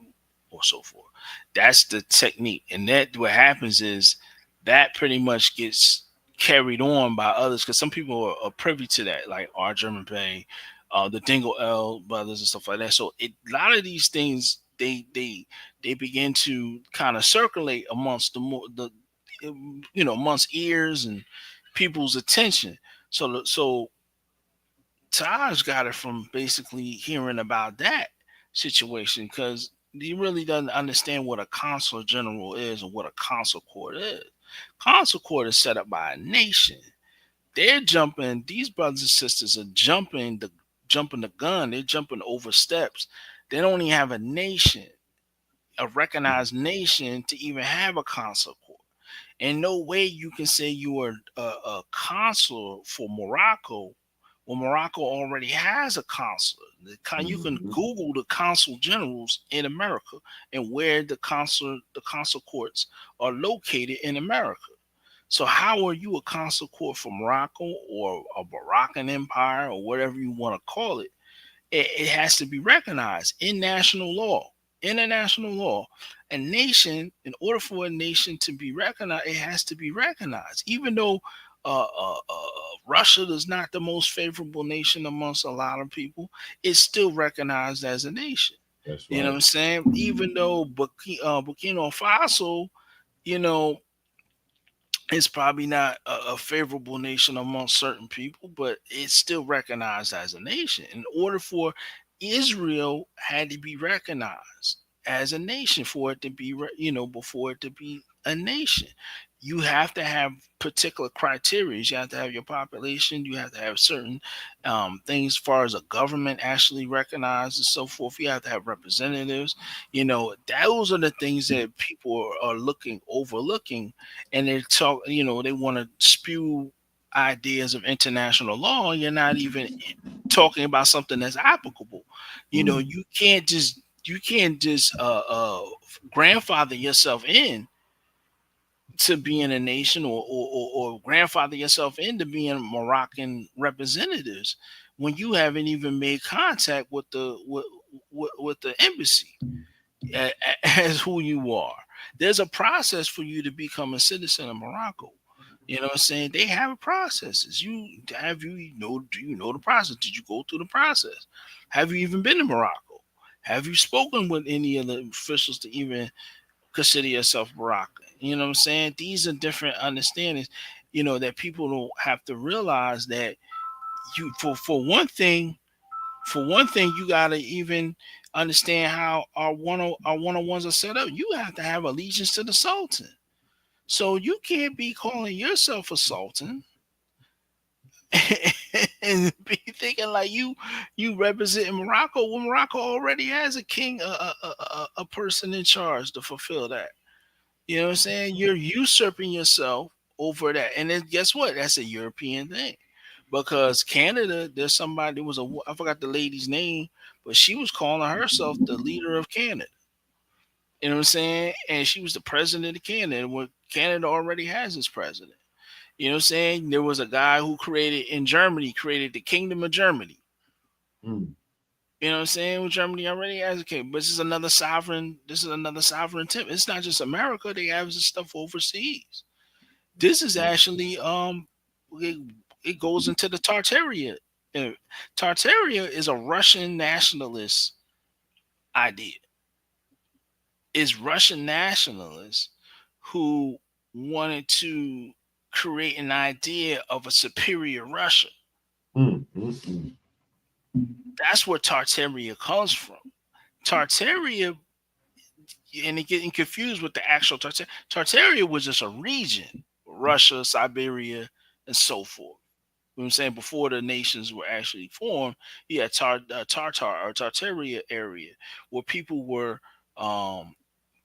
or so forth. That's the technique, and that what happens is that pretty much gets carried on by others because some people are privy to that, like R. German Bay, the Dingle L brothers and stuff like that. So a lot of these things they begin to kind of circulate amongst amongst ears and people's attention. So Taj got it from basically hearing about that situation because he really doesn't understand what a consul general is or what a consul court is. Consul court is set up by a nation. They're jumping. These brothers and sisters are jumping the gun. They're jumping over steps. They don't even have a nation, a recognized nation, to even have a consul court. And no way you can say you are a consul for Morocco. Well, Morocco already has a consulate. You can Google the consul generals in America and where the consul courts are located in America. So how are you a consul court for Morocco or a Moroccan empire or whatever you want to call it? It has to be recognized in national law. International law. A nation, in order for a nation to be recognized, it has to be recognized. Even though Russia is not the most favorable nation amongst a lot of people, it's still recognized as a nation. That's right. You know what I'm saying? Even though Burkina Faso, it's probably not a favorable nation amongst certain people, but it's still recognized as a nation. In order for Israel had to be recognized as a nation for it to be, before it to be a nation. You have to have particular criteria. You have to have your population. You have to have certain things as far as a government actually recognized and so forth. You have to have representatives. Those are the things that people are overlooking, and they talk. They want to spew ideas of international law. You're not even talking about something that's applicable. You can't just grandfather yourself in to being a nation, or grandfather yourself into being Moroccan representatives when you haven't even made contact with with the embassy as who you are. There's a process for you to become a citizen of Morocco. You know what I'm saying? They have processes. Do you know the process? Did you go through the process? Have you even been to Morocco? Have you spoken with any of the officials to even consider yourself Moroccan? You know what I'm saying? These are different understandings, that people don't have to realize that you for one thing, you gotta even understand how our 101s are set up. You have to have allegiance to the Sultan. So you can't be calling yourself a Sultan and be thinking like you represent Morocco when Morocco already has a king, a person in charge to fulfill that. You know what I'm saying? You're usurping yourself over that. And then guess what? That's a European thing. Because Canada, there was I forgot the lady's name, but she was calling herself the leader of Canada. You know what I'm saying? And she was the president of Canada, where Canada already has its president. You know what I'm saying? There was a guy who created the Kingdom of Germany. Mm. You know what I'm saying? Well, Germany already has a king, but this is another sovereign tip. It's not just America, they have this stuff overseas. This is actually it, it goes into the Tartaria. Tartaria is a Russian nationalist idea. It's Russian nationalists who wanted to create an idea of a superior Russia. Mm. Mm. That's where Tartaria comes from. Tartaria, and it getting confused with the actual Tartaria. Tartaria was just a region, Russia, Siberia, and so forth. You know what I'm saying? Before the nations were actually formed, you had Tartar or Tartaria area where people were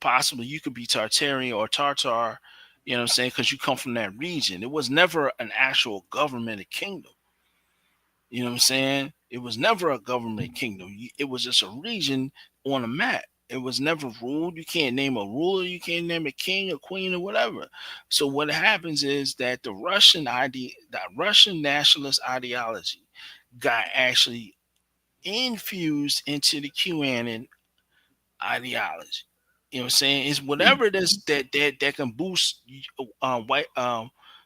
possibly you could be Tartarian or Tartar, you know what I'm saying? Because you come from that region. It was never an actual government or kingdom. You know what I'm saying? It was never a government kingdom. It was just a region on a map. It was never ruled. You can't name a ruler. You can't name a king or queen or whatever. So what happens is that the Russian nationalist ideology got actually infused into the QAnon ideology. You know what I'm saying? It's whatever it is that can boost white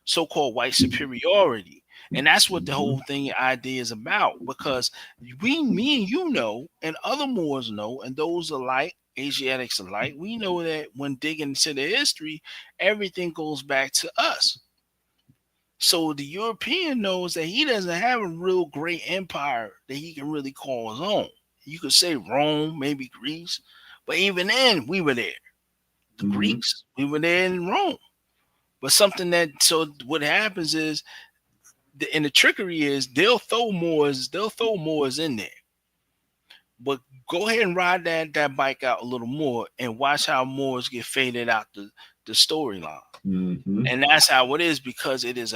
so-called white superiority. And that's what the whole thing idea is about. Because me and you know, and other Moors know, and those alike, Asiatics alike, we know that when digging into the history, everything goes back to us. So the European knows that he doesn't have a real great empire that he can really call his own. You could say Rome, maybe Greece, but even then, we were there. The Greeks, we were there in Rome. But so what happens is, and the trickery is, they'll throw Moors in there. But go ahead and ride that bike out a little more and watch how Moors get faded out the storyline. Mm-hmm. And that's how it is, because it is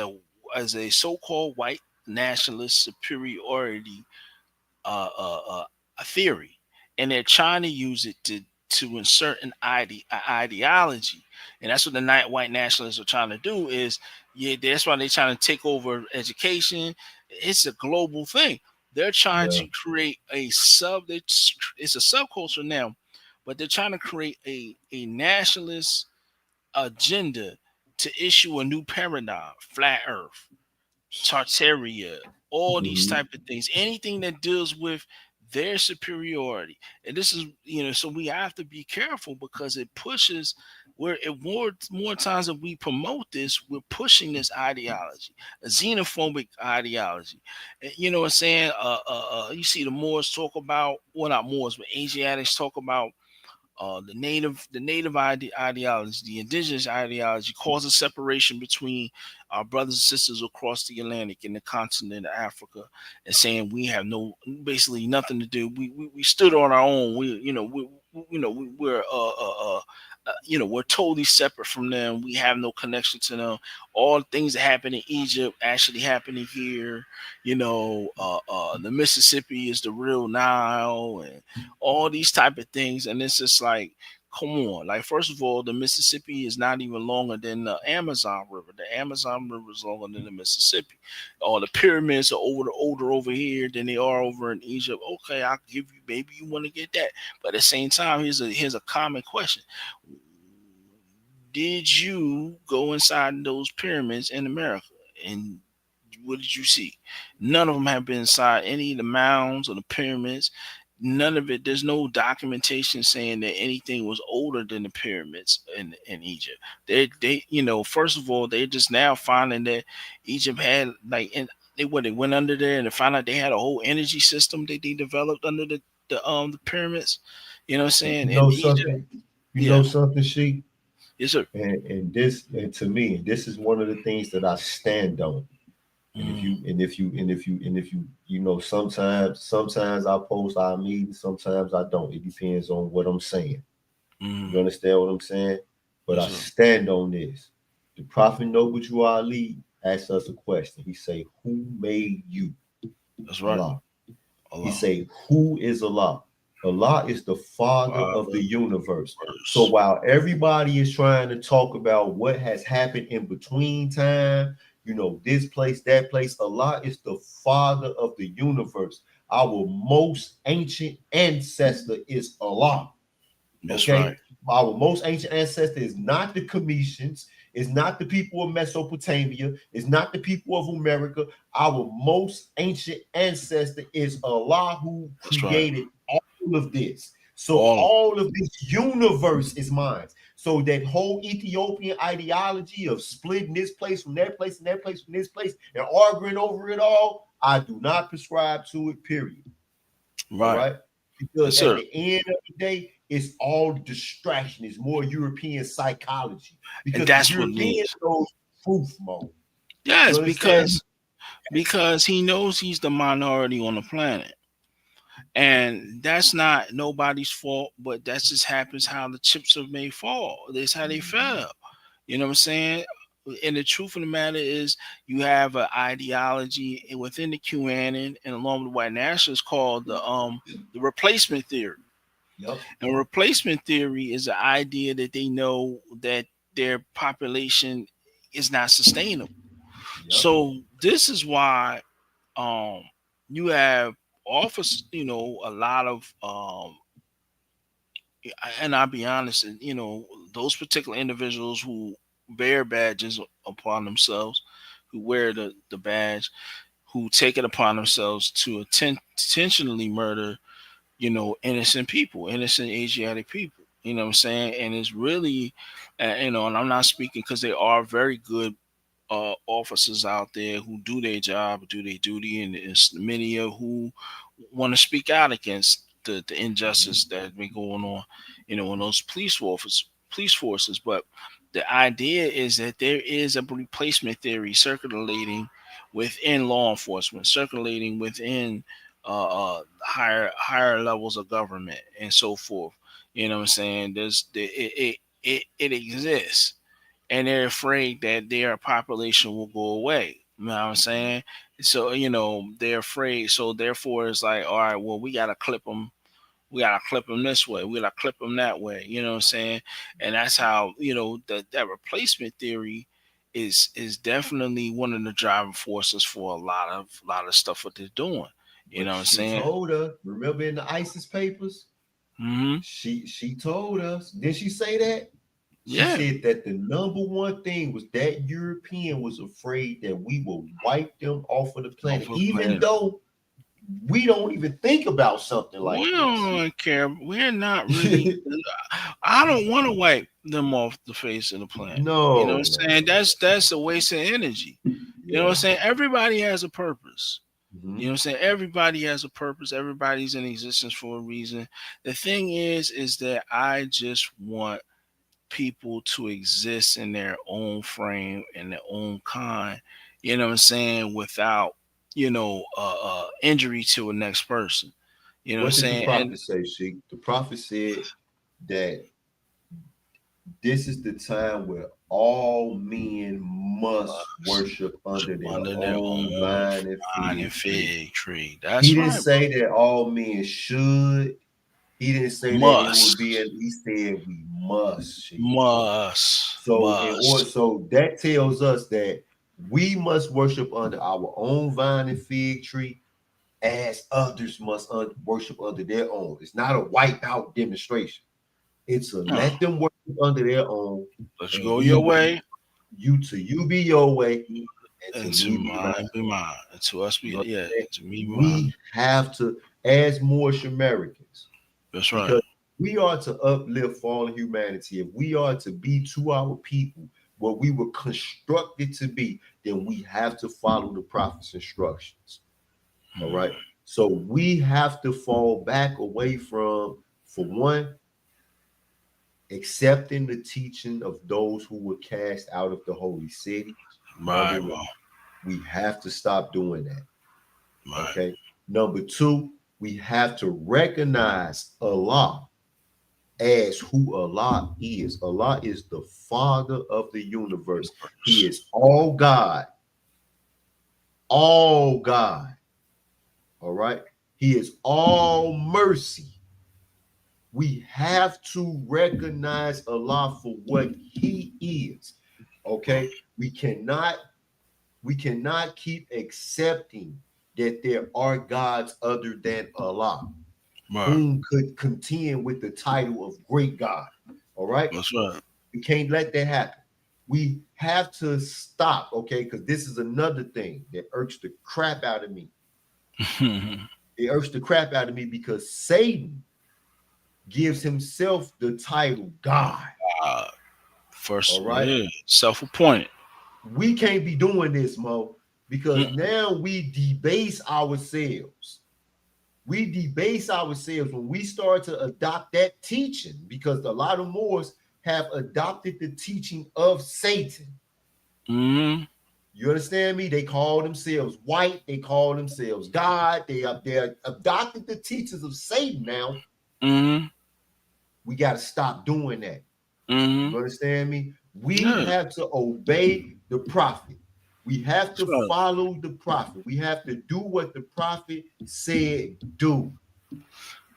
as a so-called white nationalist superiority a theory, and they're trying to use it to insert an ideology, and that's what the white nationalists are trying to do. That's why they're trying to take over education. It's a global thing. They're trying to create it's a subculture now, but they're trying to create a nationalist agenda to issue a new paradigm, flat Earth, Tartaria, all these type of things, anything that deals with their superiority. And this is, so we have to be careful, because it pushes more times that we promote this, we're pushing this ideology, a xenophobic ideology. And, you know what I'm saying? You see the Moors talk about, well, not Moors, but Asiatics talk about the native ideology, the indigenous ideology, causes separation between our brothers and sisters across the Atlantic in the continent of Africa, and saying we have basically nothing to do. We stood on our own. We're totally separate from them. We have no connection to them. All things that happen in Egypt actually happening here. The Mississippi is the real Nile, and all these type of things. And it's just like, come on. Like, first of all, the Mississippi is not even longer than the Amazon River. The Amazon River is longer than the Mississippi. All the pyramids are older over here than they are over in Egypt. Okay, I'll give you, maybe you want to get that. But at the same time, here's a common question. Did you go inside those pyramids in America? And what did you see? None of them have been inside any of the mounds or the pyramids. None of it. There's no documentation saying that anything was older than the pyramids in Egypt. They first of all, they're just now finding that Egypt had they went under there and they found out they had a whole energy system that they developed under the pyramids. You know what I'm saying? You know Egypt, something? You know something, Sheik? Yes, sir. And to me, this is one of the things that I stand on. And if you sometimes I post our meetings, sometimes I don't. It depends on what I'm saying. You understand what I'm saying? But I stand on this. The Prophet Noble Ali asked us a question. He say, "Who made you?" That's right. Allah. He say, "Who is Allah?" Allah is the Father of the universe. So while everybody is trying to talk about what has happened in between time, this place, that place, Allah is the Father of the universe. Our most ancient ancestor is Allah. That's right. Our most ancient ancestor is not the Cometians, is not the people of Mesopotamia, is not the people of America. Our most ancient ancestor is Allah, who created all of this. So all of this universe is mine. So that whole Ethiopian ideology of splitting this place from that place and that place from this place and arguing over it all, I do not prescribe to it, period. Right? Because at the end of the day, it's all distraction. It's more European psychology. Because and that's the what Europeans knows truth mode. Yes, because he knows he's the minority on the planet. And that's not nobody's fault, but that just happens how the chips are made fall. That's how they fell. You know what I'm saying? And the truth of the matter is, you have an ideology within the QAnon and along with the white nationalists called the replacement theory. Yep. And replacement theory is the idea that they know that their population is not sustainable. Yep. So this is why you have office, a lot of and I'll be honest, those particular individuals who bear badges upon themselves, who wear the badge, who take it upon themselves to intentionally murder, innocent people, innocent Asiatic people. You know what I'm saying? And it's really, and I'm not speaking because they are very good officers out there who do their job, do their duty, and it's many of who want to speak out against the injustice that's been going on, in those police forces. But the idea is that there is a replacement theory circulating within law enforcement, circulating within higher levels of government and so forth. You know what I'm saying? It exists. And they're afraid that their population will go away. You know what I'm saying? So, they're afraid. So therefore it's like, all right, well, we got to clip them. We got to clip them this way. We got to clip them that way. You know what I'm saying? And that's how, that replacement theory is definitely one of the driving forces for a lot of stuff what they're doing. You know what I'm saying? She told her, remember in the ISIS papers? Mm-hmm. She told us, did she say that? She said that the number one thing was that European was afraid that we will wipe them off of the planet, even though we don't even think about something like this. We don't care. We're not really. I don't want to wipe them off the face of the planet. No, you know what I'm saying? That's a waste of energy. You know what I'm saying? Everybody has a purpose. You know what I'm saying? Everybody has a purpose. Everybody's in existence for a reason. The thing is that I just want people to exist in their own frame and their own kind, you know what I'm saying, without injury to a next person. You know what I'm saying? What did the prophet say, Sheik? The prophet said that this is the time where all men must worship under their own vine and fig tree. That's he didn't say that all men should. He didn't say that it would Must. be. He said we must. Must. So in order, so that tells us that we must worship under our own vine and fig tree, as others must worship under their own. It's not a wipe out demonstration. It's a let them worship under their own. Let you go your way. You be your way, And to mine be mine. And to us be, yeah, to me be mine. We have to, as Moorish Americans. That's right. Because we are to uplift fallen humanity. If we are to be to our people what we were constructed to be, then we have to follow the prophet's instructions. All right. So we have to fall back away from, for one, accepting the teaching of those who were cast out of the holy city. Right. We have to stop doing that. Right. Okay. Number two, we have to recognize Allah as who Allah is. Allah is the Father of the universe. He is all God. All God. All right. He is all mercy. We have to recognize Allah for what He is. Okay. We cannot keep accepting that there are gods other than Allah, right, whom could contend with the title of great God. All right. That's right. We can't let that happen. We have to stop, okay? Because this is another thing that irks the crap out of me. It irks the crap out of me because Satan gives himself the title God. First, all right, yeah, self-appointed. We can't be doing this, Mo, because now we debase ourselves. We debase ourselves when we start to adopt that teaching, because a lot of Moors have adopted the teaching of Satan. Mm-hmm. You understand me? They call themselves white. They call themselves God. They're adopted the teachings of Satan now. Mm-hmm. We got to stop doing that. Mm-hmm. You understand me? We have to obey the prophet. We have to follow the prophet. We have to do what the prophet said do.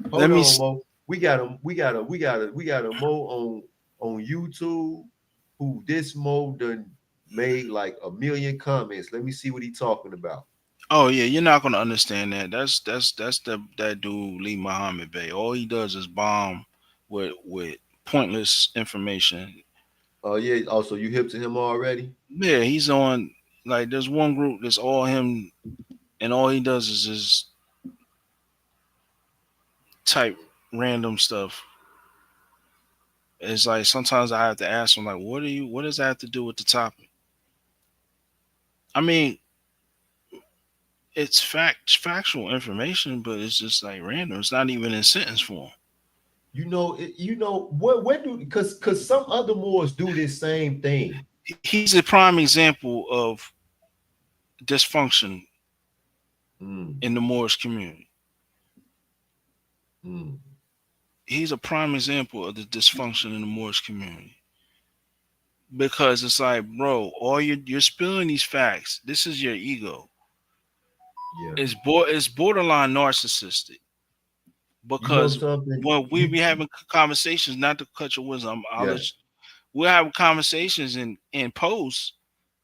Hold on, Mo. We got a Mo on YouTube who this Mo done made like 1 million comments. Let me see what he talking about. Oh yeah, you're not gonna understand that. That's that dude Lee Muhammad Bey. All he does is bomb with pointless information. Oh yeah. Also, you hip to him already? Yeah, he's on, like, there's one group that's all him, and all he does is just type random stuff. It's like sometimes I have to ask him, like, what does that have to do with the topic? I mean, it's factual information, but it's just like random. It's not even in sentence form. Because some other Moors do this same thing. He's a prime example of dysfunction in the Moorish community. He's a prime example of the dysfunction in the Moorish community, because it's like, bro, all you're spilling these facts. This is your ego. Yeah, it's borderline narcissistic. Because when we be having conversations, not to cut your wisdom, we'll have conversations in posts,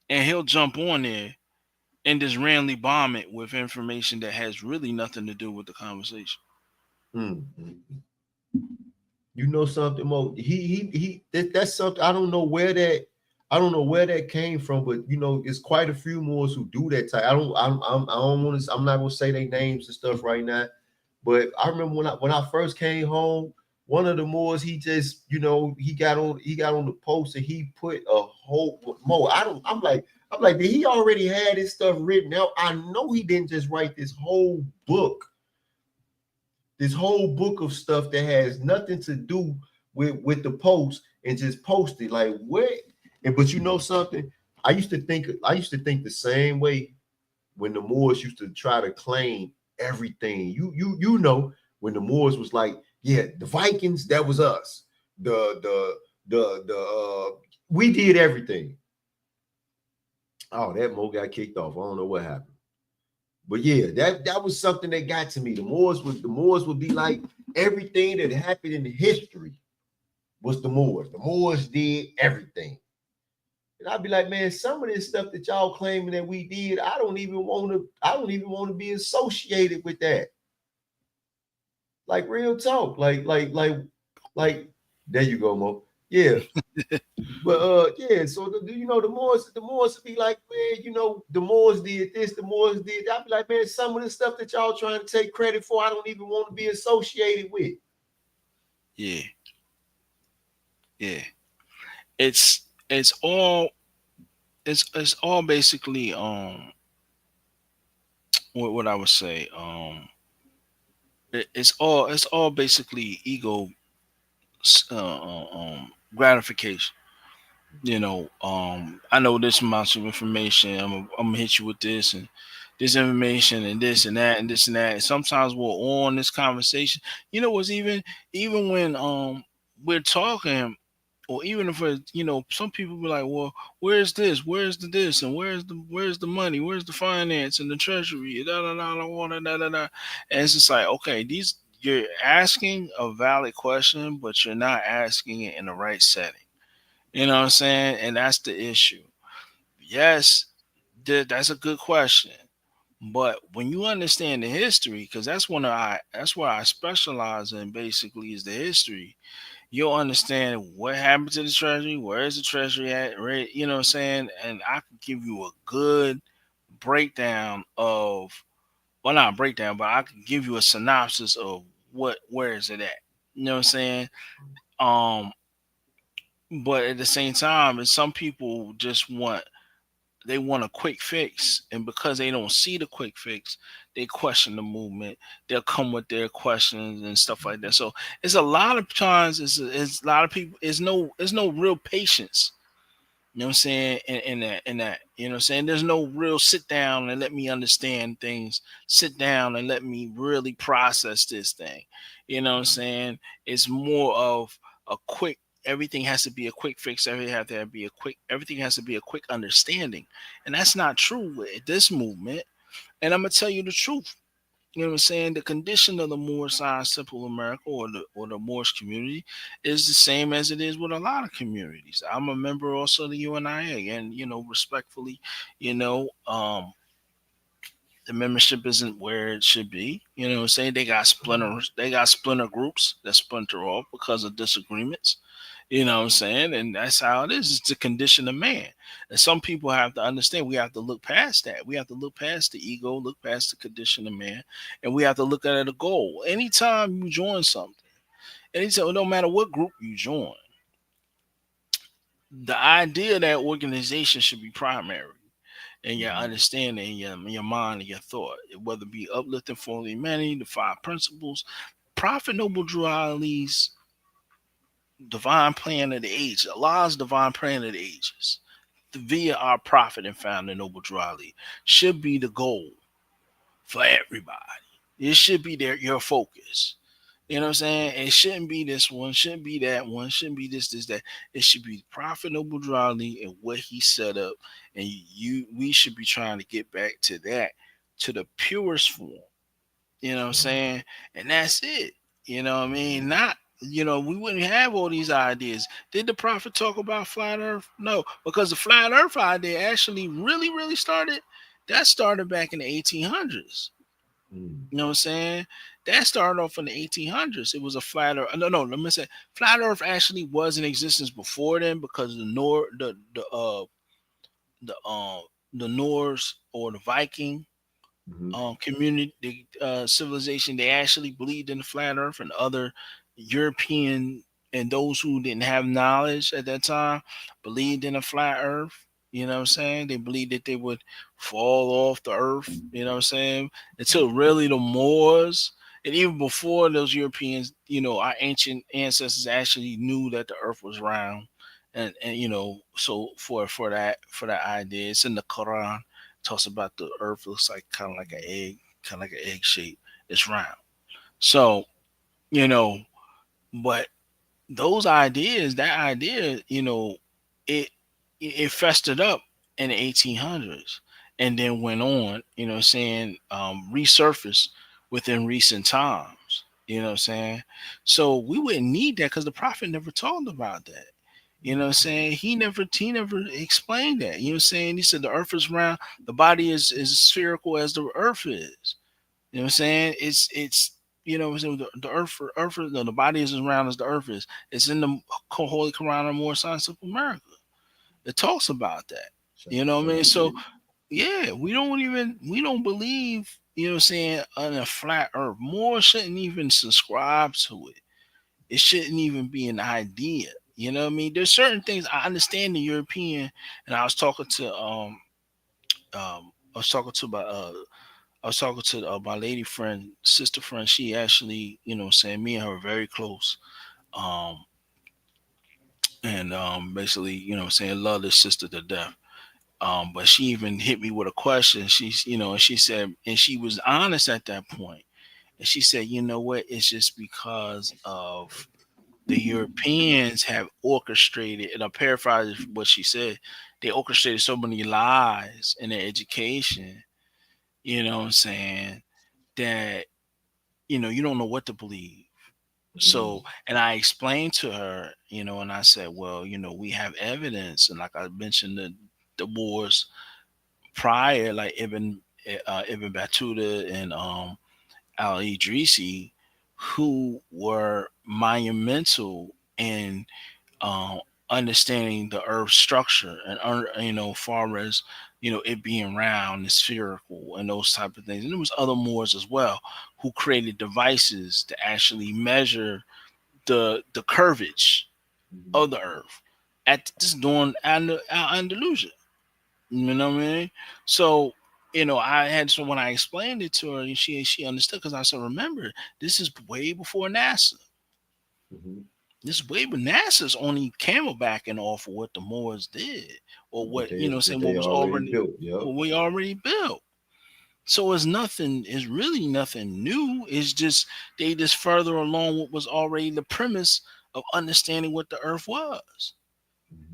and he'll jump on there and just randomly bomb it with information that has really nothing to do with the conversation. You know something, Mo? That's something. I don't know where that came from, but you know, it's quite a few Moors who do that type. I'm not gonna say their names and stuff right now. But I remember when I first came home, one of the Moors, he just, you know, he got on the post and he put a whole Mo. I'm like, did he already had his stuff written out? I know he didn't just write this whole book of stuff that has nothing to do with the post and just post it. Like, what? But you know something? I used to think the same way when the Moors used to try to claim everything. You know, when the Moors was like, yeah, the Vikings, that was us. We did everything. Oh, that Mo got kicked off. I don't know what happened. But yeah, that was something that got to me. The Moors would be like, everything that happened in the history was the Moors. The Moors did everything. And I'd be like, man, some of this stuff that y'all claiming that we did, I don't even want to be associated with that. Like real talk. Like, there you go, Mo. Yeah. But yeah, so the Moors would be like, man, the Moors did this, the Moors did that. I'd be like, man, some of the stuff that y'all trying to take credit for, I don't even want to be associated with. Yeah. It's all basically what I would say. It's all basically ego gratification. I know this amount of information. I'm gonna hit you with this and this information and this and that and this and that. And sometimes we're on this conversation. What's even when we're talking, or even if some people be like, well, where's this? Where's the this? And where's the money? Where's the finance and the treasury? Da da da da da da da. da. And it's just like, okay, you're asking a valid question, but you're not asking it in the right setting. You know what I'm saying? And that's the issue. Yes, that's a good question. But when you understand the history, because that's what I specialize in basically is the history, you'll understand what happened to the treasury, where is the treasury at, right? You know what I'm saying? And I can give you a good breakdown of, well, not a breakdown, but I can give you a synopsis of where is it at. You know what I'm saying? But at the same time, some people just want a quick fix, and because they don't see the quick fix, they question the movement. They'll come with their questions and stuff like that. So it's a lot of times, it's a lot of people. There's no real patience. You know what I'm saying? In that, you know what I'm saying? There's no real sit down and let me understand things. Sit down and let me really process this thing. You know what I'm saying? It's more of a quick, everything has to be a quick fix. Everything has to be a quick understanding. And that's not true with this movement. And I'm gonna tell you the truth. You know what I'm saying? The condition of the Moorish side, simple America, or the Moorish community is the same as it is with a lot of communities. I'm a member also of the UNIA, and respectfully, the membership isn't where it should be. You know what I'm saying? They got splinter groups that splinter off because of disagreements. You know what I'm saying? And that's how it is. It's the condition of man. And some people have to understand, we have to look past that. We have to look past the ego, look past the condition of man, and we have to look at a goal. Anytime you join something, no matter what group you join, the idea of that organization should be primary in your understanding, your mind, and your thought, whether it be uplifting for humanity, the five principles, Prophet Noble Drew Ali's divine plan of the age, Allah's divine plan of the ages, via our prophet and founder Noble Drew Ali, should be the goal for everybody. It should be your focus. You know what I'm saying? It shouldn't be this one, shouldn't be that one, shouldn't be this, that. It should be Prophet Noble Drew Ali and what he set up. And we should be trying to get back to that, to the purest form. You know what I'm saying? And that's it. You know what I mean? Not, we wouldn't have all these ideas. Did the prophet talk about flat earth? No, because the flat earth idea actually really, really started back in the 1800s. You know what I'm saying? That started off in the 1800s. It was a flat earth. No, let me say flat earth actually was in existence before then, because the Norse or the Viking community, civilization, they actually believed in the flat earth, and other European and those who didn't have knowledge at that time believed in a flat earth. You know what I'm saying? They believed that they would fall off the earth, you know what I'm saying? Until really the Moors, and even before those Europeans, our ancient ancestors actually knew that the earth was round. And so for that idea, it's in the Quran. Talks about the earth looks like kind of like an egg shape. It's round. So, but those ideas, it festered up in the 1800s and then went on, resurfaced within recent times. You know what I'm saying? So we wouldn't need that because the prophet never talked about that. You know what I'm saying? He never explained that. You know what I'm saying? He said the earth is round, the body is spherical as the earth is. You know what I'm saying? It's you know, so the earth no, the body is as round as the earth is. It's in the Holy Quran of Moorish Americans. It talks about that. You know what I mean? So yeah, we don't believe, you know what I'm saying, on a flat earth. More shouldn't even subscribe to it. It shouldn't even be an idea. You know what I mean? There's certain things I understand the European, and I was talking to I was talking to my lady friend, sister friend. She actually, you know what I'm saying, me and her are very close. Um and basically, you know what I'm saying, love this sister to death. But she even hit me with a question. She's, you know, and she said, and she was honest at that point. And she said, you know what? It's just because of the Europeans have orchestrated, and I paraphrase what she said, they orchestrated so many lies in their education, you know what I'm saying, that, you know, you don't know what to believe. So, and I explained to her, you know, and I said, well, you know, we have evidence. And like I mentioned, the wars prior, like Ibn Battuta and Al Idrisi, who were monumental in um, understanding the Earth's structure and you know, far as, you know, it being round and spherical and those type of things. And there was other Moors as well who created devices to actually measure the curvature of the Earth at this during Andalusia. You know what I mean? So, you know, I had, so when I explained it to her, and she understood, because I said, remember, this is way before NASA. This is way, but NASA's only camelbacking off of what the Moors did, or what, you know, saying what was already built. Yep. what we already built. So it's nothing. It's really nothing new. It's just they just further along what was already the premise of understanding what the Earth was.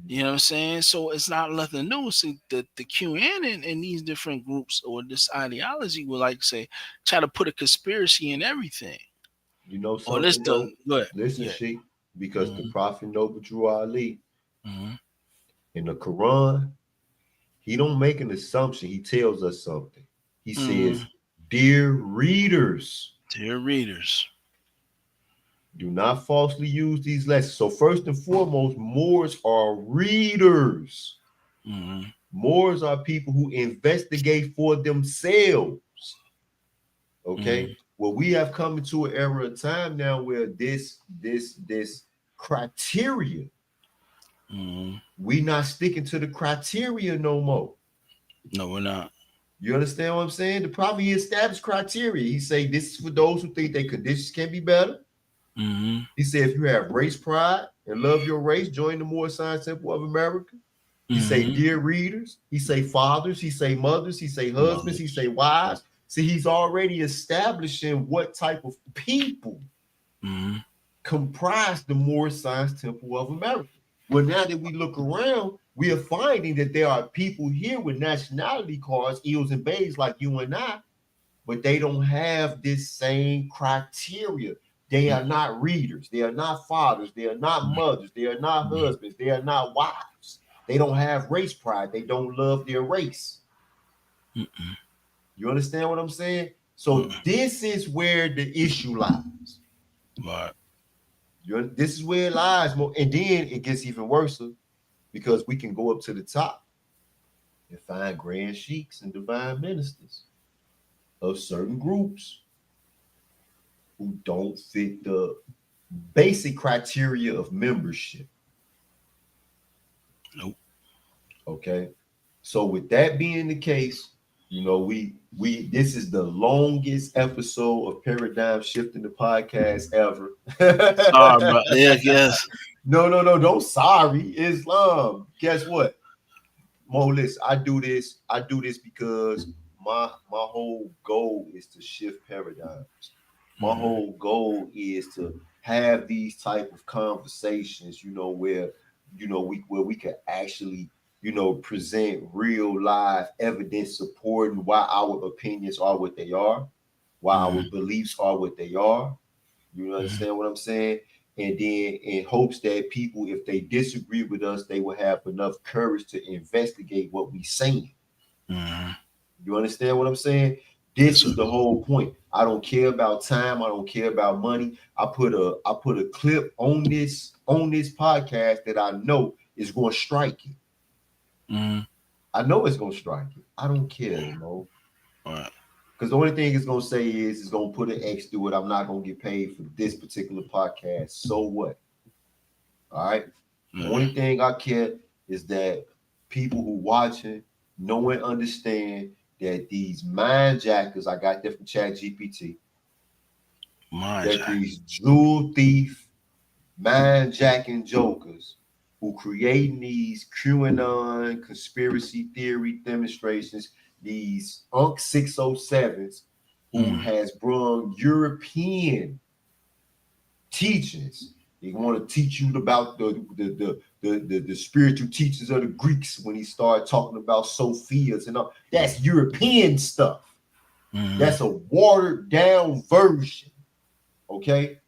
You know what I'm saying? So it's not nothing new. See, the QAnon and these different groups or this ideology will, like, say, try to put a conspiracy in everything. You know Or this something though? done. Go ahead. Listen, Yeah. Sheik, because the Mhm. Prophet Noble Drew Ali Mhm. in the Quran, he don't make an assumption. He tells us something. He says, "Dear readers, Dear readers, do not falsely use these lessons." So first and foremost, Moors are readers. Moors are people who investigate for themselves. Okay. Well, we have come into an era of time now where this criteria, we not sticking to the criteria no more. No, we're not. You understand what I'm saying? The Prophet, he established criteria. He say this is for those who think their conditions can be better. He said if you have race pride and love your race, join the Moorish Temple of America. He say dear readers. He say fathers. He say mothers. He say husbands. He say wives. See, he's already establishing what type of people comprise the Moorish Temple of America. Well, now that we look around, we are finding that there are people here with nationality cards, eels and bays like you and I, but they don't have this same criteria. They are not readers. They are not fathers. They are not mothers. They are not husbands. They are not wives. They don't have race pride. They don't love their race. You understand what I'm saying? So this is where the issue lies. Right. This is where it lies. And then it gets even worse because we can go up to the top and find grand sheiks and divine ministers of certain groups who don't fit the basic criteria of membership. Nope. Okay. So with that being the case, you know, we this is the longest episode of Paradigm Shifting the podcast ever. Sorry, bro. Yeah, yes. No, don't sorry. Islam. Guess what? Mo, listen, I do this because my whole goal is to shift paradigms. My whole goal is to have these type of conversations, you know, where, you know, we can actually, you know, present real live evidence supporting why our opinions are what they are, why our beliefs are what they are. You understand what I'm saying? And then in hopes that people, if they disagree with us, they will have enough courage to investigate what we saying. You understand what I'm saying? This is the whole point. I don't care about time. I don't care about money. I put a clip on this podcast that I know is going to strike it. I know it's going to strike it. I don't care, because the only thing it's going to say is it's going to put an X through it. I'm not going to get paid for this particular podcast. So what? All right. The only thing I care is that people who watching know and understand that these mind jackers, I got that from ChatGPT, that these jewel thief, mind jacking jokers who creating these QAnon conspiracy theory demonstrations, these UNC 607s, who has brought European teachings. They want to teach you about the spiritual teachings of the Greeks when he started talking about Sophias and all. That's European stuff. That's a watered down version. Okay.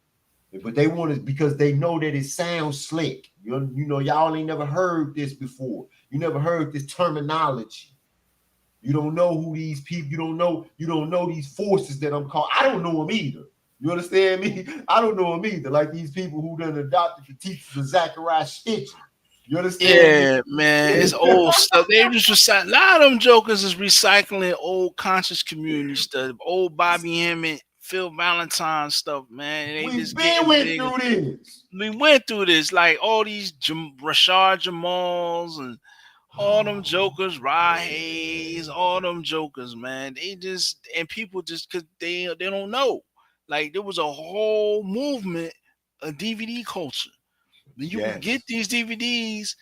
But they want it because they know that it sounds slick. You know, y'all ain't never heard this before. You never heard this terminology. You don't know who these people, you don't know these forces that I'm calling. I don't know them either. You understand me? I don't know them either. Like these people who done adopted the teachings of Zachariah Stitch. You understand? Yeah, man, it's old stuff. They just recite. A lot of them jokers is recycling old conscious community stuff, old Bobby Emmett, Phil Valentine stuff, man. They just we went through this, like all these Rashard Jamals and all them jokers, Rod Hayes, all them jokers, man. They just, and people just, because they don't know. Like there was a whole movement of DVD culture. When you would get these DVDs,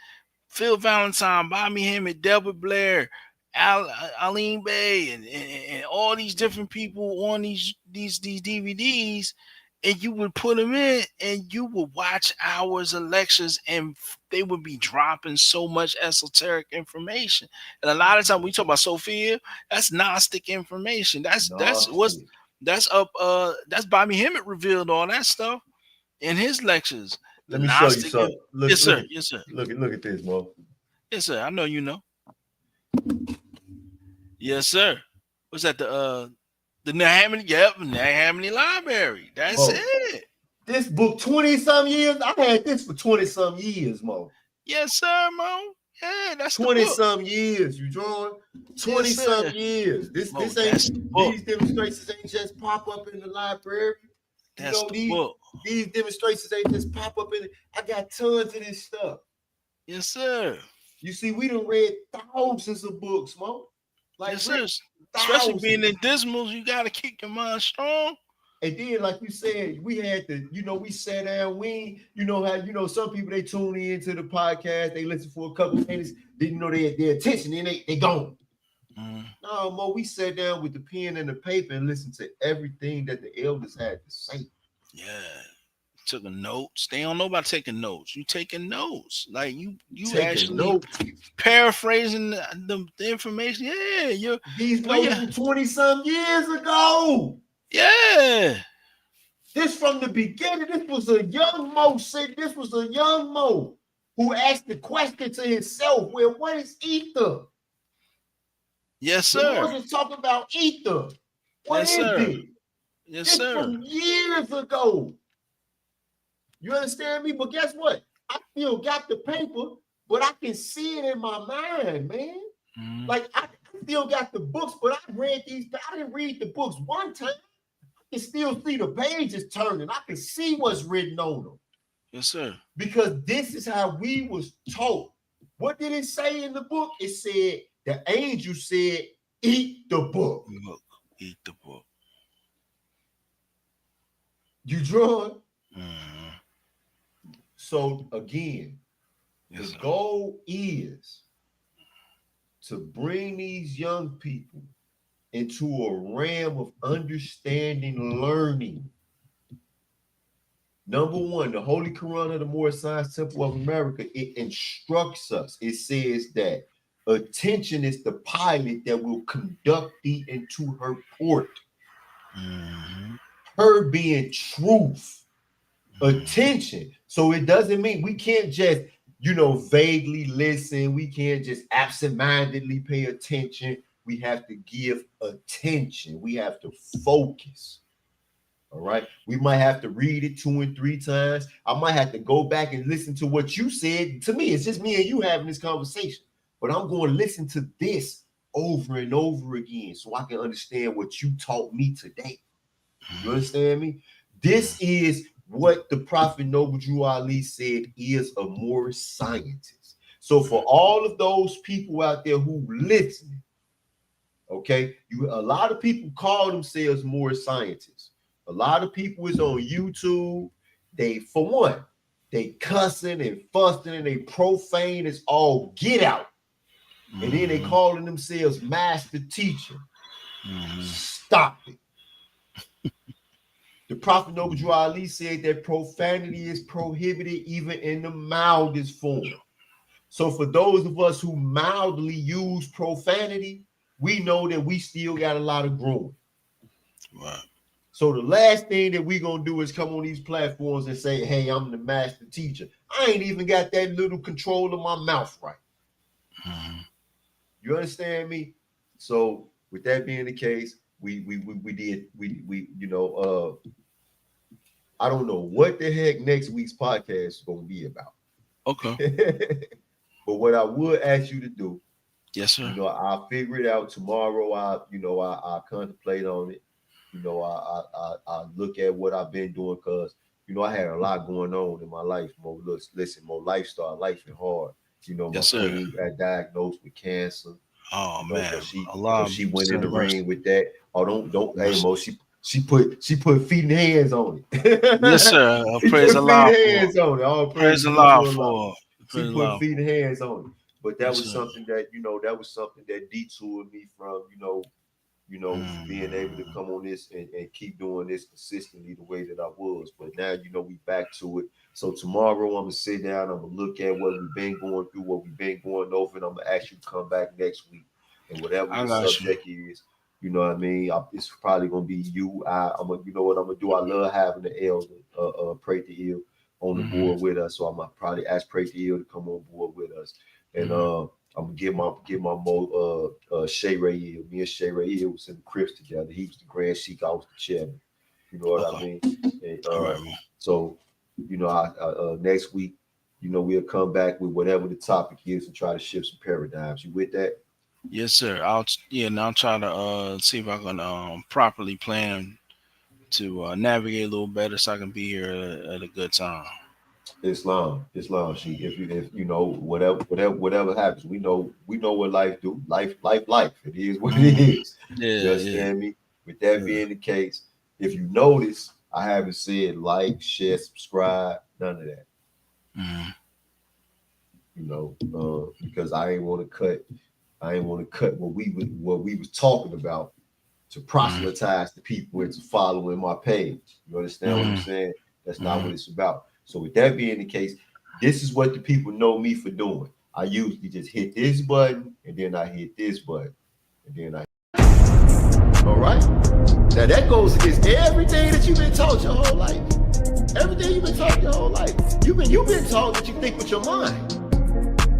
Phil Valentine, Bobby Hemmett, Delbert Blair, Aline Bay, and all these different people on these DVDs, and you would put them in, and you would watch hours of lectures, and they would be dropping so much esoteric information. And a lot of times we talk about Sophia, that's Gnostic information. That's Bobby Hemmett revealed all that stuff in his lectures. Let me show you something. Yes, sir. Yes, sir. Look at this, Mo. Yes, sir. I know you know. Yes, sir. What's that? The Nahamany? Yep, Nahamany Library. That's it. This book, 20-some years. I had this for 20-some years, Mo. Yes, sir, Mo. Yeah, that's 20-some years. You drawing? 20-some years. This ain't, these demonstrations ain't just pop up in the library. That's the book. These demonstrations ain't just pop up in it. I got tons of this stuff. Yes, sir. You see, we done read thousands of books, Mo. Like, yes, sir. Especially being in Dismals, you gotta keep your mind strong. And then, like you said, we had to, we sat down, how, some people, they tune in to the podcast, they listen for a couple of minutes, then, their attention, then they gone. No, Mo, we sat down with the pen and the paper and listened to everything that the elders had to say. Yeah. Took notes. They don't know about taking notes. You taking notes. Like you actually paraphrasing the information. Yeah. These notes from 20-some years ago. Yeah. This from the beginning. This was a young Mo said. This was a young Mo who asked the question to himself, well, what is ether? Yes, sir. We're talking about ether. What is it? Yes, this sir. From years ago. You understand me? But guess what? I still got the paper, but I can see it in my mind, man. Like I still got the books, but I didn't read the books one time. I can still see the pages turning. I can see what's written on them. Yes, sir. Because this is how we was taught. What did it say in the book? It said, the angel said, eat the book. Eat the book. You draw it? So again, the goal is to bring these young people into a realm of understanding, learning. Number one, the Holy Quran of the Moorish Science Temple of America, it instructs us. It says that attention is the pilot that will conduct thee into her port. her being truth, attention. So it doesn't mean we can't just, vaguely listen. We can't just absentmindedly pay attention. We have to give attention. We have to focus. All right. We might have to read it 2 and 3 times. I might have to go back and listen to what you said to me. It's just me and you having this conversation, but I'm going to listen to this over and over again so I can understand what you taught me today. You understand me? This is what the Prophet Noble Drew Ali said is a Moorish scientist. So for all of those people out there who listening, okay, a lot of people call themselves Moorish scientists. A lot of people is on YouTube. They, for one, they cussing and fussing and they profane as all get out. And then they calling themselves master teacher. Stop it. The Prophet Noble Drew Ali said that profanity is prohibited even in the mildest form. So for those of us who mildly use profanity, we know that we still got a lot of growing. Right. So the last thing that we're going to do is come on these platforms and say, hey, I'm the master teacher. I ain't even got that little control of my mouth right. You understand me? So with that being the case, I don't know what the heck next week's podcast is going to be about. Okay. But what I would ask you to do, yes, sir. I'll figure it out tomorrow. I contemplate on it. I look at what I've been doing because, I had a lot going on in my life. More lifestyle, life is hard. My queen got diagnosed with cancer. Oh man, she went in the ring with that. Oh, don't hey Mo, she put feet and hands on it. Yes, sir. Praise Allah. Hands on it. Oh, praise Allah for. She put feet and hands on it. But that was something that that detoured me from being able to come on this and keep doing this consistently the way that I was. But now we back to it. So tomorrow I'm gonna sit down, I'm gonna look at what we've been going through, what we've been going over, and I'm gonna ask you to come back next week. And whatever the subject is, what I mean, it's probably gonna be you. I'm gonna, what I'm gonna do. I love having the elder, Pray to Ill, on the board with us. So I'm gonna probably ask Pray to Ill to come on board with us. And I'm gonna get my Mo Sheik Ill. Me and Sheik Ill was in the Crips together. He was the Grand Sheik, I was the chairman. You know what I mean? And, all right, man. So next week, we'll come back with whatever the topic is and try to shift some paradigms. You with that? Yes, sir. I'll try to see if I can properly plan to navigate a little better so I can be here at a good time. Islam. Sheik. If whatever happens, we know what life do. Life. It is what it is. Yeah, you understand me? With that being the case, if you notice, I haven't said like, share, subscribe, none of that. Because I ain't want to cut what we was talking about to proselytize the people into following my page. You understand what I'm saying? That's not what it's about. So with that being the case, this is what the people know me for doing. I usually just hit this button and then I hit this button and then I. All right. Now that goes against everything that you've been taught your whole life. Everything you've been taught your whole life. You've been taught that you think with your mind.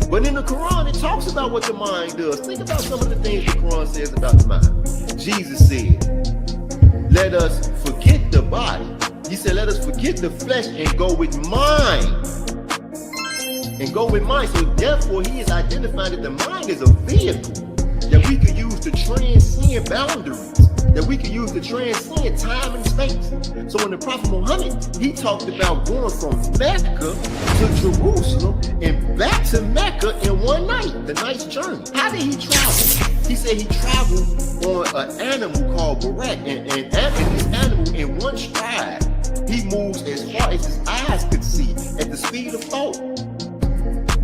But in the Quran, it talks about what the mind does. Think about some of the things the Quran says about the mind. Jesus said, let us forget the body. He said, let us forget the flesh and go with mind. And go with mind. So therefore, he is identifying that the mind is a vehicle that we could use to transcend boundaries, that we could use to transcend time and space. So when the Prophet Muhammad, he talked about going from Mecca to Jerusalem and back to Mecca in one night, the night's journey. How did he travel? He said he traveled on an animal called Barak, and this animal in one stride, he moves as far as his eyes could see at the speed of thought.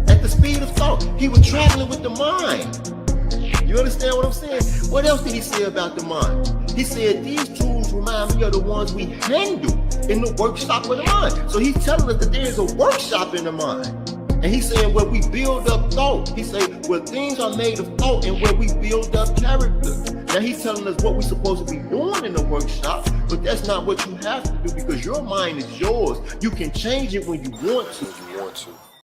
At the speed of thought, he was traveling with the mind. You understand what I'm saying? What else did he say about the mind? He said, these tools remind me of the ones we handle in the workshop of the mind. So he's telling us that there is a workshop in the mind. And he's saying where we build up thought. He said, where things are made of thought and where we build up character. Now he's telling us what we're supposed to be doing in the workshop, but that's not what you have to do because your mind is yours. You can change it when you want to.